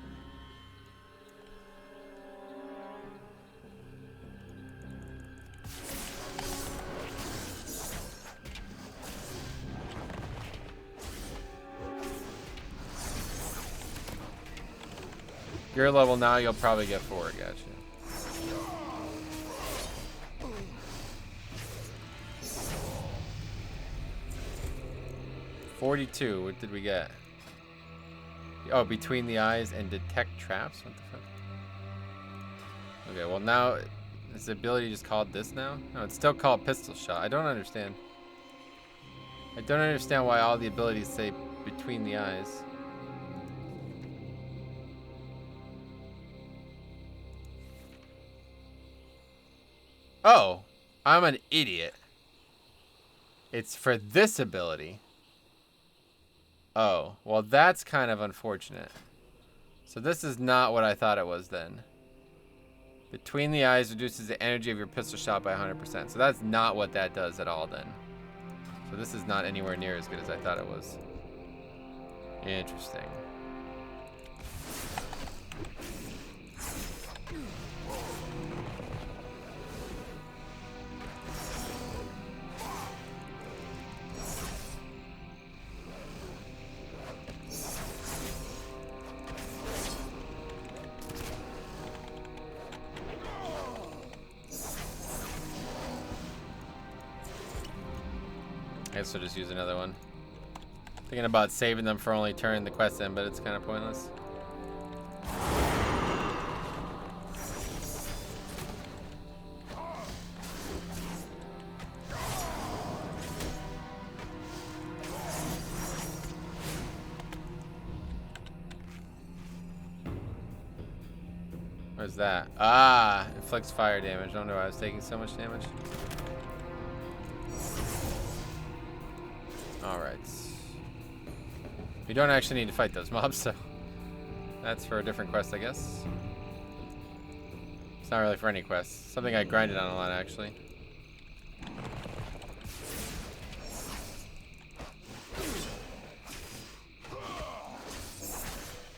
Your level now, you'll probably get 4. Gotcha. 42. What did we get? Oh, between the eyes and detect traps? What the fuck? Okay, well now, is the ability just called this now? No, it's still called pistol shot. I don't understand. I don't understand why all the abilities say between the eyes. Oh, I'm an idiot. It's for this ability. Oh, well that's kind of unfortunate. So this is not what I thought it was then. Between the eyes reduces the energy of your pistol shot by 100%. So that's not what that does at all then. So this is not anywhere near as good as I thought it was. Interesting. I guess we'll just use another one. Thinking about saving them for only turning the quest in, but it's kind of pointless. What is that? Ah, inflicts fire damage. I wonder why I was taking so much damage. Alright. We don't actually need to fight those mobs, so that's for a different quest, I guess. It's not really for any quest. Something I grinded on a lot, actually.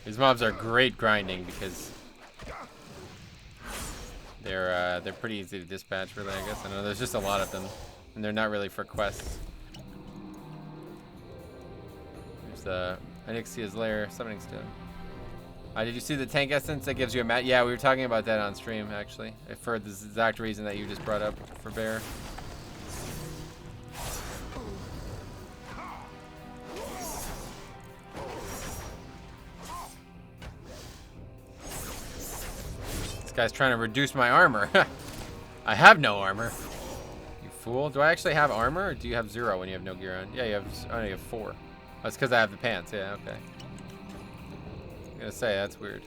These mobs are great grinding because they're pretty easy to dispatch, really, I guess. I know there's just a lot of them, and they're not really for quests. Onyxia's Lair, Summoning Stone. Did you see the tank essence that gives you a mat? Yeah, we were talking about that on stream, actually. For the exact reason that you just brought up for Bear. This guy's trying to reduce my armor. I have no armor. You fool. Do I actually have armor, or do you have 0 when you have no gear on? Yeah, you have, oh, you have 4. That's because I have the pants. Yeah, okay. I'm gonna say, that's weird.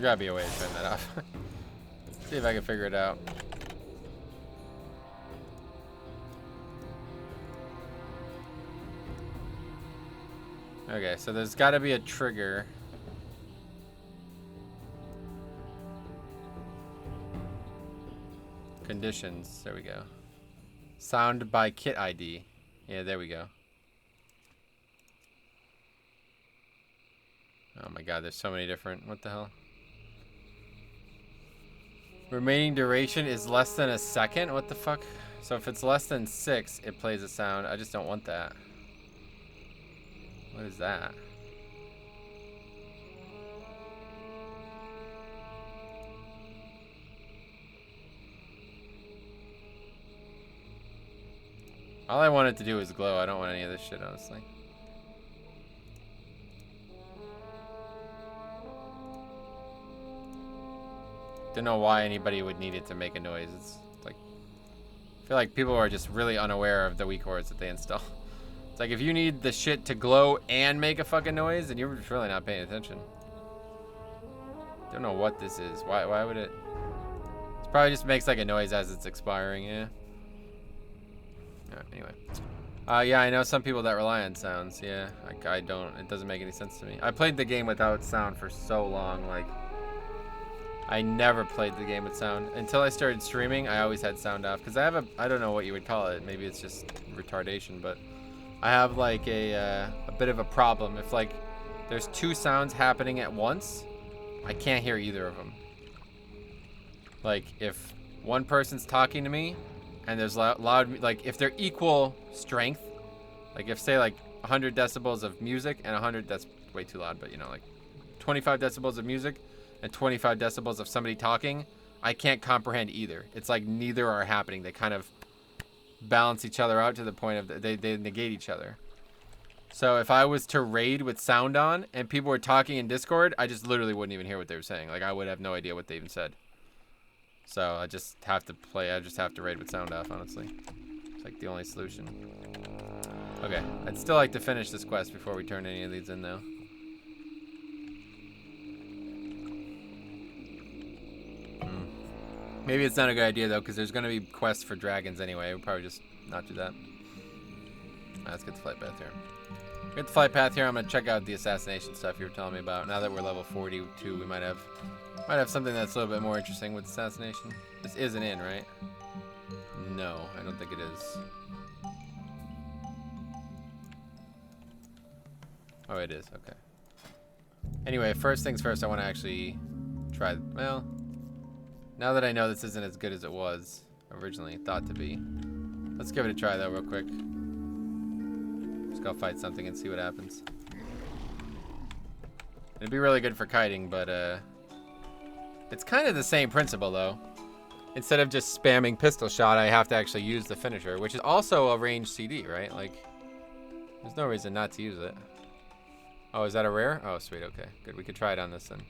There's gotta be a way to turn that off. See if I can figure it out. Okay, so there's gotta be a trigger. Conditions, there we go. Sound by kit ID. Yeah, there we go. Oh my god, there's so many different, what the hell? Remaining duration is less than a second? What the fuck? So if it's less than 6, it plays a sound. I just don't want that. What is that? All I want it to do is glow. I don't want any of this shit, honestly. Don't know why anybody would need it to make a noise. It's like, I feel like people are just really unaware of the weak cores that they install. It's like if you need the shit to glow and make a fucking noise, then you're just really not paying attention. Don't know what this is. Why would it? It probably just makes like a noise as it's expiring. Yeah. Anyway. Yeah, I know some people that rely on sounds. Yeah, I don't. It doesn't make any sense to me. I played the game without sound for so long. Like, I never played the game with sound. Until I started streaming, I always had sound off. Because I have I don't know what you would call it. Maybe it's just retardation. But I have like a bit of a problem. If like there's 2 sounds happening at once, I can't hear either of them. Like if one person's talking to me, and there's loud, like if they're equal strength, like if say like 100 decibels of music and 100, that's way too loud, but you know, like 25 decibels of music and 25 decibels of somebody talking, I can't comprehend either. It's like neither are happening. They kind of balance each other out to the point of they negate each other. So if I was to raid with sound on and people were talking in Discord, I just literally wouldn't even hear what they were saying. Like I would have no idea what they even said. So I just have to play. I just have to raid with sound off, honestly. It's like the only solution. Okay, I'd still like to finish this quest before we turn any of these in, though. Maybe it's not a good idea, though, because there's going to be quests for dragons anyway. We'll probably just not do that. Let's get the flight path here. Get the flight path here. I'm going to check out the assassination stuff you were telling me about. Now that we're level 42, we might have something that's a little bit more interesting with assassination. This is an inn, right? No, I don't think it is. Oh, it is. Okay. Anyway, first things first, I want to actually try. Well, now that I know this isn't as good as it was originally thought to be, let's give it a try though, real quick. Just go fight something and see what happens. It'd be really good for kiting, but it's kind of the same principle though. Instead of just spamming pistol shot, I have to actually use the finisher, which is also a ranged CD, right? Like, there's no reason not to use it. Oh, is that a rare? Oh, sweet. Okay, good. We could try it on this then.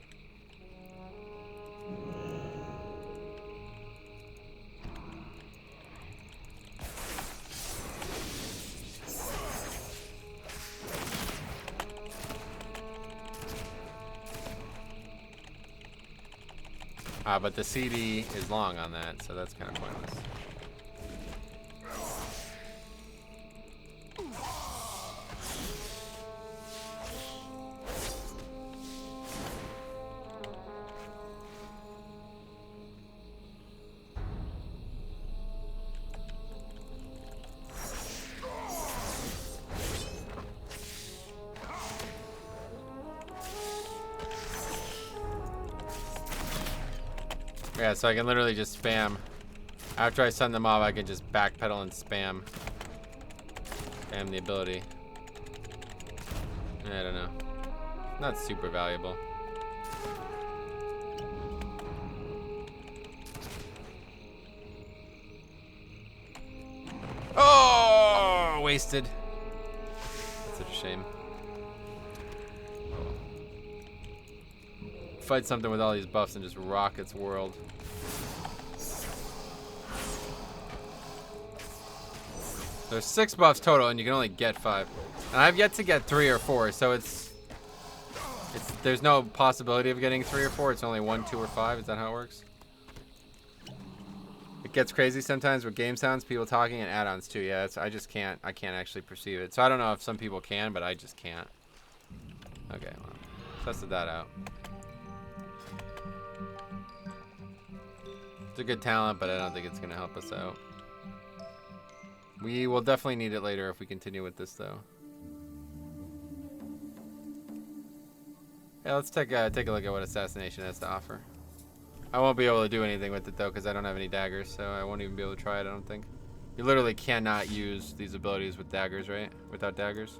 But the CD is long on that, so that's kind of pointless. Yeah, so I can literally just spam. After I send them off, I can just backpedal and spam. Spam the ability. I don't know. Not super valuable. Oh, wasted. That's such a shame. Fight something with all these buffs and just rock its world. There's 6 buffs total and you can only get 5. And I've yet to get 3 or 4, so it's There's no possibility of getting 3 or 4. It's only 1, 2, or 5. Is that how it works? It gets crazy sometimes with game sounds, people talking, and add-ons too. Yeah, I just can't. I can't actually perceive it. So I don't know if some people can, but I just can't. Okay, well, tested that out. It's a good talent, but I don't think it's gonna help us out. We will definitely need it later if we continue with this, though. Yeah, let's take a look at what assassination has to offer. I won't be able to do anything with it though because I don't have any daggers, so I won't even be able to try it. I don't think. You literally cannot use these abilities with daggers, right? Without daggers.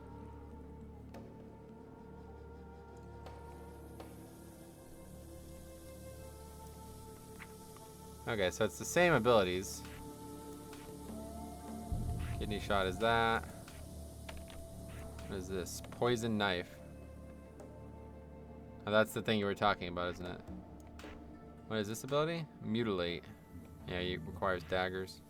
Okay, so it's the same abilities. Kidney shot is that. What is this? Poison knife. Oh, that's the thing you were talking about, isn't it? What is this ability? Mutilate. Yeah, it requires daggers.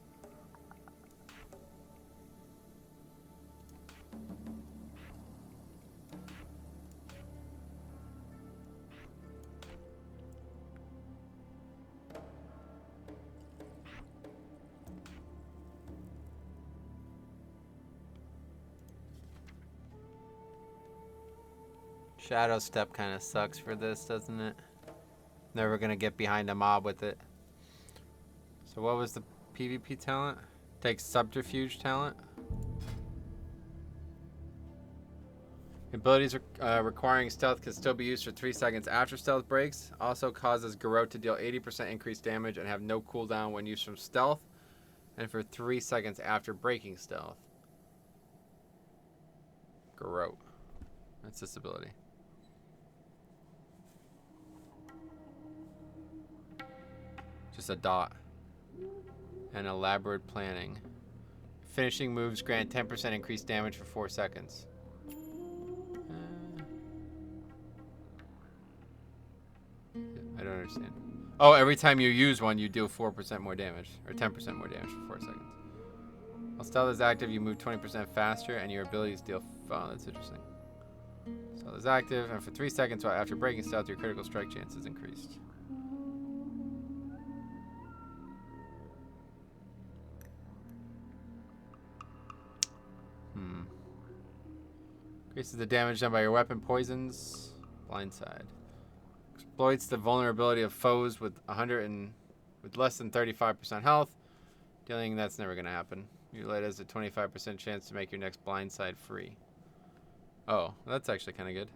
Shadow step kind of sucks for this, doesn't it? Never gonna get behind a mob with it. So what was the PvP talent? Takes subterfuge talent. Abilities requiring stealth can still be used for 3 seconds after stealth breaks. Also causes Garrote to deal 80% increased damage and have no cooldown when used from stealth, and for 3 seconds after breaking stealth. Garrote. That's this ability. Just a dot. And elaborate planning. Finishing moves grant 10% increased damage for 4 seconds. I don't understand. Oh, every time you use one, you deal 4% more damage. Or 10% more damage for 4 seconds. While stealth is active, you move 20% faster, and your abilities deal... Oh, that's interesting. Stealth is active, and for 3 seconds after breaking stealth, your critical strike chance is increased. Increases the damage done by your weapon. Poisons. Blindside. Exploits the vulnerability of foes with with less than 35% health. Dealing that's never gonna happen. Mutilate has a 25% chance to make your next blindside free. Oh, that's actually kind of good.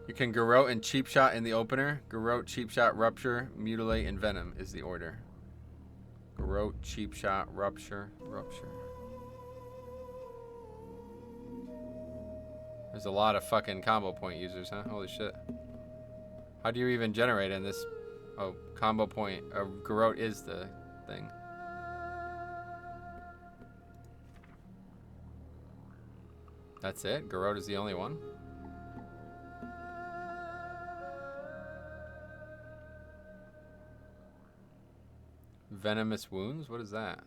You can Garrote and Cheap Shot in the opener. Garrote, Cheap Shot, Rupture, Mutilate, and Venom is the order. Garrote, Cheap Shot, Rupture. There's a lot of fucking combo point users, huh? Holy shit. How do you even generate in this? Oh, combo point. Garrote is the thing. That's it? Garrote is the only one? Venomous wounds? What is that?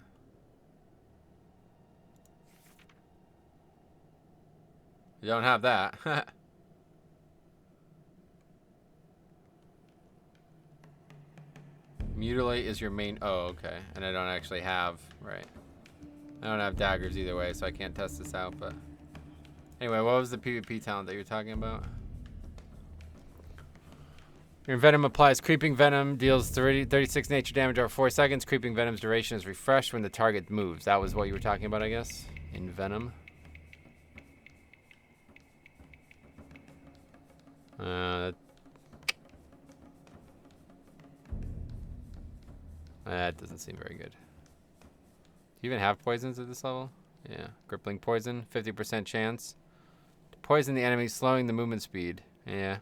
You don't have that. Mutilate is your main... Oh, okay. And I don't actually have... Right. I don't have daggers either way, so I can't test this out, but... Anyway, what was the PvP talent that you were talking about? Your Venom applies Creeping Venom, deals 36 nature damage over 4 seconds. Creeping Venom's duration is refreshed when the target moves. That was what you were talking about, I guess? In Venom. That doesn't seem very good. Do you even have poisons at this level? Yeah. Crippling Poison, 50% chance. To poison the enemy, slowing the movement speed. Yeah.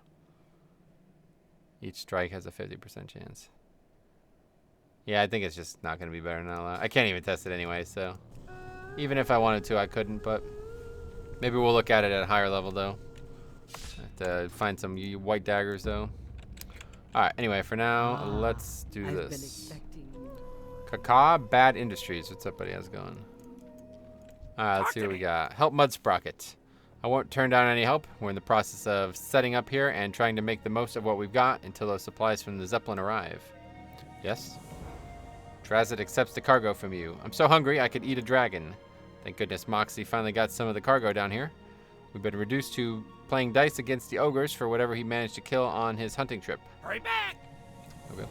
Each strike has a 50% chance. Yeah, I think it's just not going to be better than Outlaw. I can't even test it anyway, so... Even if I wanted to, I couldn't, but... Maybe we'll look at it at a higher level, though. I have to find some white daggers, though. Alright, anyway, for now, let's do this. Kaka Bad Industries. What's up, buddy? How's it going? Alright, let's see what we got. Help Mudsprocket. I won't turn down any help. We're in the process of setting up here and trying to make the most of what we've got until those supplies from the Zeppelin arrive. Yes? Drazit accepts the cargo from you. I'm so hungry I could eat a dragon. Thank goodness Moxie finally got some of the cargo down here. We've been reduced to playing dice against the ogres for whatever he managed to kill on his hunting trip. Hurry back! Okay.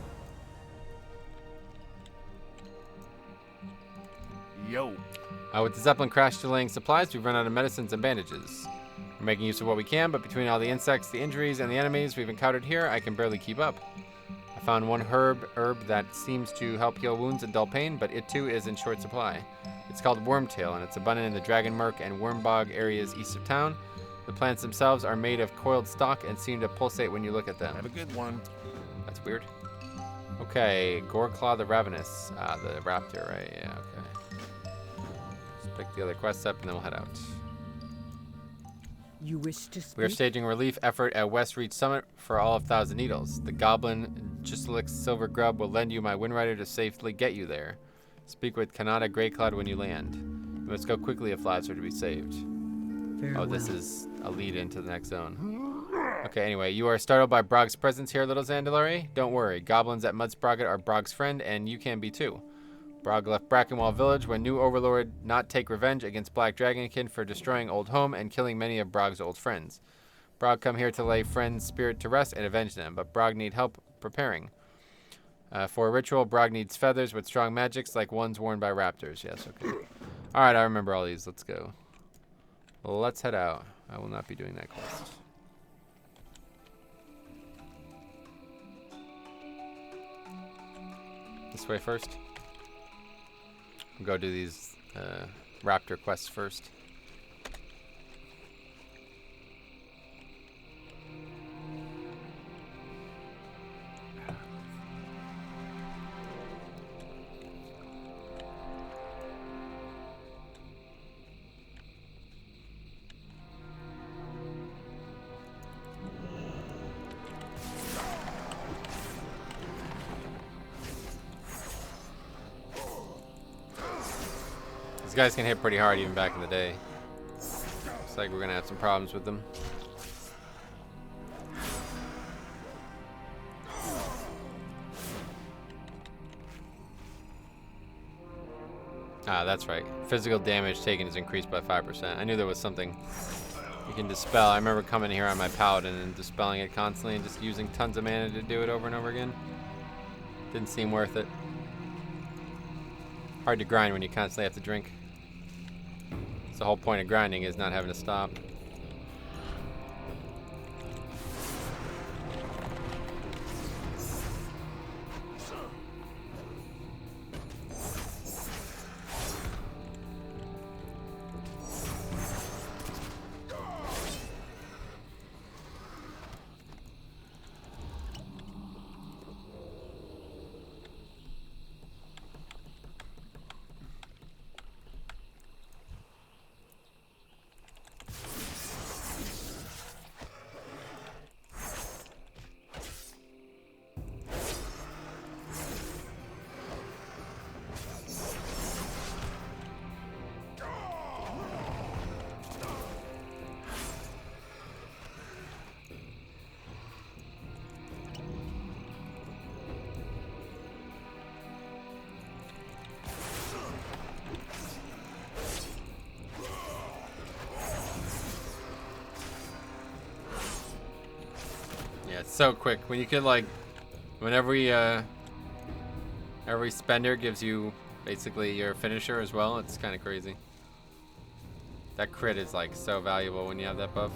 Yo. With the Zeppelin crash delaying supplies, we've run out of medicines and bandages. We're making use of what we can, but between all the insects, the injuries, and the enemies we've encountered here, I can barely keep up. I found one herb that seems to help heal wounds and dull pain, but it too is in short supply. It's called Wormtail, and it's abundant in the Dragonmurk and Wormbog areas east of town. The plants themselves are made of coiled stalk and seem to pulsate when you look at them. Have a good one. That's weird. Okay, Goreclaw the Ravenous. The raptor, right? Yeah, okay. Let's pick the other quests up and then we'll head out. You wish to speak? We are staging a relief effort at West Reach Summit for all of Thousand Needles. The Goblin Giselix Silver Grub will lend you my Windrider to safely get you there. Speak with Kanata Greycloud when you land. You must go quickly if lives are to be saved. Farewell. Oh, this is a lead into the next zone. Okay, anyway, you are startled by Brog's presence here, little Zandalari. Don't worry, goblins at Mudsprocket are Brog's friend, and you can be too. Brog left Brackenwall Village when new Overlord not take revenge against Black Dragonkin for destroying old home and killing many of Brog's old friends. Brog come here to lay friend's spirit to rest and avenge them, but Brog need help preparing. For a ritual, Brog needs feathers with strong magics like ones worn by raptors. Yes, okay. Alright, I remember all these. Let's go. Well, let's head out. I will not be doing that quest. This way first. We'll go do these raptor quests first. These guys can hit pretty hard even back in the day. Looks like we're gonna have some problems with them. Ah, that's right. Physical damage taken is increased by 5%. I knew there was something you can dispel. I remember coming here on my paladin and dispelling it constantly and just using tons of mana to do it over and over again. Didn't seem worth it. Hard to grind when you constantly have to drink. That's the whole point of grinding, is not having to stop. Yeah, it's so quick. When you could, like, when every spender gives you basically your finisher as well, it's kind of crazy. That crit is, like, so valuable when you have that buff.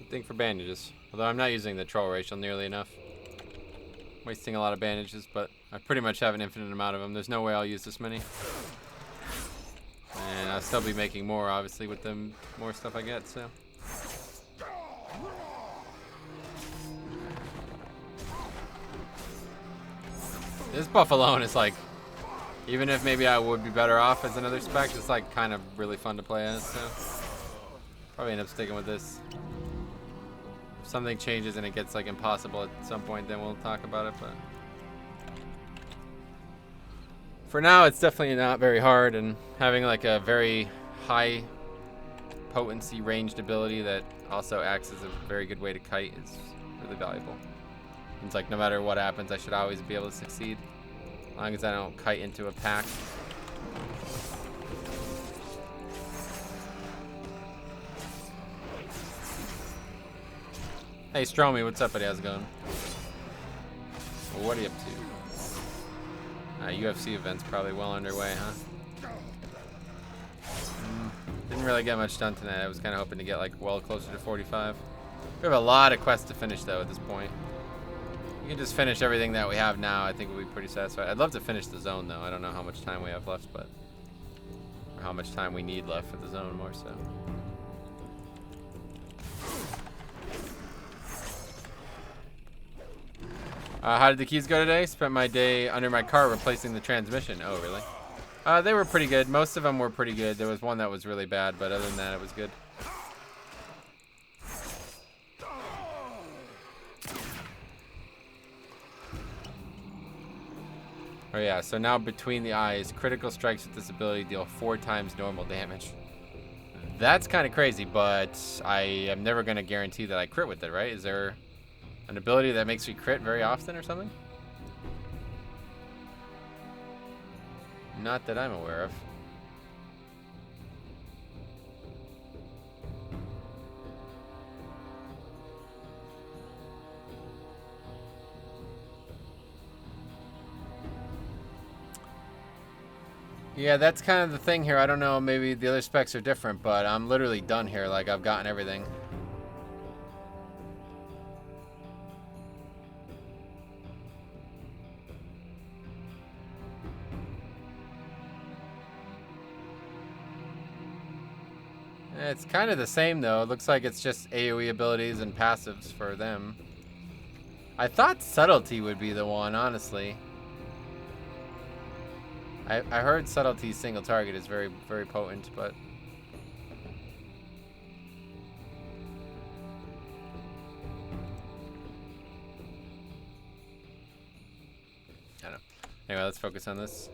Thing for bandages. Although I'm not using the troll racial nearly enough. Wasting a lot of bandages, but I pretty much have an infinite amount of them. There's no way I'll use this many. And I'll still be making more, obviously, with the more stuff I get, so. This buff alone is like, even if maybe I would be better off as another spec, it's like kind of really fun to play as, so. Probably end up sticking with this. If something changes and it gets like impossible at some point, then we'll talk about it, but. For now, it's definitely not very hard, and having like a very high potency ranged ability that also acts as a very good way to kite is really valuable. It's like no matter what happens, I should always be able to succeed, as long as I don't kite into a pack. Hey Stromy, what's up buddy, how's it going? Well, what are you up to? UFC event's probably well underway, huh? Didn't really get much done tonight. I was kind of hoping to get like well closer to 45. We have a lot of quests to finish though at this point. We can just finish everything that we have now. I think we'll be pretty satisfied. I'd love to finish the zone though. I don't know how much time we have left, but or how much time we need left for the zone more so. How did the keys go today? Spent my day under my car replacing the transmission. Oh, really? They were pretty good. Most of them were pretty good. There was one that was really bad, but other than that, it was good. Oh yeah, so now between the eyes, critical strikes with this ability deal 4 times normal damage. That's kind of crazy, but I am never going to guarantee that I crit with it, right? Is there an ability that makes you crit very often or something? Not that I'm aware of. Yeah, that's kind of the thing here. I don't know, maybe the other specs are different, but I'm literally done here. Like, I've gotten everything. It's kind of the same though. It looks like it's just AoE abilities and passives for them. I thought subtlety would be the one, honestly. I heard subtlety single target is very, very potent, but I don't know. Anyway, let's focus on this.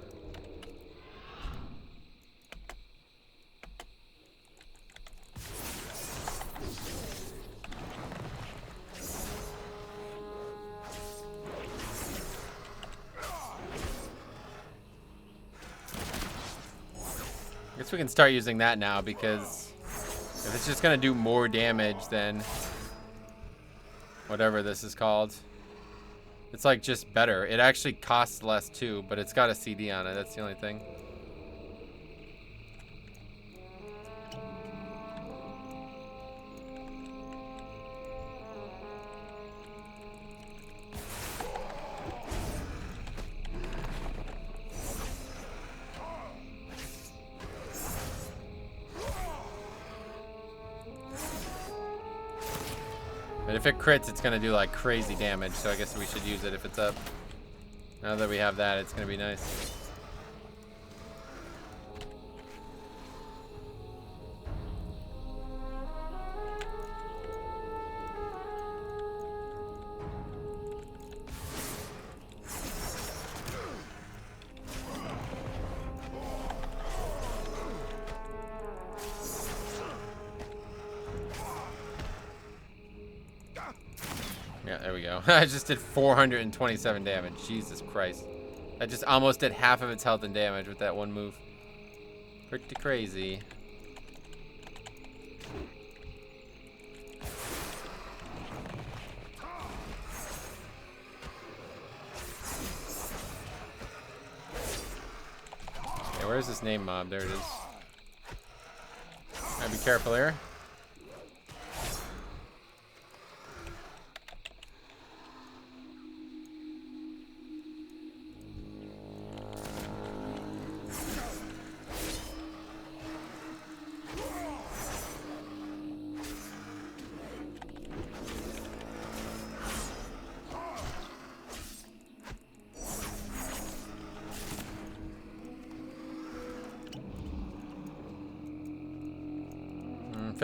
I guess we can start using that now, because if it's just gonna do more damage than whatever this is called, it's like just better. It actually costs less too, but it's got a CD on it. That's the only thing. But if it crits, it's gonna do like crazy damage, so I guess we should use it if it's up. Now that we have that, it's gonna be nice. Yeah, there we go. I just did 427 damage. Jesus Christ. I just almost did half of its health and damage with that one move. Pretty crazy. Okay, where's this name mob? There it is. Gotta be careful here.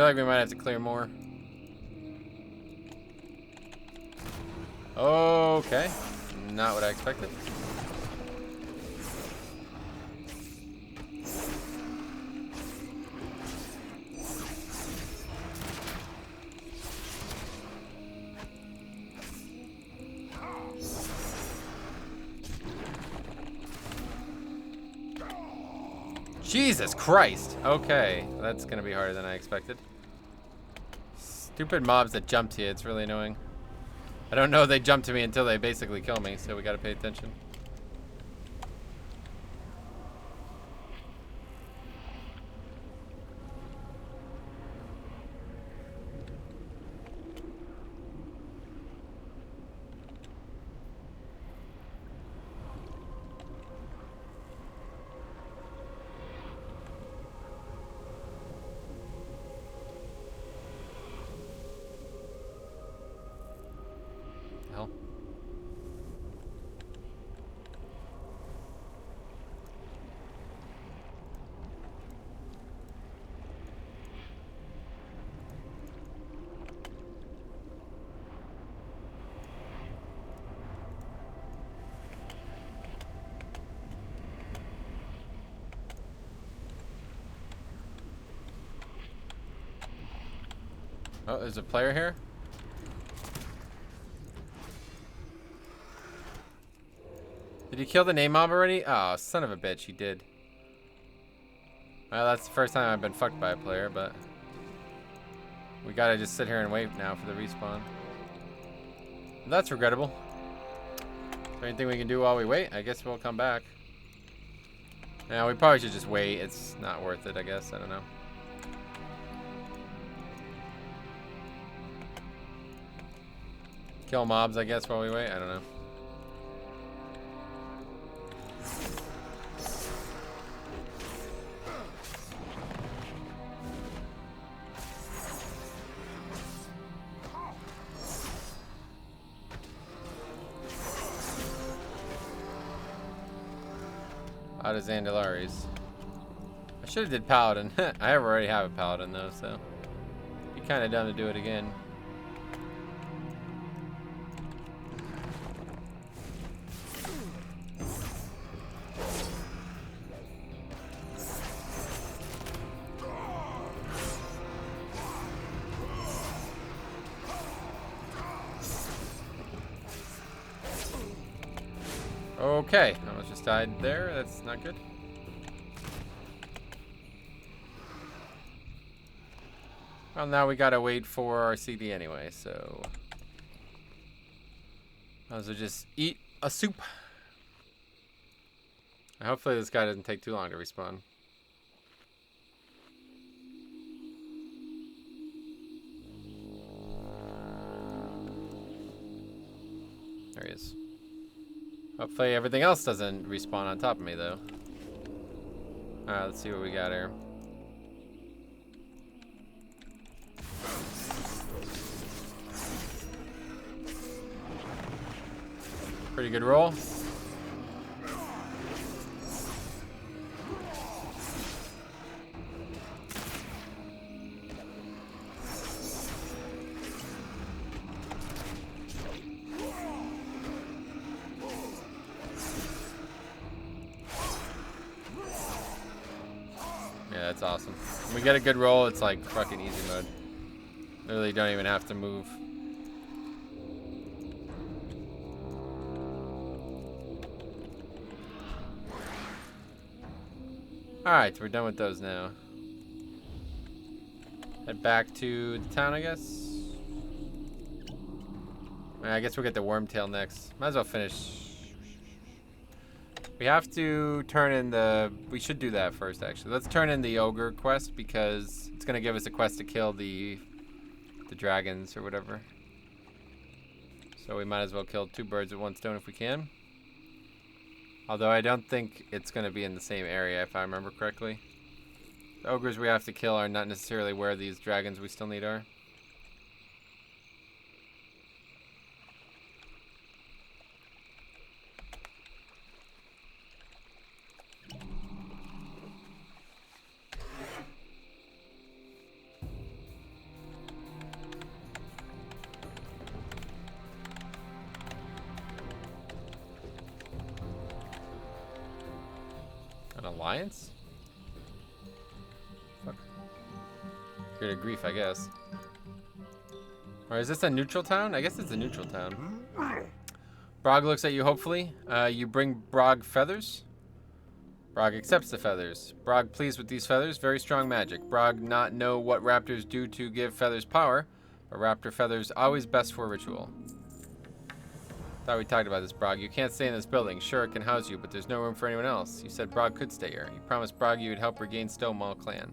feel like we might have to clear more. Okay. Not what I expected. Jesus Christ! Okay, that's gonna be harder than I expected. Stupid mobs that jump to you, it's really annoying. I don't know they jump to me until they basically kill me, so we gotta pay attention. Hell. Oh, there's a player here? Did you kill the name mob already? Oh, son of a bitch, he did. Well, that's the first time I've been fucked by a player, but... we gotta just sit here and wait now for the respawn. That's regrettable. Is there anything we can do while we wait? I guess we'll come back. Yeah, we probably should just wait. It's not worth it, I guess. I don't know. Kill mobs, I guess, while we wait. I don't know. Out of Zandalari's. I should have did Paladin. I already have a Paladin though, so be kind of dumb to do it again. Okay, I almost just died there. That's not good. Well, now we gotta wait for our CD anyway, so might as well just eat a soup. Hopefully this guy doesn't take too long to respawn. There he is. Hopefully everything else doesn't respawn on top of me, though. Alright, let's see what we got here. Pretty good roll. That's awesome. When we get a good roll, it's like fucking easy mode. Literally don't even have to move. Alright, we're done with those now. Head back to the town, I guess. I guess we'll get the Wormtail next. Might as well finish. We have to turn in the... we should do that first, actually. Let's turn in the Ogre quest, because it's going to give us a quest to kill the dragons or whatever. So we might as well kill two birds with one stone if we can. Although I don't think it's going to be in the same area, if I remember correctly. The ogres we have to kill are not necessarily where these dragons we still need are. Alliance? Fuck. Created grief, I guess. Or is this a neutral town? I guess it's a neutral town. Brog looks at you hopefully. You bring Brog feathers? Brog accepts the feathers. Brog pleased with these feathers. Very strong magic. Brog not know what raptors do to give feathers power, but raptor feathers always best for ritual. Thought we talked about this, Brog. You can't stay in this building. Sure, it can house you, but there's no room for anyone else. You said Brog could stay here. You promised Brog you would help regain Stonewall clan.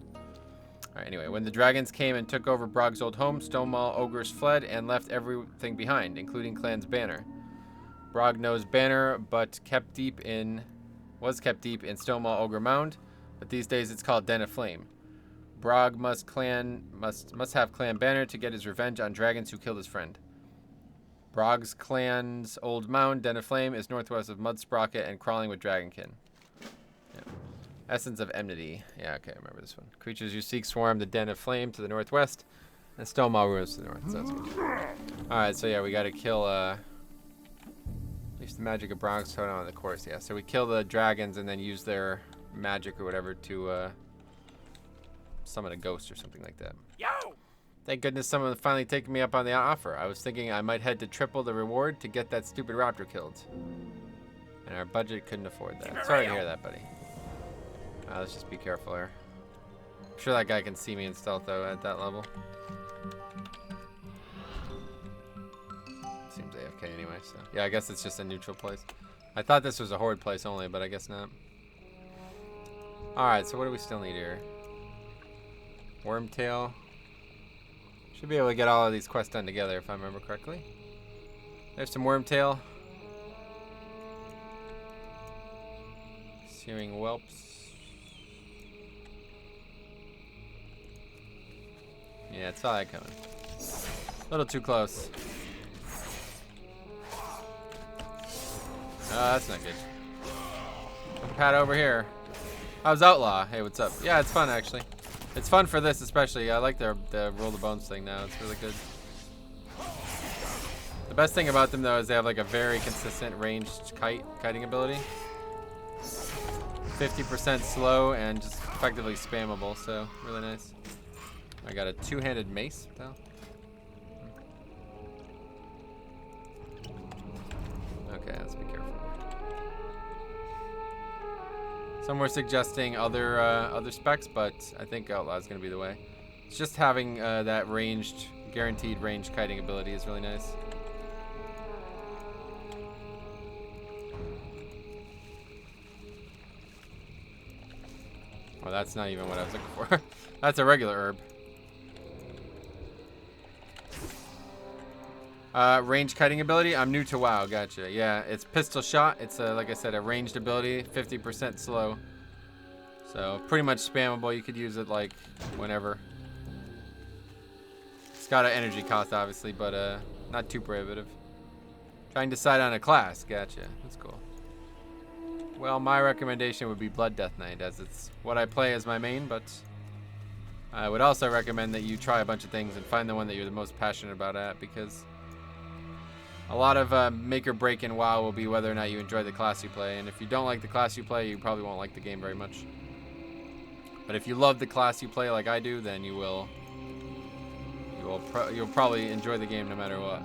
Alright, anyway, when the dragons came and took over Brog's old home, Stonewall ogres fled and left everything behind, including clan's banner. Brog knows banner, but was kept deep in Stonewall Ogre Mound, but these days it's called Den of Flame. Brog must have clan banner to get his revenge on dragons who killed his friend. Brog's clan's old mound, Den of Flame, is northwest of Mud Sprocket and Crawling with Dragonkin. Yeah. Essence of Enmity. Yeah, okay, I remember this one. Creatures you seek swarm the Den of Flame to the northwest, and Stonewall Ruins to the north. So that's good. Alright, so yeah, we gotta kill, Leash the magic of Brog's totem on the course. Yeah, so we kill the dragons and then use their magic or whatever to, summon a ghost or something like that. Yo! Thank goodness someone finally taken me up on the offer. I was thinking I might head to triple the reward to get that stupid raptor killed. And our budget couldn't afford that. Sorry to hear that, buddy. Let's just be careful here. I'm sure that guy can see me in stealth, though, at that level. Seems AFK anyway, so... Yeah, I guess it's just a neutral place. I thought this was a horde place only, but I guess not. Alright, so what do we still need here? Wormtail. Should be able to get all of these quests done together if I remember correctly. There's some Wormtail. Searing Whelps. Yeah, it's all that coming. A little too close. That's not good. Pat over here. How's Outlaw? Hey, what's up? Yeah, it's fun actually. It's fun for this especially. I like the roll the bones thing now. It's really good. The best thing about them though is they have like a very consistent ranged kiting ability. 50% slow and just effectively spammable, so really nice. I got a two-handed mace though. Okay, let's be careful. Some were suggesting other specs, but I think Outlaw is going to be the way. It's just having that guaranteed range kiting ability is really nice. Oh, that's not even what I was looking for. That's a regular herb. Range kiting ability. I'm new to WoW. Gotcha. Yeah, it's pistol shot. It's like I said, a ranged ability, 50% slow. So pretty much spammable. You could use it like whenever. It's got an energy cost, obviously, but not too prohibitive. Trying to decide on a class. Gotcha. That's cool. Well, my recommendation would be Blood Death Knight, as it's what I play as my main, but I would also recommend that you try a bunch of things and find the one that you're the most passionate about because a lot of make or break in WoW will be whether or not you enjoy the class you play, and if you don't like the class you play, you probably won't like the game very much. But if you love the class you play like I do, then you'll probably enjoy the game no matter what.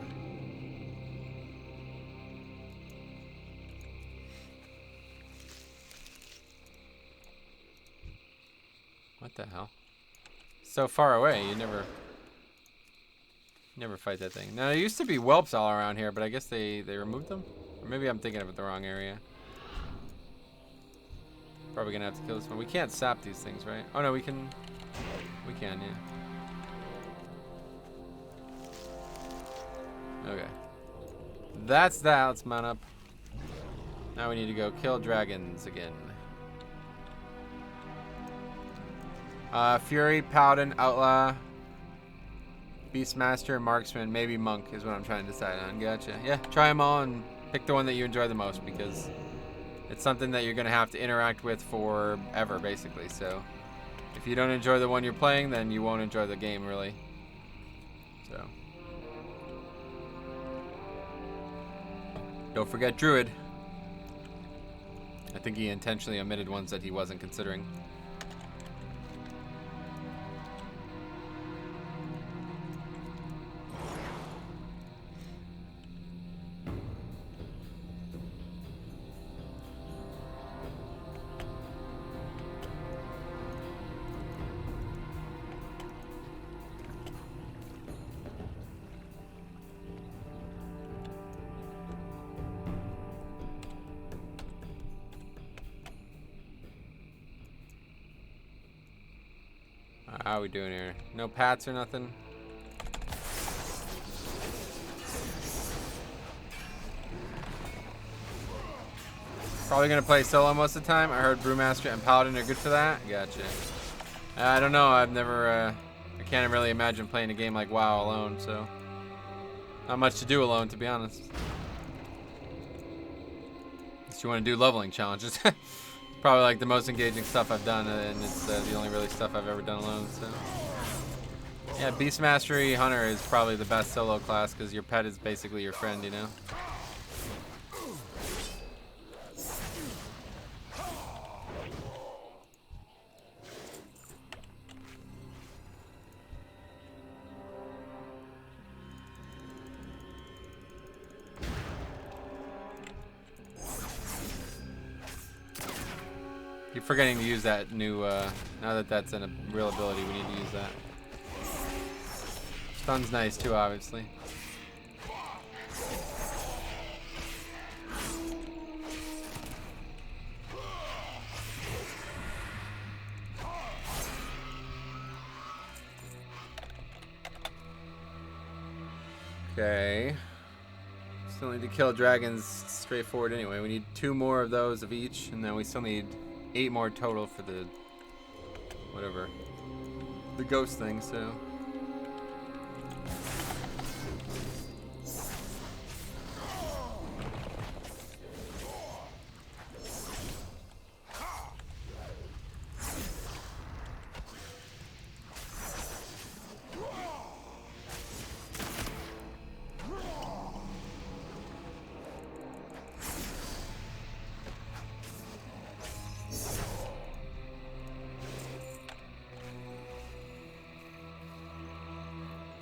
What the hell? So far away, you never fight that thing. Now, there used to be whelps all around here, but I guess they removed them? Or maybe I'm thinking of it the wrong area. Probably gonna have to kill this one. We can't sap these things, right? Oh no, we can. We can, yeah. Okay. That's that. Let's mount up. Now we need to go kill dragons again. Fury, Paladin, Outlaw, Beastmaster, Marksman, maybe Monk is what I'm trying to decide on. Gotcha. Yeah, try them all and pick the one that you enjoy the most because it's something that you're going to have to interact with forever, basically. So if you don't enjoy the one you're playing, then you won't enjoy the game, really. So don't forget Druid. I think he intentionally omitted ones that he wasn't considering. How are we doing here? No pats or nothing? Probably gonna play solo most of the time. I heard Brewmaster and Paladin are good for that. Gotcha. I don't know. I've never. I can't really imagine playing a game like WoW alone. So not much to do alone, to be honest. Unless you want to do leveling challenges. Probably like the most engaging stuff I've done, and it's the only really stuff I've ever done alone. So yeah, Beast Mastery Hunter is probably the best solo class because your pet is basically your friend, you know. Keep forgetting to use that new, now that that's a real ability, we need to use that. Stun's nice too, obviously. Okay. Still need to kill dragons straightforward anyway. We need 2 more of those of each, and then we still need 8 more total for the whatever, the ghost thing. So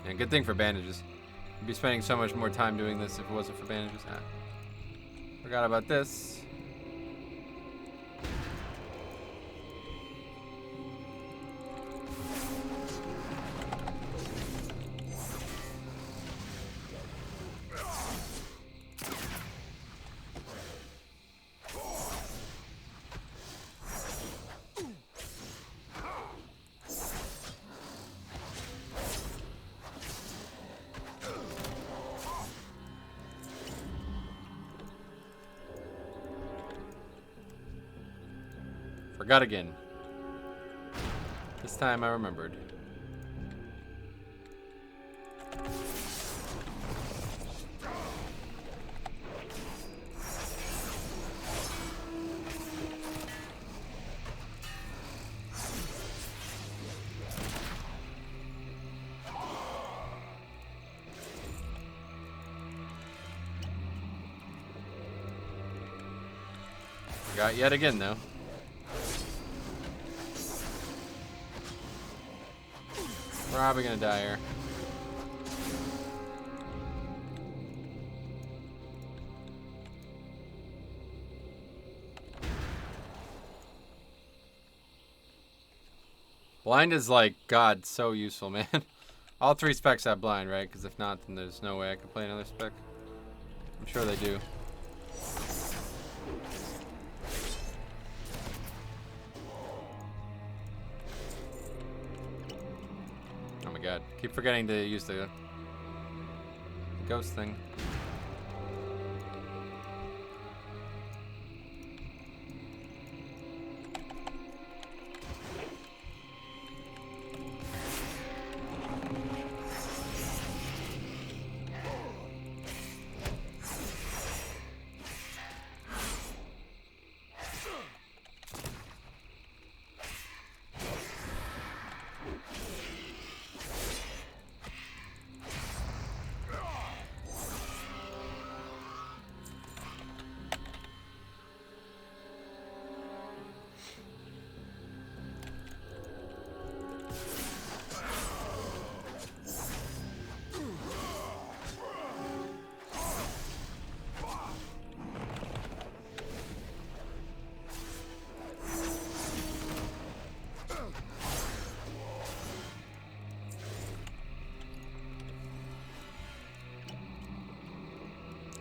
and good thing for bandages. I'd be spending so much more time doing this if it wasn't for bandages. Ah. Forgot about this. Forgot again. This time I remembered. Forgot yet again, though. Probably gonna die here. Blind is like, God, so useful, man. All 3 specs have blind, right? Because if not, then there's no way I can play another spec. I'm sure they do. God, keep forgetting to use the ghost thing.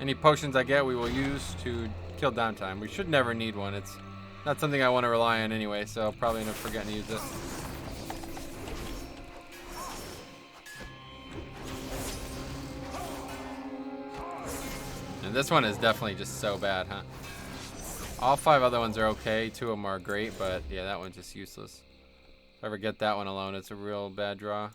Any potions I get, we will use to kill downtime. We should never need one. It's not something I want to rely on anyway, so I'll probably end up forgetting to use it. And this one is definitely just so bad, huh? All 5 other ones are okay. 2 of them are great, but yeah, that one's just useless. If I ever get that one alone, it's a real bad draw.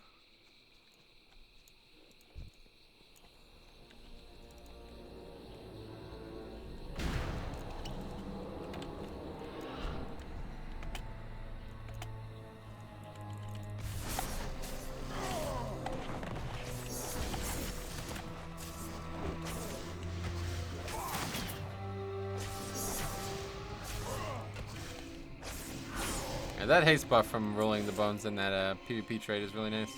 That haste buff from rolling the bones in that PvP trade is really nice.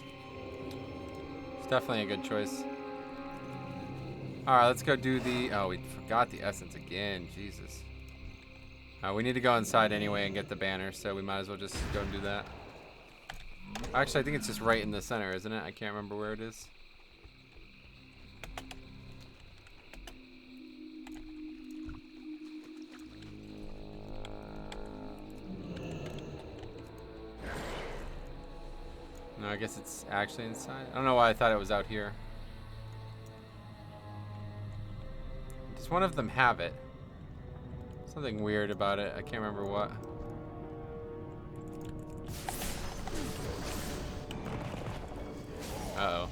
It's definitely a good choice. Alright, let's go do the... Oh, we forgot the essence again. Jesus. We need to go inside anyway and get the banner, so we might as well just go and do that. Actually, I think it's just right in the center, isn't it? I can't remember where it is. No, I guess it's actually inside. I don't know why I thought it was out here. Does one of them have it? Something weird about it. I can't remember what. Uh-oh.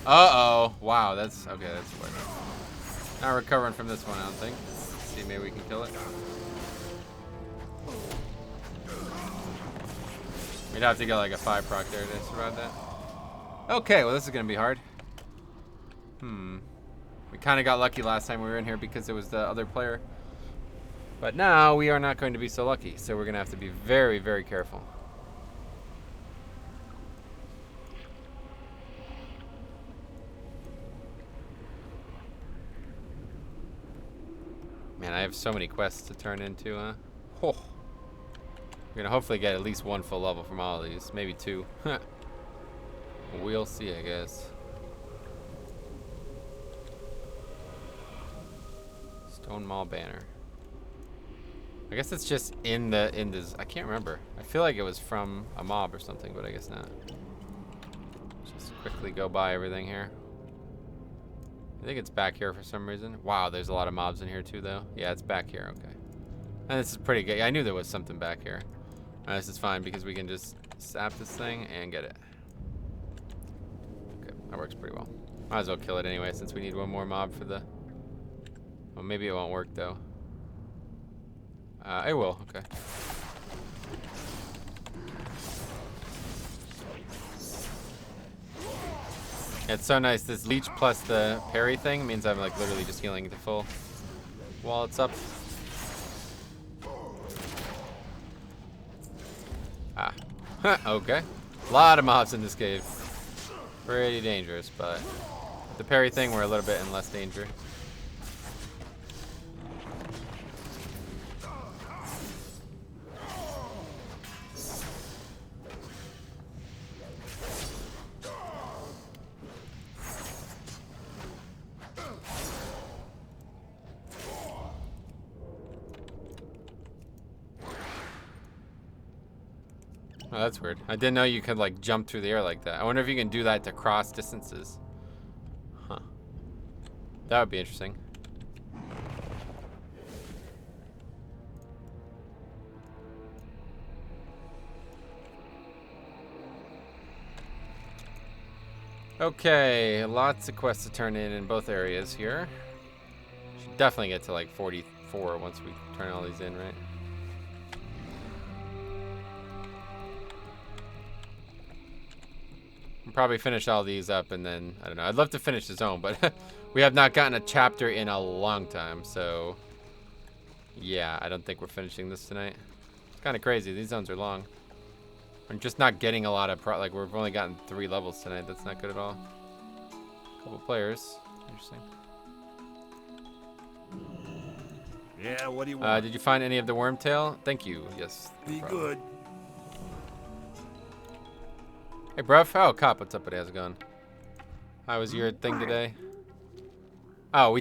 Uh-oh. Wow, that's... Okay, that's weird. Not recovering from this one, I don't think. Let's see, maybe we can kill it. We'd have to get like a 5 proc there to survive that. Okay, well this is gonna be hard. We kind of got lucky last time we were in here because it was the other player. But now we are not going to be so lucky, so we're gonna have to be very, very careful. Man, I have so many quests to turn into, huh? Oh. We're gonna hopefully get at least 1 full level from all of these, maybe 2. We'll see, I guess. Stone Mall banner. I guess it's just in this. I can't remember. I feel like it was from a mob or something, but I guess not. Just quickly go by everything here. I think it's back here for some reason. Wow, there's a lot of mobs in here too, though. Yeah, it's back here. Okay. And this is pretty good. I knew there was something back here. This is fine because we can just sap this thing and get it. Okay, that works pretty well. Might as well kill it anyway since we need 1 more mob for the... Well, maybe it won't work though. It will, okay. It's so nice. This leech plus the parry thing means I'm like literally just healing to full while it's up. Ah. Okay. A lot of mobs in this cave. Pretty dangerous, but with the parry thing, we're a little bit in less danger. Oh, that's weird. I didn't know you could like jump through the air like that. I wonder if you can do that to cross distances. Huh. That would be interesting. Okay, lots of quests to turn in both areas here. Should definitely get to like 44 once we turn all these in, right? Probably finish all these up and then I don't know. I'd love to finish the zone, but we have not gotten a chapter in a long time, so yeah, I don't think we're finishing this tonight. It's kind of crazy. These zones are long. I'm just not getting a lot of like we've only gotten 3 levels tonight. That's not good at all. A couple players. Interesting. Yeah, what do you want? Did you find any of the wormtail? Thank you. Yes. Be no problem. good. Hey, bruv. Oh, Cop, what's up, buddy? How's it going? How was your thing today? Oh,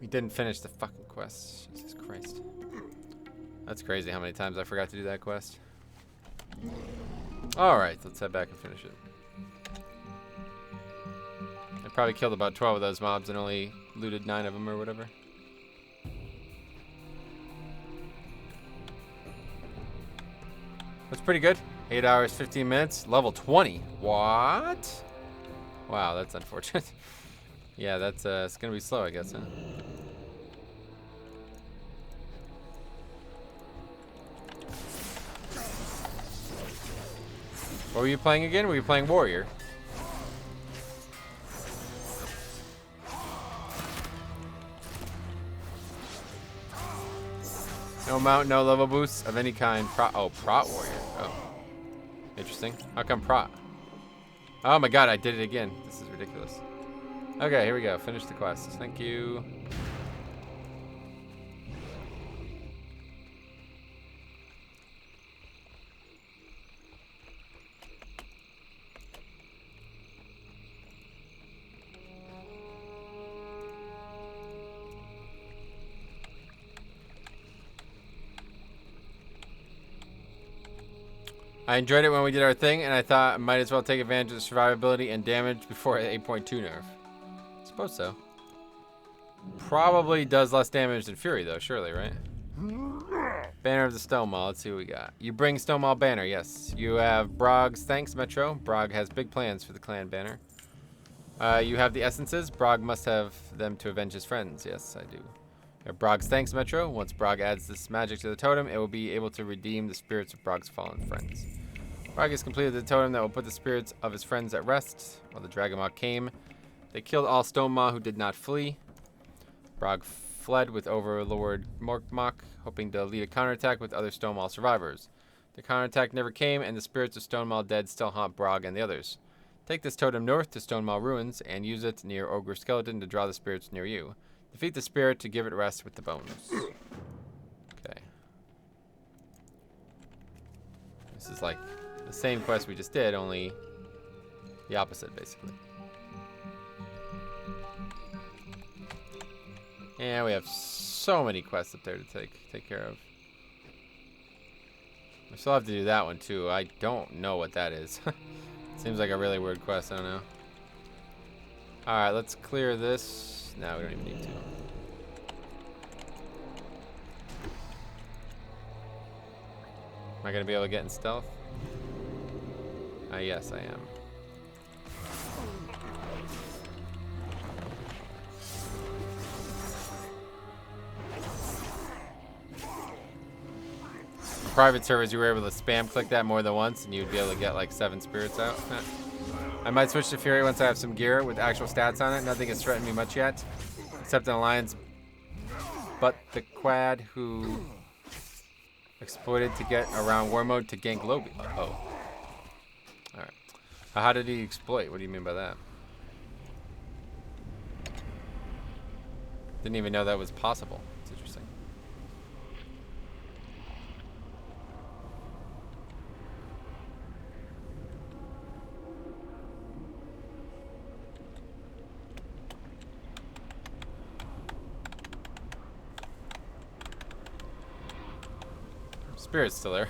We didn't finish the fucking quest. Jesus Christ. That's crazy how many times I forgot to do that quest. Alright, let's head back and finish it. I probably killed about 12 of those mobs and only looted 9 of them or whatever. That's pretty good. 8 hours, 15 minutes. Level 20. What? Wow, that's unfortunate. Yeah, that's it's gonna be slow, I guess, huh? What were you playing again? Were you playing Warrior? No mount, no level boosts of any kind. Prot Warrior. Oh. Interesting. How come Prot? Oh my god, I did it again. This is ridiculous. Okay, here we go. Finish the quest. Thank you. I enjoyed it when we did our thing, and I thought I might as well take advantage of the survivability and damage before 8.2 nerf. I suppose so. Probably does less damage than Fury, though, surely, right? Banner of the Stonewall. Let's see what we got. You bring Stonewall banner, yes. You have Brog's thanks, Metro. Brog has big plans for the clan banner. You have the essences. Brog must have them to avenge his friends. Yes, I do. You have Brog's thanks, Metro. Once Brog adds this magic to the totem, it will be able to redeem the spirits of Brog's fallen friends. Brog has completed the totem that will put the spirits of his friends at rest. While the Dragonmaw came, they killed all Stonemaw who did not flee. Brog fled with Overlord Morkmok, hoping to lead a counterattack with other Stonemaw survivors. The counterattack never came, and the spirits of Stonemaw dead still haunt Brog and the others. Take this totem north to Stonemaw Ruins, and use it near Ogre Skeleton to draw the spirits near you. Defeat the spirit to give it rest with the bones. Okay. This is like the same quest we just did, only the opposite, basically. And we have so many quests up there to take care of. I still have to do that one too. I don't know what that is. Seems like a really weird quest. I don't know. Alright, let's clear this. No, we don't even need to. Am I going to be able to get in stealth? Yes, I am. Private servers, you were able to spam click that more than once and you'd be able to get like 7 spirits out. I might switch to Fury once I have some gear with actual stats on it. Nothing has threatened me much yet, except an alliance, but the quad who exploited to get around war mode to gank Lobby. Oh. Alright. How did he exploit? What do you mean by that? Didn't even know that was possible. It's interesting. Spirit's still there.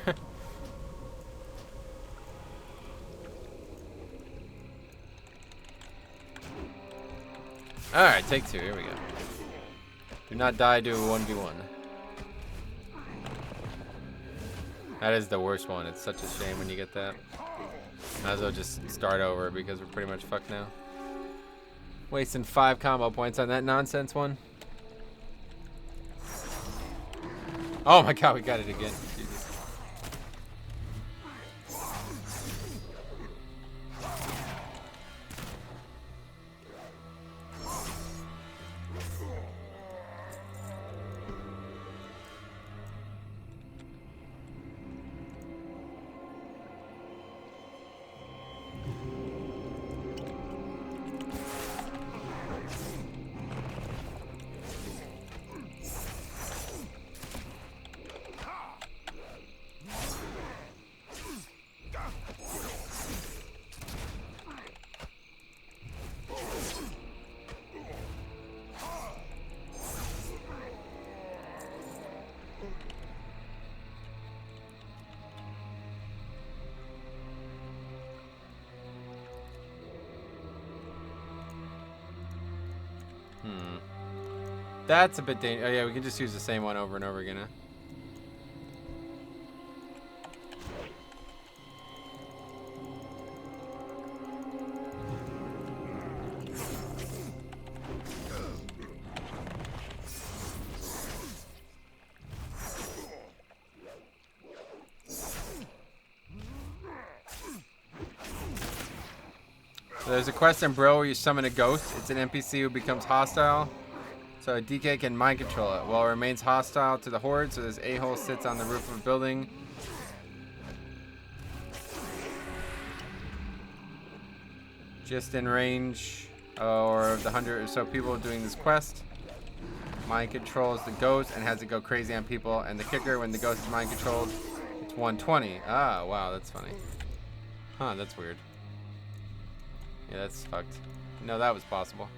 Alright, take 2. Here we go. Do not die, do a 1v1. That is the worst one. It's such a shame when you get that. Might as well just start over because we're pretty much fucked now. Wasting 5 combo points on that nonsense one. Oh my god, we got it again. Jesus. That's a bit dangerous. Oh yeah, we can just use the same one over and over again, huh? So there's a quest in Bro where you summon a ghost. It's an NPC who becomes hostile. So a DK can mind control it while it remains hostile to the horde. So this a-hole sits on the roof of a building. Just in range or the 100 or so people doing this quest. Mind controls the ghost and has it go crazy on people. And the kicker, when the ghost is mind controlled, it's 120. Ah, wow, that's funny. Huh, that's weird. Yeah, that's fucked. No, that was possible.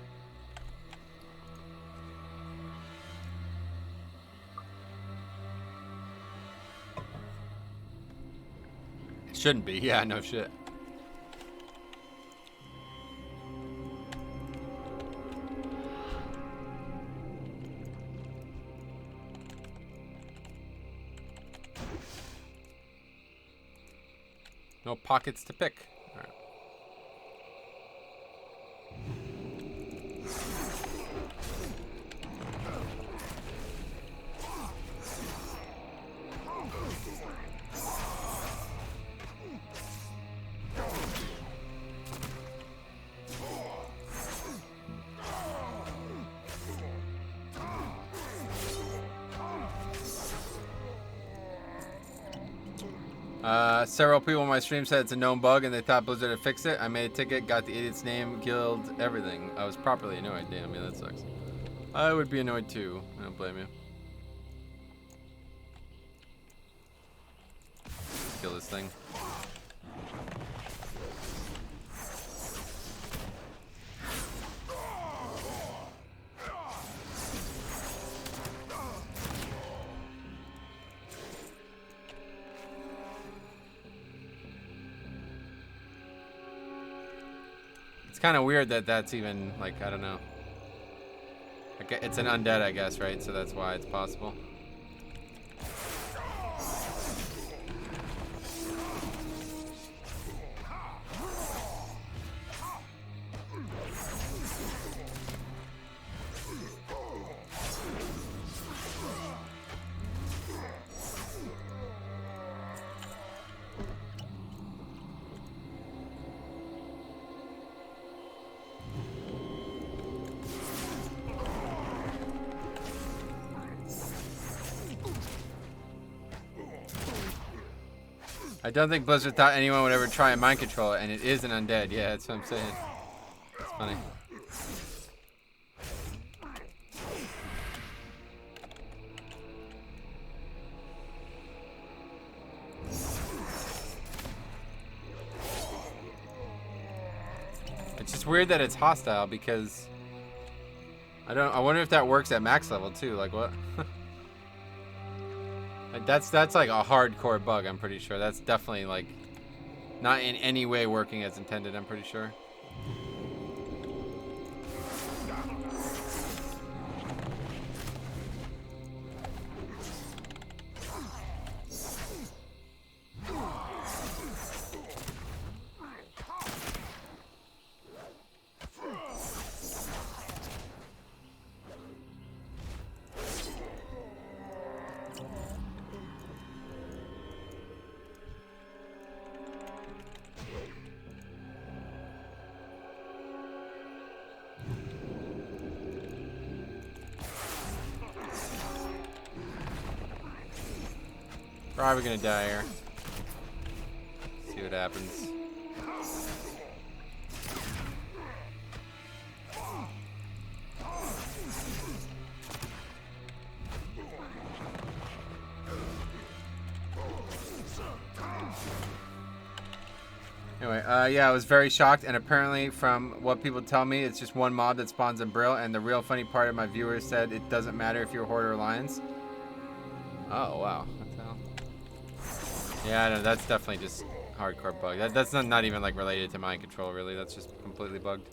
It shouldn't be. Yeah, no shit. No pockets to pick. All right. Several people on my stream said it's a known bug and they thought Blizzard had fixed it. I made a ticket, got the idiot's name, guild, everything. I was properly annoyed. Damn, yeah, that sucks. I would be annoyed too. I don't blame you. Kill this thing. It's kind of weird that that's even, like, I don't know. Like, it's an undead, I guess, right? So that's why it's possible. I don't think Blizzard thought anyone would ever try and mind control it, and it is an undead. Yeah, that's what I'm saying. It's funny. It's just weird that it's hostile because I wonder if that works at max level too. Like what? That's like a hardcore bug, I'm pretty sure. That's definitely like not in any way working as intended, I'm pretty sure. Probably gonna die here. See what happens. Anyway, yeah, I was very shocked, and apparently from what people tell me, it's just one mob that spawns in Brill, and the real funny part of my viewers said it doesn't matter if you're Horde or Alliance. Oh, wow. What the hell? Yeah, no, that's definitely just hardcore bug. That's not even like related to mind control, really. That's just completely bugged.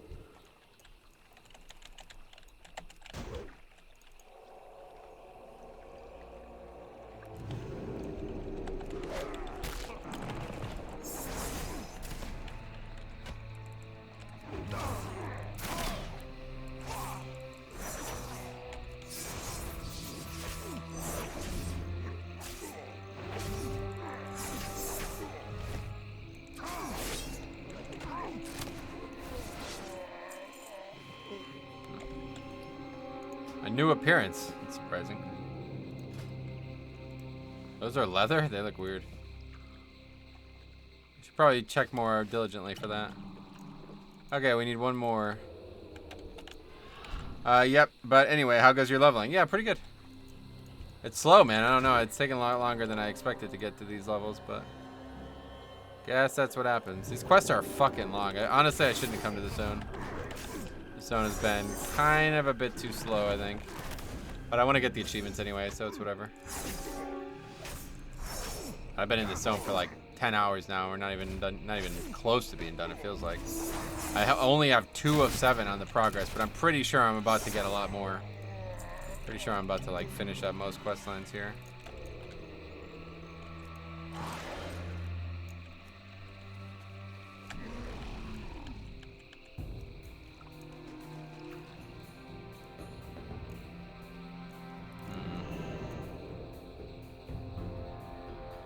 A new appearance. That's surprising. Those are leather? They look weird. Should probably check more diligently for that. Okay, we need one more. Yep. But anyway, how goes your leveling? Yeah, pretty good. It's slow, man. I don't know. It's taking a lot longer than I expected to get to these levels, but guess that's what happens. These quests are fucking long. Honestly, I shouldn't have come to the zone. The zone has been kind of a bit too slow, I think. But I want to get the achievements anyway, so it's whatever. I've been in this zone for like 10 hours now. We're not even done, not even close to being done, it feels like. I only have 2 of 7 on the progress, but I'm pretty sure I'm about to get a lot more. Pretty sure I'm about to like finish up most quest lines here.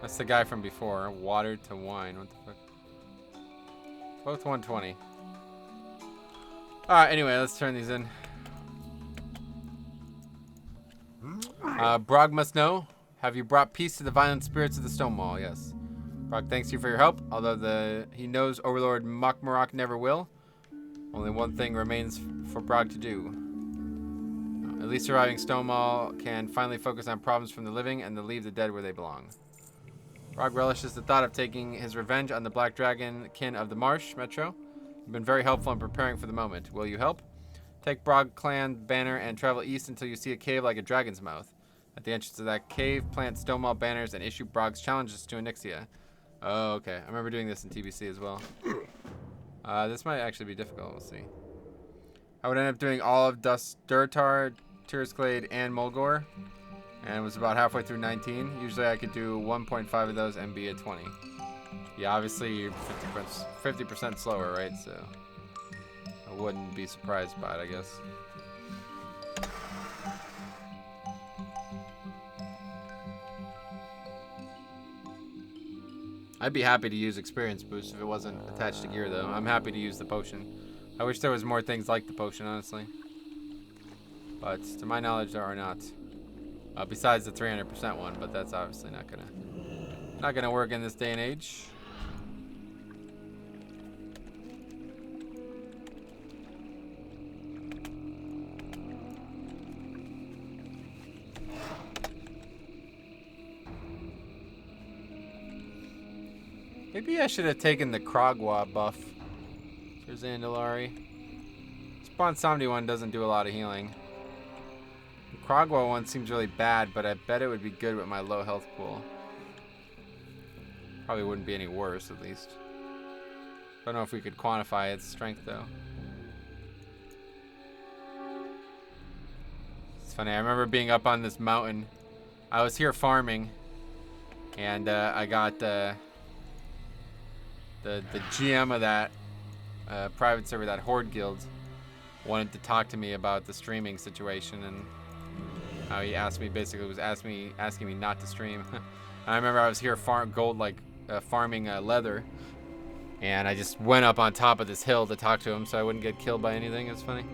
That's the guy from before. Water to wine. What the fuck? Both 120. Alright, anyway, let's turn these in. Brog must know. Have you brought peace to the violent spirits of the Stonewall? Yes. Brog thanks you for your help, although he knows Overlord Mokmarok never will. Only one thing remains for Brog to do. At least surviving Stonewall can finally focus on problems from the living and to leave the dead where they belong. Brog relishes the thought of taking his revenge on the Black Dragon kin of the Marsh, Metro. You've been very helpful in preparing for the moment. Will you help? Take Brog clan banner and travel east until you see a cave like a dragon's mouth. At the entrance of that cave, plant Stonewall banners and issue Brog's challenges to Onyxia. Oh, okay. I remember doing this in TBC as well. This might actually be difficult. We'll see. I would end up doing all of Durtar, Tirisclade, and Mulgore. And it was about halfway through 19. Usually I could do 1.5 of those and be at 20. Yeah, obviously you're 50% slower, right? So I wouldn't be surprised by it, I guess. I'd be happy to use experience boost if it wasn't attached to gear, though. I'm happy to use the potion. I wish there was more things like the potion, honestly. But to my knowledge, there are not. Besides the 300% one, but that's obviously not gonna work in this day and age. Maybe I should have taken the Krogwa buff for Zandalari. Spawn Somni one doesn't do a lot of healing. The Krogwa one seems really bad, but I bet it would be good with my low health pool. Probably wouldn't be any worse, at least. Don't know if we could quantify its strength, though. It's funny, I remember being up on this mountain. I was here farming, and I got the GM of that private server, that Horde Guild, wanted to talk to me about the streaming situation, and how he asked me, basically was asking me not to stream. I remember I was here farming leather, and I just went up on top of this hill to talk to him so I wouldn't get killed by anything. It's funny.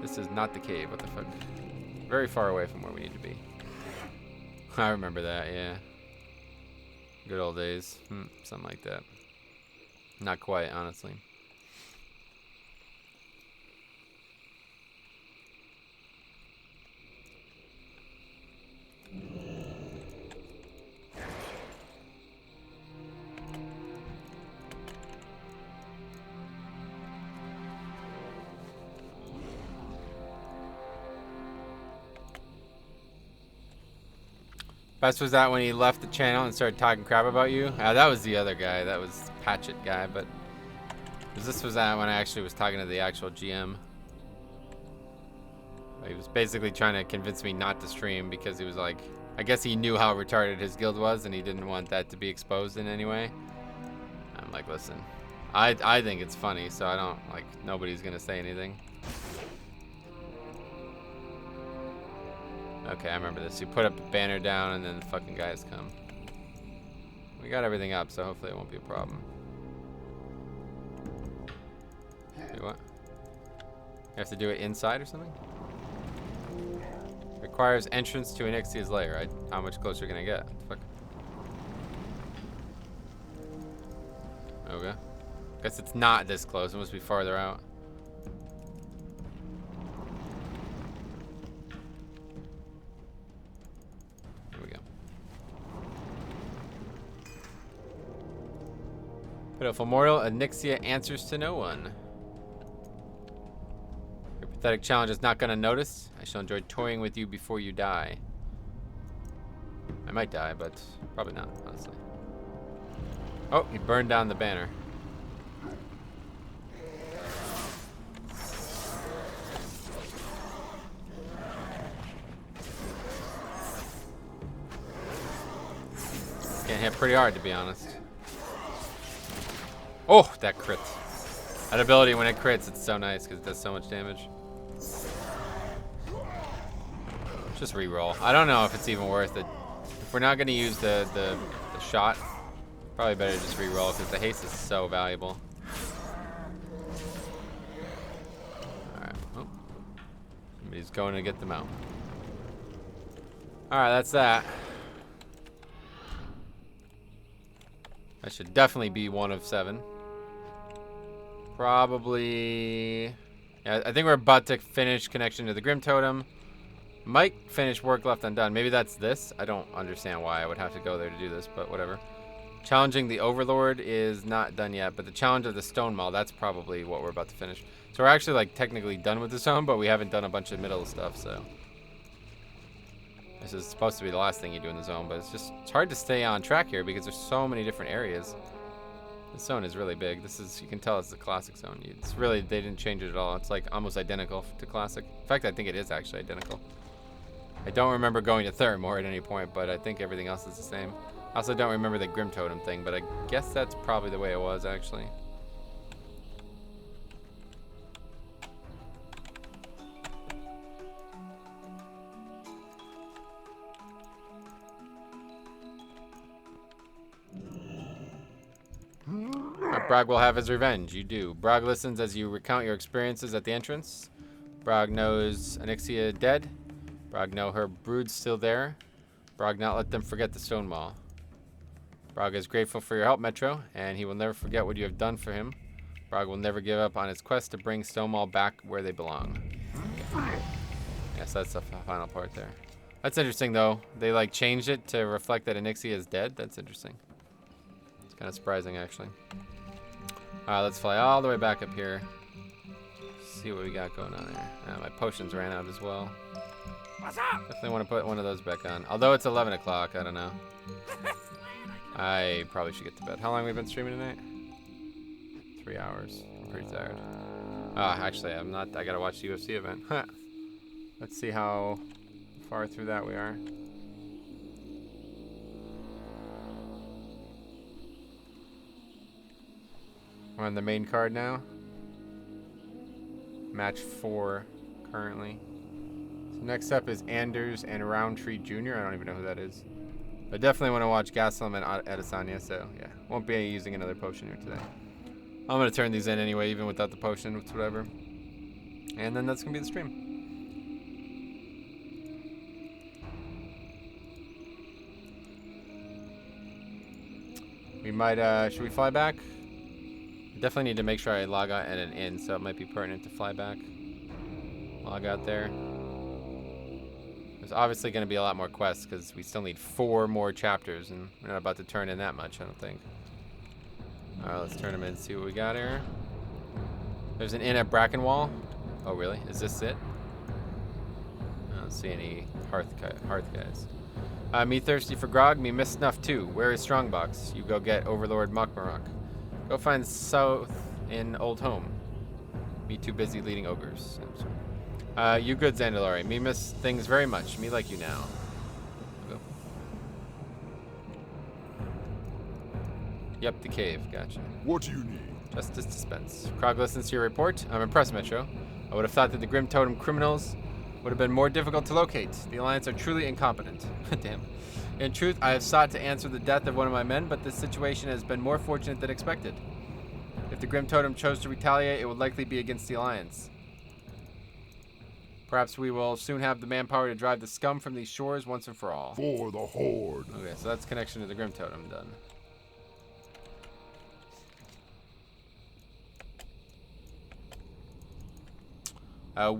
This is not the cave. What the fuck? Very far away from where we need to be. I remember that, yeah. Good old days. Something like that. Not quite, honestly. Best was that when he left the channel and started talking crap about you. That was the other guy. That was Patchet guy, but this was that when I actually was talking to the actual GM. He was basically trying to convince me not to stream because he was like, I guess he knew how retarded his guild was and he didn't want that to be exposed in any way. I'm like, listen, I think it's funny, so I don't, like, nobody's gonna say anything. Okay, I remember this. You put up a banner down and then the fucking guys come. We got everything up, so hopefully it won't be a problem. Wait, what? You have to do it inside or something? Requires entrance to Anixia's lair, right? How much closer are you gonna get? Fuck. Okay. Guess it's not this close. It must be farther out. Here we go. Pitiful mortal, Anixia answers to no one. Your pathetic challenge is not gonna notice. I shall enjoy toying with you before you die. I might die, but probably not, honestly. Oh, he burned down the banner. Getting hit pretty hard, to be honest. Oh, that crits. That ability, when it crits, it's so nice because it does so much damage. Just reroll. I don't know if it's even worth it. If we're not going to use the shot, probably better just reroll because the haste is so valuable. Alright. Oh. Somebody's going to get them out. Alright, that's that. I should definitely be 1 of 7. Probably... Yeah, I think we're about to finish connection to the Grim Totem. Might finish work left undone. Maybe that's this. I don't understand why I would have to go there to do this, but whatever. Challenging the Overlord is not done yet, but the challenge of the Stone Maul, that's probably what we're about to finish. So we're actually like technically done with the zone, but we haven't done a bunch of middle stuff, so... This is supposed to be the last thing you do in the zone, but it's hard to stay on track here because there's so many different areas. This zone is really big. This is, you can tell it's the classic zone. It's really, they didn't change it at all. It's like almost identical to classic. In fact, I think it is actually identical. I don't remember going to Theramore at any point, but I think everything else is the same. I also don't remember the Grim Totem thing, but I guess that's probably the way it was actually. Brog will have his revenge. You do. Brog listens as you recount your experiences at the entrance. Brog knows Anixia dead. Brog know her brood's still there. Brog not let them forget the Stone Maul. Brog is grateful for your help, Metro, and he will never forget what you have done for him. Brog will never give up on his quest to bring Stone Maul back where they belong. Yes, that's the final part there. That's interesting, though. They, like, changed it to reflect that Anixia is dead. That's interesting. It's kind of surprising, actually. Alright, let's fly all the way back up here. See what we got going on there. My potions ran out as well. What's up? Definitely want to put one of those back on. Although it's 11 o'clock, I don't know. I probably should get to bed. How long have we been streaming tonight? 3 hours. I'm pretty tired. Actually, I'm not. I gotta watch the UFC event. Let's see how far through that we are. We're on the main card now. Match 4 currently. So next up is Anders and Roundtree Jr. I don't even know who that is. But definitely want to watch Gaslam and Adesanya, so yeah. Won't be using another potion here today. I'm going to turn these in anyway, even without the potion, it's whatever. And then that's going to be the stream. We might, should we fly back? Definitely need to make sure I log out at an inn, so it might be pertinent to fly back. Log out there. There's obviously going to be a lot more quests because we still need 4 more chapters, and we're not about to turn in that much, I don't think. Alright, let's turn them in and see what we got here. There's an inn at Brackenwall. Oh, really? Is this it? I don't see any hearth guys. Me thirsty for grog, me miss snuff too. Where is Strongbox? You go get Overlord Mokmarok. Go find South in Old Home. Me too busy leading ogres. You good, Zandalari. Me miss things very much. Me like you now. Go. Yep, the cave. Gotcha. What do you need? Justice dispense. Krog listens to your report. I'm impressed, Metro. I would have thought that the Grim Totem criminals would have been more difficult to locate. The Alliance are truly incompetent. Damn. In truth, I have sought to answer the death of one of my men, but this situation has been more fortunate than expected. If the Grim Totem chose to retaliate, it would likely be against the Alliance. Perhaps we will soon have the manpower to drive the scum from these shores once and for all. For the Horde. Okay, so that's connection to the Grim Totem done.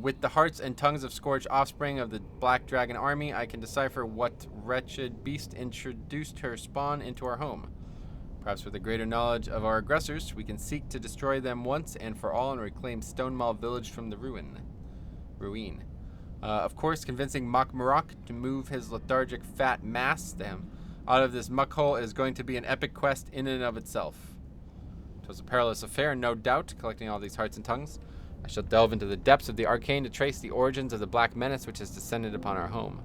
With the hearts and tongues of scourged offspring of the Black Dragon army, I can decipher what wretched beast introduced her spawn into our home. Perhaps with a greater knowledge of our aggressors, we can seek to destroy them once and for all and reclaim Stonemall village from the ruin. Of course, convincing Makmarok to move his lethargic fat mass out of this muckhole is going to be an epic quest in and of itself. It was a perilous affair, no doubt, collecting all these hearts and tongues. I shall delve into the depths of the arcane to trace the origins of the black menace which has descended upon our home.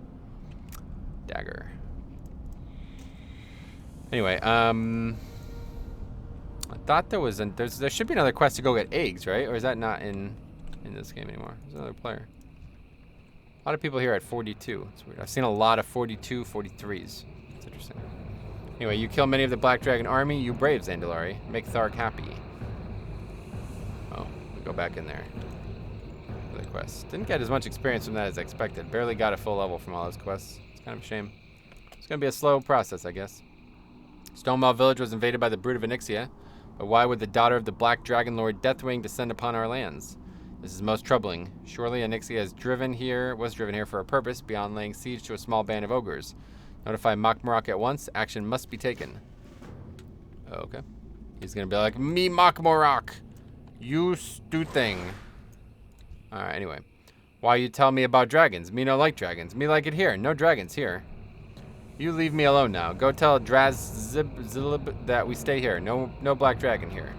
Dagger. Anyway, I thought there was there should be another quest to go get eggs, right? Or is that not in this game anymore? There's another player. A lot of people here at 42. It's weird. I've seen a lot of 42, 43s. It's interesting. Anyway, you kill many of the Black Dragon army. You brave Zandalari. Make Thark happy. Oh, we go back in there. The quest. Didn't get as much experience from that as I expected. Barely got a full level from all those quests. It's kind of a shame. It's going to be a slow process, I guess. Stonemall village was invaded by the brood of Onyxia. But why would the daughter of the Black Dragon Lord Deathwing descend upon our lands? This is most troubling. Surely Onyxia was driven here for a purpose beyond laying siege to a small band of ogres. Notify Makmarok at once. Action must be taken. Okay. He's gonna be like, me Makmarok! You stu thing. Alright, anyway. Why you tell me about dragons? Me no like dragons. Me like it here. No dragons here. You leave me alone now. Go tell Zilib that we stay here. No black dragon here.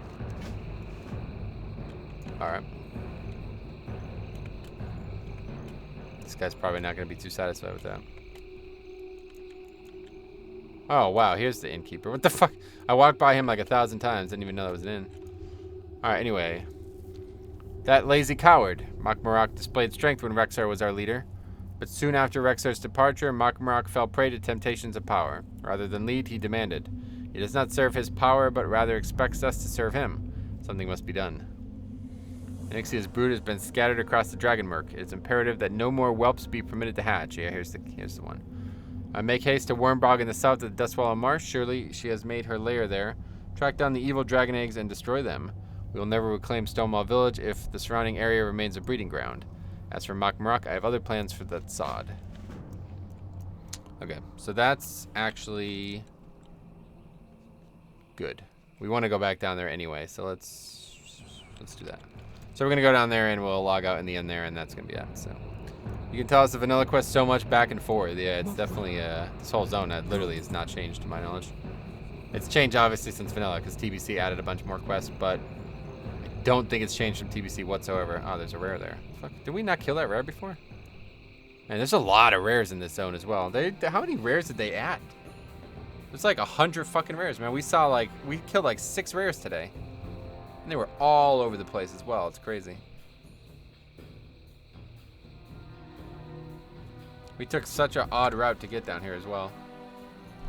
Alright. This guy's probably not going to be too satisfied with that. Oh, wow. Here's the innkeeper. What the fuck? I walked by him like 1,000 times. Didn't even know that was an inn. Alright, anyway. That lazy coward. Makmarok displayed strength when Rexar was our leader. But soon after Rexar's departure, Makmarok fell prey to temptations of power. Rather than lead, he demanded. He does not serve his power, but rather expects us to serve him. Something must be done. Onyxia's brood has been scattered across the Dragonmurk. It is imperative that no more whelps be permitted to hatch. Yeah, here's the one. Make haste to Wormbog in the south of the Dustwallow Marsh. Surely she has made her lair there. Track down the evil dragon eggs and destroy them. We will never reclaim Stonemall Village if the surrounding area remains a breeding ground. As for Makmarok, I have other plans for that sod. Okay, so that's actually good. We want to go back down there anyway, so let's do that. So we're going to go down there and we'll log out in the end there, and that's going to be it. So you can tell us the vanilla quest so much back and forth. Yeah, it's definitely, this whole zone literally has not changed to my knowledge. It's changed obviously since vanilla because TBC added a bunch more quests, but I don't think it's changed from TBC whatsoever. Oh, there's a rare there. Fuck, did we not kill that rare before? Man, there's a lot of rares in this zone as well. How many rares did they add? There's like 100 fucking rares, man. We killed like 6 rares today. And they were all over the place as well. It's crazy. We took such an odd route to get down here as well.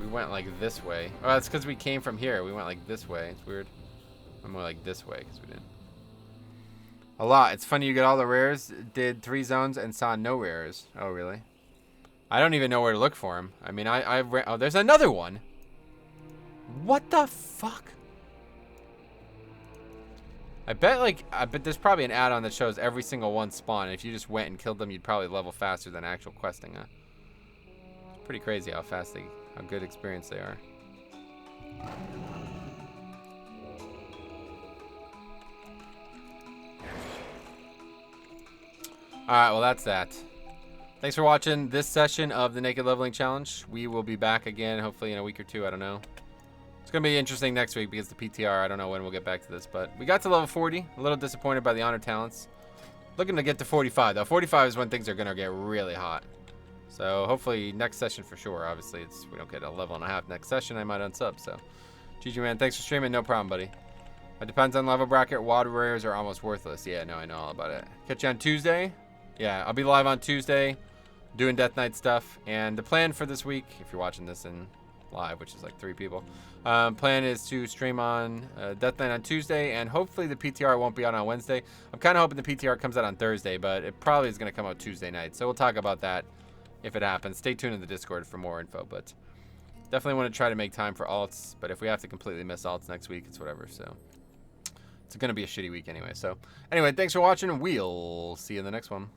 We went like this way. Oh, that's because we came from here. We went like this way. It's weird. I'm more like this way because we didn't. A lot. It's funny you get all the rares, did 3 zones, and saw no rares. Oh, really? I don't even know where to look for them. I mean, oh, there's another one. What the fuck? I bet there's probably an add-on that shows every single one spawn. And if you just went and killed them, you'd probably level faster than actual questing, huh? It's pretty crazy how good experience they are. Alright, well that's that. Thanks for watching this session of the Naked Leveling Challenge. We will be back again, hopefully in a week or 2, I don't know. It's going to be interesting next week because the PTR, I don't know when we'll get back to this, but we got to level 40. A little disappointed by the honor talents. Looking to get to 45, though. 45 is when things are going to get really hot. So hopefully next session for sure. Obviously, we don't get a level and a half next session. I might unsub, so. GG, man. Thanks for streaming. No problem, buddy. It depends on level bracket. WOD rares are almost worthless. Yeah, no, I know all about it. Catch you on Tuesday. Yeah, I'll be live on Tuesday doing Death Knight stuff. And the plan for this week, if you're watching this in live, which is like 3 people, plan is to stream on Death Knight on Tuesday, and hopefully the PTR won't be out on Wednesday. I'm kind of hoping the PTR comes out on Thursday, but it probably is going to come out Tuesday night. So we'll talk about that if it happens. Stay tuned in the Discord for more info, but definitely want to try to make time for alts. But if we have to completely miss alts next week, it's whatever. So it's going to be a shitty week anyway. So anyway, thanks for watching, and we'll see you in the next one.